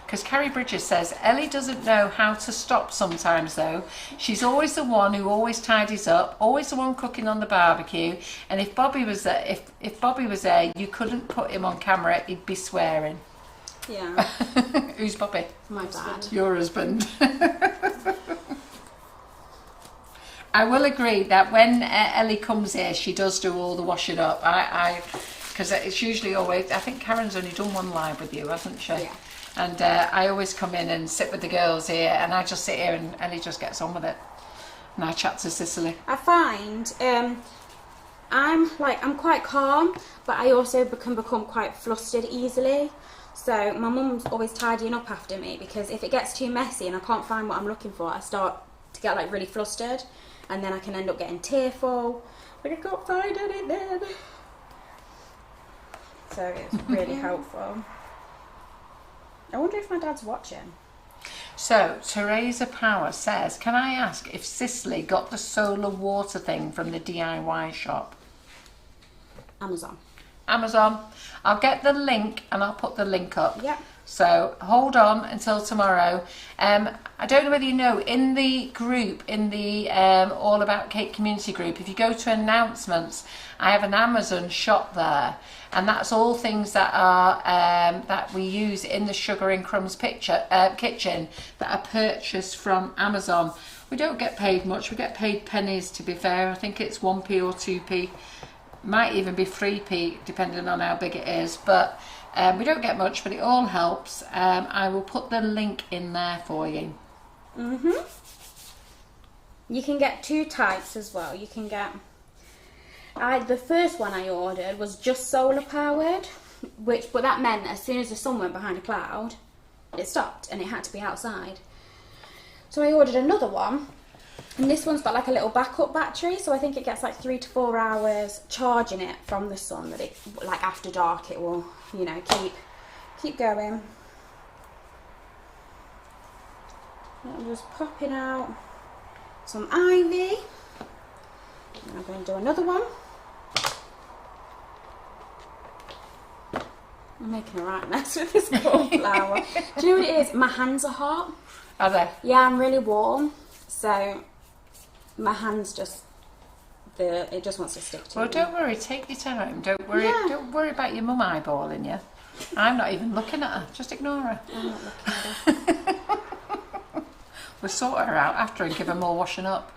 Because Carrie Bridges says Ellie doesn't know how to stop sometimes though. She's always the one who always tidies up, always the one cooking on the barbecue, and if Bobby was there, if Bobby was there, you couldn't put him on camera, he'd be swearing. Yeah. Who's Bobby? My dad. Your husband. I will agree that when Ellie comes here, she does do all the washing up. Because it's usually always, I think Karen's only done one live with you, hasn't she? Yeah. And I always come in and sit with the girls here, and I just sit here and Ellie just gets on with it. And I chat to Sicily. I find I'm quite calm, but I also can become quite flustered easily. So my mum's always tidying up after me, because if it gets too messy and I can't find what I'm looking for, I start to get like really flustered, and then I can end up getting tearful. Like I can't find anything. So it's really helpful. I wonder if my dad's watching. So Teresa Power says, can I ask if Sicily got the solar water thing from the DIY shop? Amazon. Amazon. I'll get the link and I'll put the link up. Yep. So hold on until tomorrow. I don't know whether you know, in the group, in the All About Cake community group, if you go to announcements, I have an Amazon shop there, and that's all things that are that we use in the Sugar and Crumbs kitchen that are purchased from Amazon. We don't get paid much. We get paid pennies, to be fair. I think it's 1p or 2p. Might even be 3p, depending on how big it is. But we don't get much, but it all helps. I will put the link in there for you. You can get 2 types as well. You can get... the first one I ordered was just solar powered, but that meant as soon as the sun went behind a cloud, it stopped and it had to be outside. So I ordered another one, and this one's got like a little backup battery, so I think it gets like 3 to 4 hours charging it from the sun, that it, like after dark, it will, you know, keep going. I'm just popping out some ivy, and I'm going to do another one. I'm making a right mess with this cauliflower. Do you know what it is? My hands are hot. Are they? Yeah, I'm really warm, so my hands just, it just wants to stick to Well, me. don't worry, take your time. Don't worry, Yeah. don't worry about your mum eyeballing you. I'm not even looking at her, just ignore her. I'm not looking at it. We'll sort her out after and give her more washing up.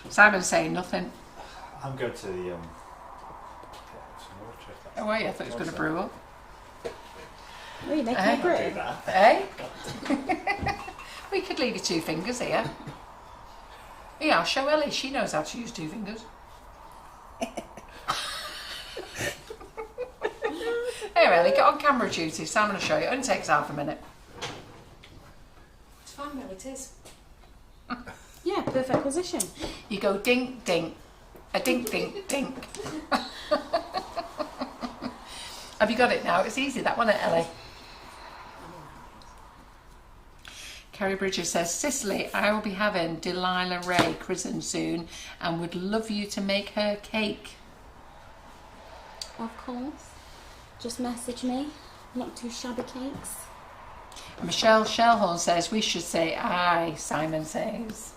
Simon's saying nothing. I'm going to the get some water. If that's Oh, wait, I thought he was going to brew up. Oh, you're making Eh? a brew? do that. Eh? We could leave your 2 fingers here. Yeah, I'll show Ellie. She knows how to use 2 fingers. Here, Ellie, get on camera duty. Simon will show you. It only takes half a minute. It's fine where it is. Yeah, perfect position. You go dink, dink. A dink, dink, dink. Have you got it now? It's easy, that one, Ellie. Kerry Bridges says, Sicily, I will be having Delilah Ray christened soon and would love you to make her cake. Of course. Just message me. Not too shabby cakes. Michelle Shellhorn says, we should say aye, Simon says.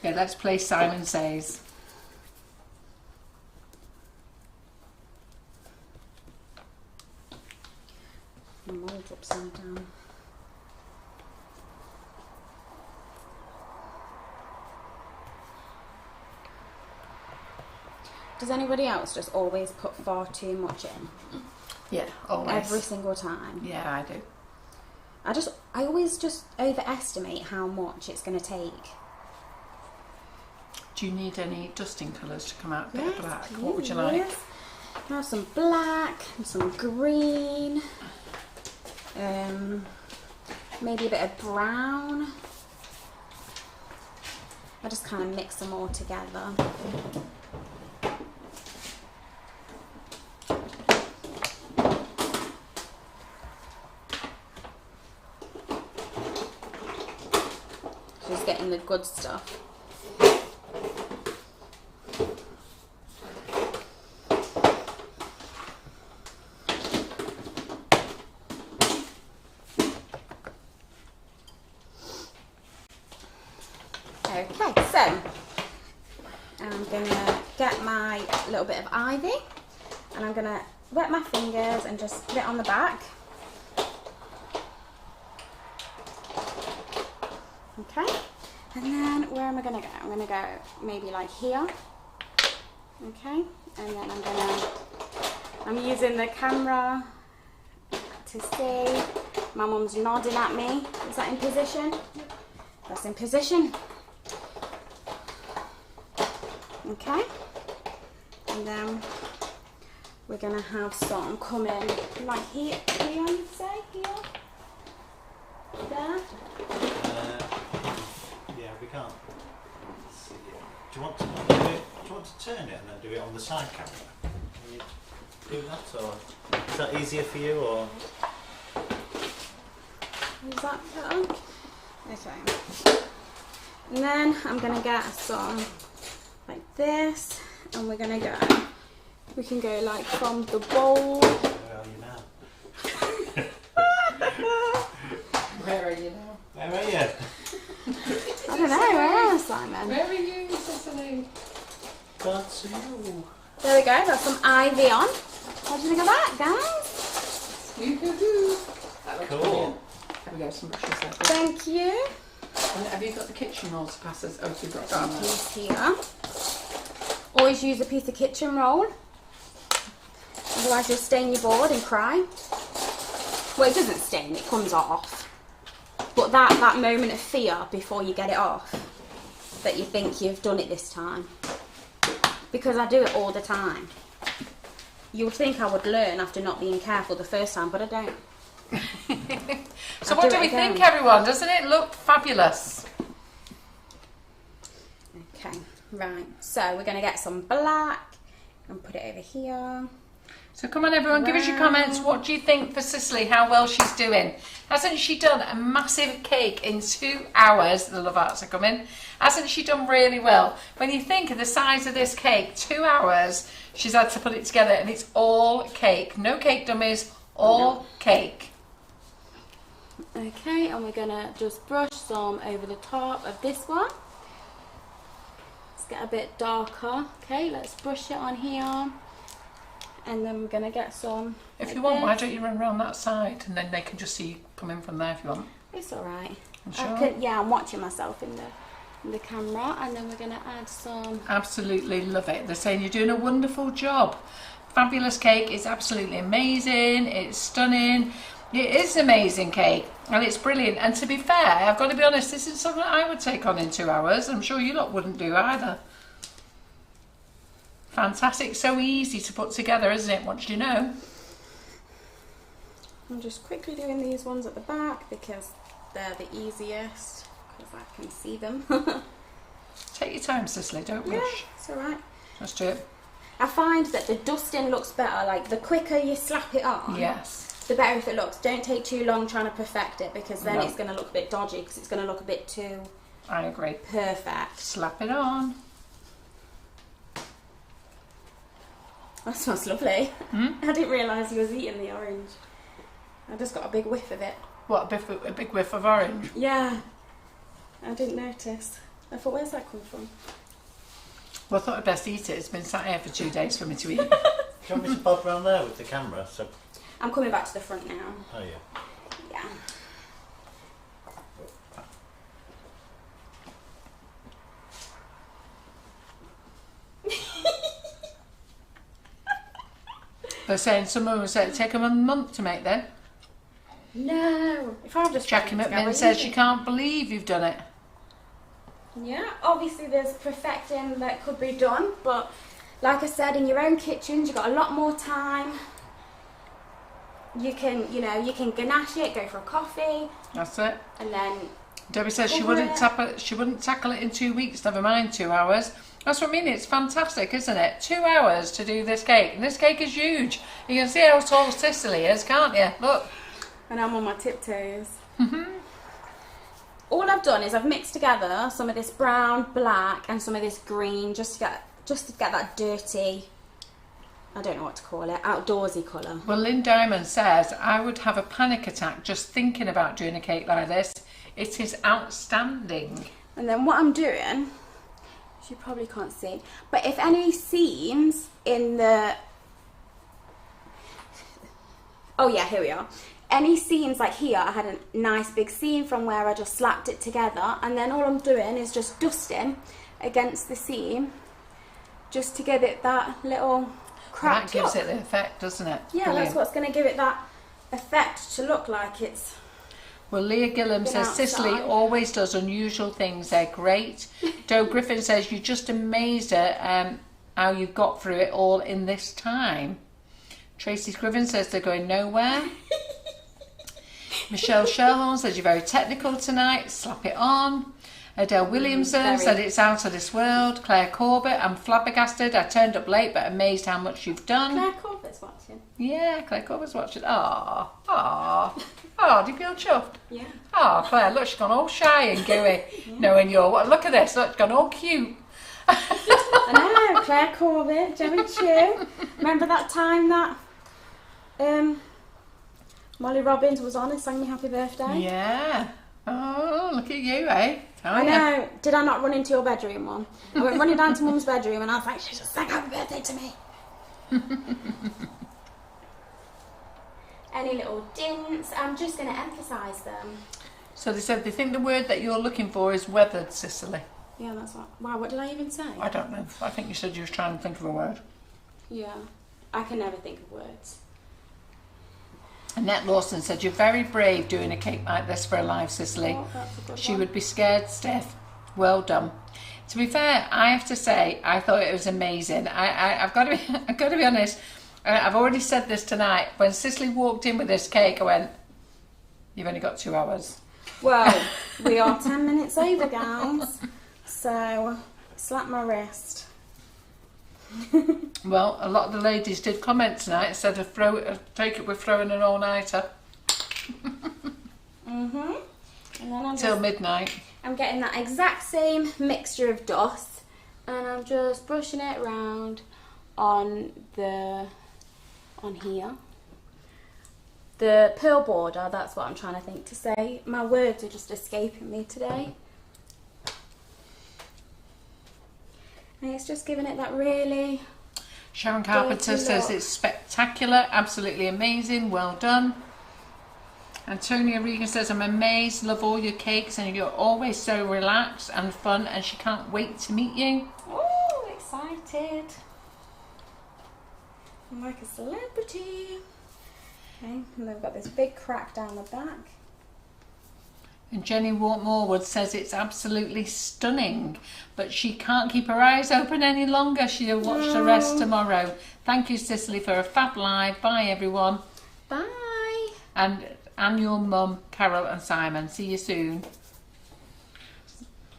Yeah, let's play Simon Says. My mold's upside down. Does anybody else just always put far too much in? Yeah, always. Every single time. Yeah, I do. I always just overestimate how much it's going to take. Do you need any dusting colours to come out a bit Yes, black? please. What would you like? I have some black and some green. Maybe a bit of brown. I just kind of mix them all together. Just getting the good stuff. Okay, so I'm gonna get my little bit of ivy and I'm gonna wet my fingers and just put it on the back. Okay, and then where am I gonna go? I'm gonna go maybe like here. Okay, and then I'm using the camera to see. My mum's nodding at me. Is that in position? That's in position. Okay, and then we're gonna have some coming like here, you'd say, here, there. Yeah, we can't see it. Do you want to do it? Do you want to turn it and then do it on the side camera? Can you do that, or is that easier for you, or? Is that better? Okay. And then I'm going to get some like this, and we're going to go, we can go like from the bowl. Where are you now? Where are you now? Where are you? I don't know, where are Simon? Where are you, Sicily? Can't see you. There we go, got some ivy on. What do you think of that, guys? That looks Cool. brilliant. There we go, some brushes there. Thank you. And have you got the kitchen roll to pass us? Oh, you've got Got a some. piece here. Always use a piece of kitchen roll. Otherwise you'll stain your board and cry. Well, it doesn't stain, it comes off. But that moment of fear before you get it off, that you think you've done it this time. Because I do it all the time. You would think I would learn after not being careful the first time, but I don't. So I'll what do do it we again. think, everyone? Doesn't it look fabulous? Okay, right. So we're going to get some black and put it over here. So come on, everyone, give us your comments. What do you think for Sicily, how well she's doing? Hasn't she done a massive cake in 2 hours? The love arts are coming. Hasn't she done really well? When you think of the size of this cake, 2 hours, she's had to put it together, and it's all cake. No cake dummies, all cake. Okay, and we're going to just brush some over the top of this one. Let's get a bit darker. Okay, let's brush it on here. And then we're going to get some. If like you want, why this. don't you run around that side, and then they can just see you come in from there if you want. It's alright. I'm sure. Yeah, I'm watching myself in the camera, and then we're going to add some. Absolutely love it. They're saying you're doing a wonderful job. Fabulous cake. It's absolutely amazing. It's stunning. It is an amazing cake, and it's brilliant. And to be fair, I've got to be honest, this is something I would take on in 2 hours. I'm sure you lot wouldn't do either. Fantastic. So easy to put together, isn't it? Once you know. I'm just quickly doing these ones at the back because they're the easiest, because I can see them. Take your time, Cicely. Don't Yeah, rush. it's alright. Just do it. I find that the dusting looks better, like the quicker you slap it on, Yes. the better if it looks. Don't take too long trying to perfect it, because then No. it's going to look a bit dodgy, because it's going to look a bit too I agree. perfect. Slap it on. That smells lovely. Hmm? I didn't realise you was eating the orange. I just got a big whiff of it. What, a big whiff of orange? Yeah, I didn't notice. I thought, where's that come from? Well, I thought I'd best eat it. It's been sat here for 2 days for me to eat. Do you want me to pop around there with the camera? So, I'm coming back to the front now. oh yeah. Yeah. They're saying someone was saying take them a month to make then. No. If I just Jackie put it McMinn together, says easy. she can't believe you've done it. Yeah, obviously there's perfecting that could be done, but like I said, in your own kitchens, you've got a lot more time. You can, you can ganache it, go for a coffee, That's it. and then Debbie says she Over wouldn't it. she wouldn't tackle it in 2 weeks, never mind 2 hours. That's what I mean, it's fantastic, isn't it? 2 hours to do this cake. And this cake is huge. You can see how tall Sicily is, can't you? Look. and I'm on my tiptoes. All I've done is I've mixed together some of this brown, black, and some of this green, just to get that dirty, I don't know what to call it, outdoorsy colour. Well, Lynn Diamond says, I would have a panic attack just thinking about doing a cake like this. It is outstanding. And then what I'm doing, you probably can't see, but if any seams in the, oh yeah, here we are. Any seams like here, I had a nice big seam from where I just slapped it together, and then all I'm doing is just dusting against the seam just to give it that little cracked That gives look. it the effect, doesn't it? Yeah, Brilliant. that's what's going to give it that effect to look like it's... Well, Leah Gillum Been says Sicily outside. always does unusual things. They're great. Joe Griffin says you're just amazed at how you've got through it all in this time. Tracy Scriven says they're going nowhere. Michelle Sherhorn says you're very technical tonight. Slap it on. Adele Williamson said it's out of this world. Claire Corbett, I'm flabbergasted. I turned up late but amazed how much you've done. Claire Corbett's watching. Yeah, Claire Corbett's watching. Oh, do you feel chuffed? Yeah. Oh, Claire, look, she's gone all shy and gooey. Knowing you're, look at this, look, she's gone all cute. I know, Claire Corbett, Joey Chew. Remember that time that Molly Robbins was on and sang me happy birthday? Yeah. Oh, look at you, eh? I know. Did I not run into your bedroom one? I went running down to Mum's bedroom and I was like, she just sang happy birthday to me. Any little dints? I'm just going to emphasise them. So they said they think the word that you're looking for is weathered, Sicily. Yeah, that's what. Wow, what did I even say? I don't know. I think you said you was trying to think of a word. Yeah, I can never think of words. Annette Lawson said, you're very brave doing a cake like this for a live Sicily. Oh, that's a good She one. would be scared stiff. Well done. To be fair, I have to say, I thought it was amazing. I've got to be honest. I've already said this tonight. When Sicily walked in with this cake, I went, you've only got 2 hours. Well, we are 10 minutes over, guys. So, slap my wrist. Well, a lot of the ladies did comment tonight and said, take it, we're throwing an all-nighter. And then Till midnight. I'm getting that exact same mixture of dust and I'm just brushing it around on here. The pearl border, that's what I'm trying to think to say. My words are just escaping me today. And it's just giving it that really... Sharon Carpenter says it's spectacular, absolutely amazing, well done. Antonia Regan says, I'm amazed, love all your cakes and you're always so relaxed and fun and she can't wait to meet you. Oh, excited. I'm like a celebrity. Okay, and then we've got this big crack down the back. And Jenny Morwood says it's absolutely stunning, but she can't keep her eyes open any longer. She'll watch the rest tomorrow. Thank you, Sicily, for a fab live. Bye, everyone. Bye. And your mum, Carol and Simon. See you soon.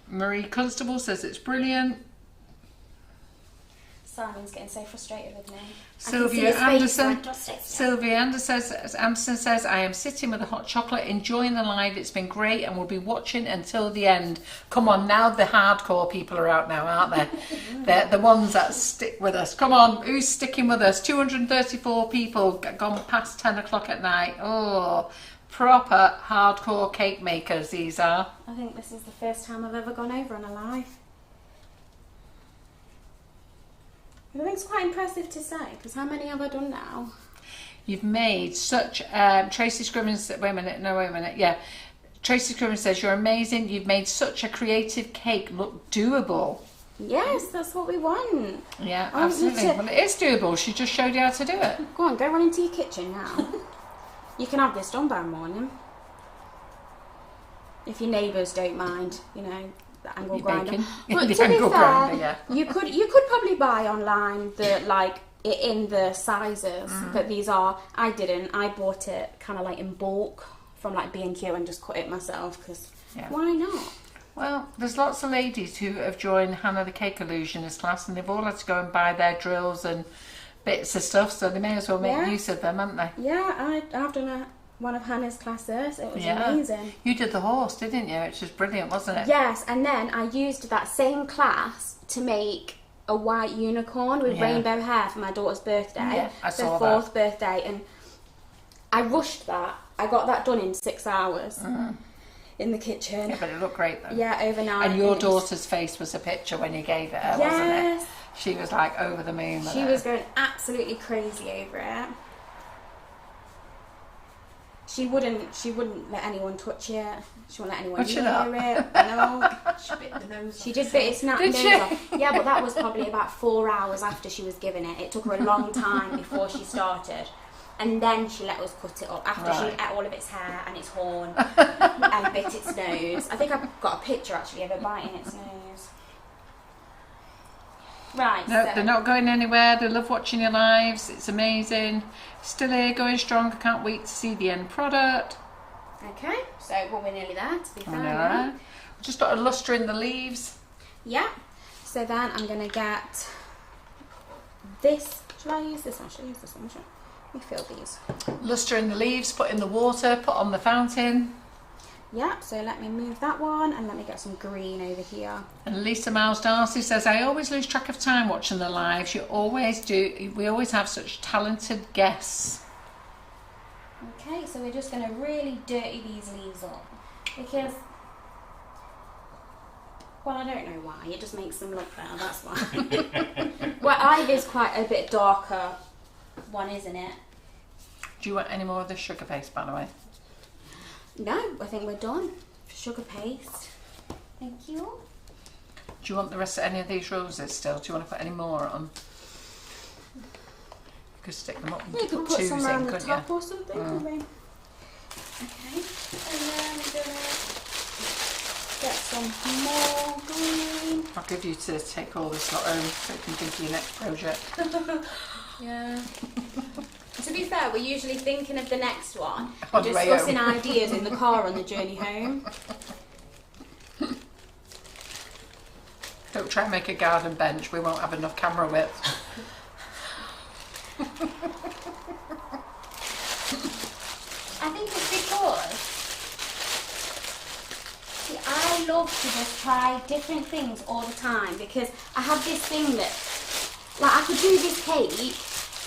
Marie Constable says it's brilliant. Simon's getting so frustrated with me. Sylvia Anderson says, I am sitting with a hot chocolate, enjoying the live. It's been great and we'll be watching until the end. Come on, now the hardcore people are out now, aren't they? They're the ones that stick with us. Come on, who's sticking with us? 234 people gone past 10 o'clock at night. Oh, proper hardcore cake makers these are. I think this is the first time I've ever gone over on a live. I think it's quite impressive to say, because how many have I done now? You've made such... Tracy Scrivens... Wait a minute. Yeah. Tracy Scrivens says, you're amazing. You've made such a creative cake look doable. Yes, that's what we want. Yeah, absolutely. Well, it is doable. She just showed you how to do it. Go on, go run into your kitchen now. You can have this done by morning. If your neighbours don't mind, you know... The angle You're grinder. baking. But The to be angle fair, grinder, yeah. you could probably buy online in the sizes that these are. I didn't. I bought it kind of like in bulk from like B&Q and just cut it myself because why not? Well, there's lots of ladies who have joined Hannah the Cake Illusionist class and they've all had to go and buy their drills and bits of stuff, so they may as well make use of them, haven't they? Yeah, I've done one of Hannah's classes. It was amazing. You did the horse, didn't you? Which was brilliant, wasn't it? Yes, and then I used that same class to make a white unicorn with rainbow hair for my daughter's birthday. Yeah, I saw her 4th birthday, and I rushed that. I got that done in 6 hours in the kitchen. Yeah, but it looked great though. Yeah, overnight. And your daughter's face was a picture when you gave it her, wasn't it? She was like over the moon with She it. was going absolutely crazy over it. She wouldn't let anyone touch it. She wouldn't let anyone near it. No. She bit the nose She off. did bit its nose she? off. Yeah, but that was probably about 4 hours after she was given it. It took her a long time before she started. And then she let us cut it up after she ate all of its hair and its horn and bit its nose. I think I've got a picture actually of her biting its nose. Right, No, so they're not going anywhere. They love watching your lives. It's amazing. Still here, going strong. I can't wait to see the end product. Okay, so well, we're nearly there to be fair. Yeah. Just got a luster in the leaves. Yeah. So then I'm going to get this. Shall I use this one? Should I use this one? Let me fill these. Luster in the leaves, put in the water, put on the fountain. Yeah, so let me move that one and let me get some green over here. And Lisa Miles Darcy says, I always lose track of time watching the lives. You always do. We always have such talented guests. Okay, so we're just going to really dirty these leaves up because, well, I don't know why. It just makes them look better, that's why. Well, Ivy's quite a bit darker one, isn't it? Do you want any more of the sugar paste, by the way? No, I think we're done. Sugar paste. Thank you. Do you want the rest of any of these roses still? Do you want to put any more on? You could stick them up and You could put put some twos around in, the couldn't top you? or something, couldn't we? Okay, and then we're going to get some more green. I'll give you to take all this lot home so you can think of your next project. Yeah. To be fair, we're usually thinking of the next one, On the way discussing home. ideas in the car on the journey home. Don't try and make a garden bench, we won't have enough camera width. I think it's because, see, I love to just try different things all the time because I have this thing that, like, I could do this cake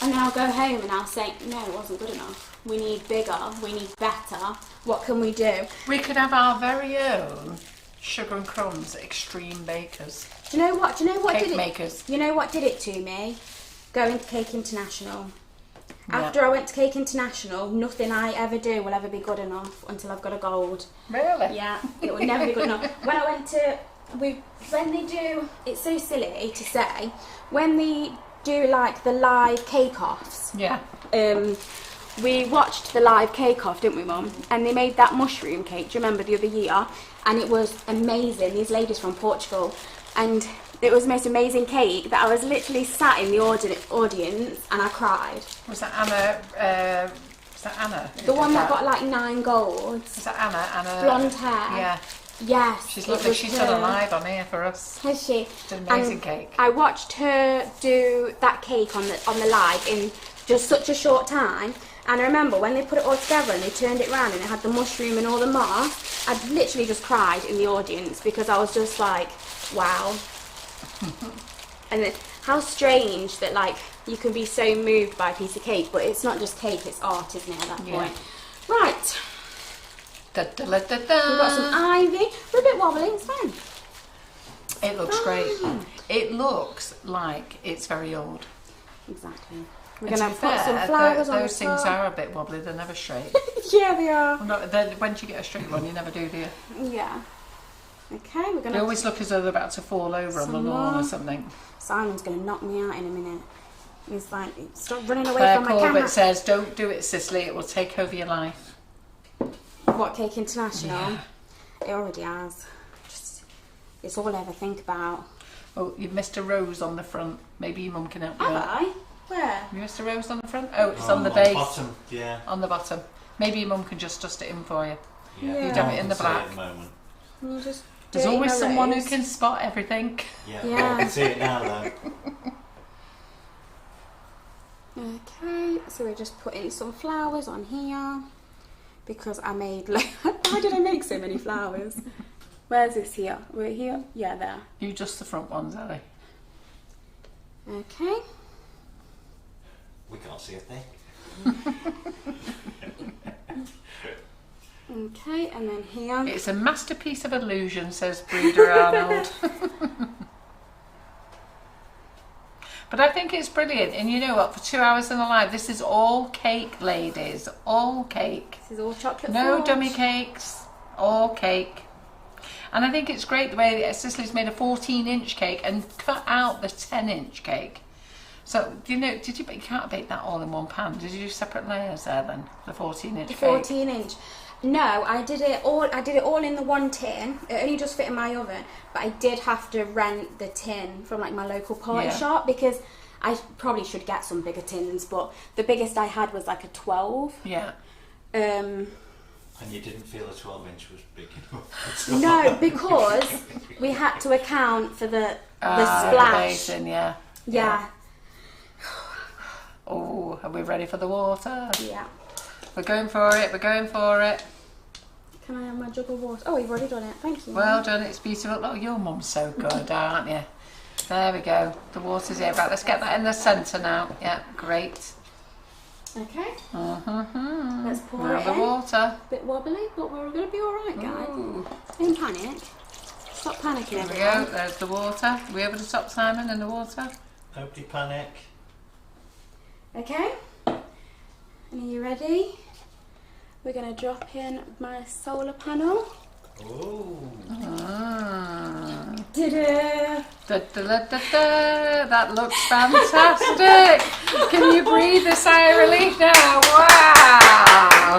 and then I'll go home and I'll say, no, it wasn't good enough. We need bigger, we need better. What can we do? We could have our very own Sugar and Crumbs Extreme Bakers. Do you know what? Cake did it? makers. You know what did it to me? Going to Cake International. Yeah. After I went to Cake International, nothing I ever do will ever be good enough until I've got a gold. Really? Yeah, it will never be good enough. When I went to, when they do, it's so silly to say, when they do like the live cake-offs, Yeah. we watched the live cake-off, didn't we, Mum? And they made that mushroom cake, do you remember, the other year? And it was amazing, these ladies from Portugal. And it was the most amazing cake that I was literally sat in the audience and I cried. Was that Anna? Was that Anna? The one that got like 9 golds. Was that Anna? Anna. Blonde hair. Yeah. Yes. She's it lovely. was She's her. done a live on here for us. Has she? It's an amazing And cake. I watched her do that cake on the live in just such a short time. And I remember when they put it all together and they turned it round and it had the mushroom and all the moss, I literally just cried in the audience because I was just like, wow. And how strange that like you can be so moved by a piece of cake, but it's not just cake, it's art, isn't it, at that Yeah. point? Right, Da, da, da, da, we've got some da. ivy. We're a bit wobbly, it's fine. It looks great. Fine. It looks like it's very old. Exactly. We're And going to to be put some fair, flowers on those the things top. are a bit wobbly. They're never straight. Yeah, they are. Well, no, then when do you get a straight one? You never do you? Yeah. Okay, we're going They to... always look as though they're about to fall over on the Some lawn or more. something. Simon's going to knock me out in a minute. He's like, stop running away Claire from my camera. Corbett says, "Don't do it, Sicily. It will take over your life." What, Cake International? Yeah. It already has. Just, it's all I ever think about. Oh, you've missed a rose on the front. Maybe your mum can help you Have out. I? Where? You missed a rose on the front? Oh, it's on the base. Bottom, yeah. On the bottom. Maybe your mum can just dust it in for you. Yeah. You'd have it I in the can see black. at the moment. You just There's dirty always my someone who rose. can spot everything. Yeah, Yeah. I can see it now though. Okay, so we're just putting some flowers on here because I made like why did I make so many flowers? Where's this here? We're here? Yeah, there. You just the front ones, are they? Okay. We can't see a thing. Okay, and then here. It's a masterpiece of illusion, says Breeder Arnold. But I think it's brilliant. And you know what? For 2 hours in a live, this is all cake, ladies. All cake. This is all chocolate. No fudge. dummy cakes. All cake. And I think it's great the way that Sicily's made a 14-inch cake and cut out the 10-inch cake. So, you know, you can't bake that all in one pan. Did you do separate layers there then? The 14-inch The cake? 14-inch. No, I did it all in the one tin. It only just fit in my oven, but I did have to rent the tin from like my local party Yeah. shop because I probably should get some bigger tins, but the biggest I had was like a 12. Yeah. I And you didn't feel a 12-inch was big enough? No, because we had to account for the The splash. basin, yeah. Yeah. Oh, are we ready for the water? Yeah. We're going for it, we're going for it. Can I have my jug of water? Oh, you've already done it. Thank you. Well done, it's beautiful. Look, your mum's so good, aren't you? There we go. The water's here. Right, let's get that in the centre now. Yeah, great. Okay. Mm-hmm. Let's pour Now it the in. water. Bit wobbly, but we're going to be all right, guys. Ooh. Don't panic. Stop panicking, There we everyone. go. There's the water. Are we able to stop Simon in the water? Nobody panic. Okay. And are you ready? We're going to drop in my solar panel. Ooh. Mm. Ta-da! Da, da, da, da, da. That looks fantastic. Can you breathe a sigh of relief now? Wow.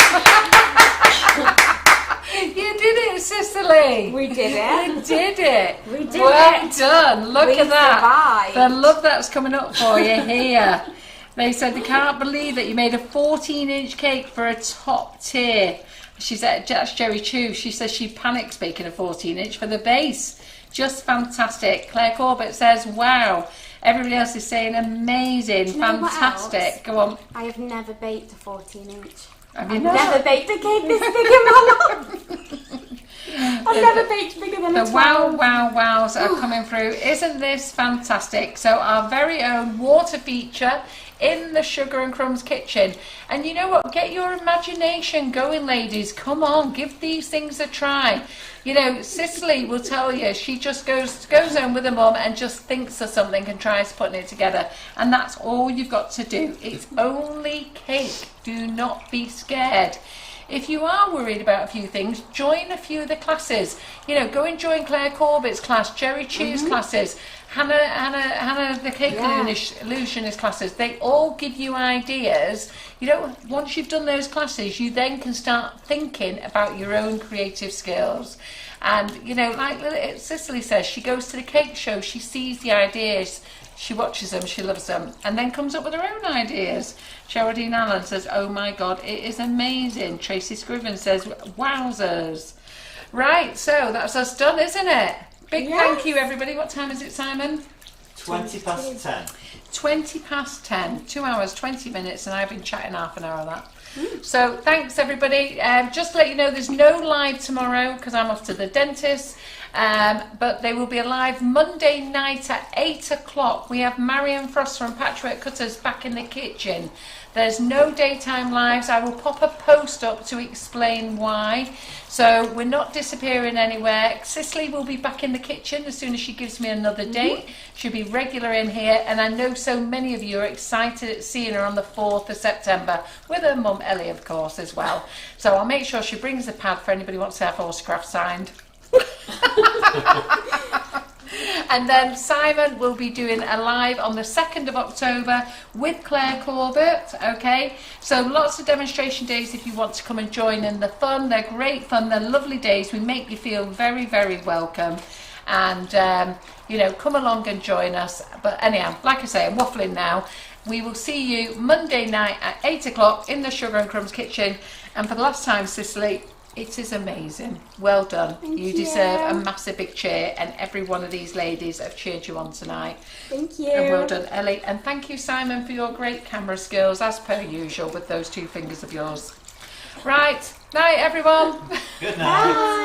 You did it, Sicily. We did it. You did it. We did well it. done. Look We at that. survived. The love that's coming up for you here. They said they can't believe that you made a 14-inch cake for a top tier. That's Jerry Chu. She says she panics baking a 14-inch for the base. Just fantastic. Claire Corbett says, wow. Everybody else is saying amazing, Do you know what fantastic. else? Go on. I have never baked a 14-inch. Have you I've not? never baked a cake this big in my life. I've never baked bigger than a The 12. wow wows that are coming through. Isn't this fantastic? So our very own water feature in the Sugar and Crumbs kitchen. And you know what? Get your imagination going, ladies. Come on, give these things a try. You know, Sicily will tell you she just goes home with her mum and just thinks of something and tries putting it together. And that's all you've got to do. It's only cake. Do not be scared. If you are worried about a few things, join a few of the classes. You know, go and join Claire Corbett's class, Jerry Chu's classes, Hannah the Cake Illusionist classes. They all give you ideas. You know, once you've done those classes, you then can start thinking about your own creative skills. And, you know, like Sicily says, she goes to the cake show, she sees the ideas, she watches them, she loves them, and then comes up with her own ideas. Geraldine Allen says, oh my God, it is amazing. Tracy Scriven says, wowzers. Right, so that's us done, isn't it? Big thank you, everybody. What time is it, Simon? 20 past 10. 20 past 10. 2 hours, 20 minutes, and I've been chatting half an hour of that. So thanks, everybody. Just to let you know, there's no live tomorrow because I'm off to the dentist. But there will be a live Monday night at 8 o'clock. We have Marion Froster and Patchwork Cutters back in the kitchen. There's no daytime lives. I will pop a post up to explain why. So we're not disappearing anywhere. Cicely will be back in the kitchen as soon as she gives me another date. She'll be regular in here, and I know so many of you are excited at seeing her on the 4th of September with her mum Ellie, of course, as well. So I'll make sure she brings the pad for anybody who wants to have autographs signed. And then Simon will be doing a live on the 2nd of October with Claire Corbett, okay? So lots of demonstration days if you want to come and join in the fun. They're great fun, they're lovely days. We make you feel very, very welcome. And, you know, come along and join us. But anyhow, like I say, I'm waffling now. We will see you Monday night at 8 o'clock in the Sugar and Crumbs kitchen. And for the last time, Cicely, it is amazing. Well done. Thank you deserve a massive big cheer, and every one of these ladies have cheered you on tonight. Thank you. And well done, Ellie. And thank you, Simon, for your great camera skills, as per usual, with those 2 fingers of yours. Right. Night, everyone. Good night. Bye.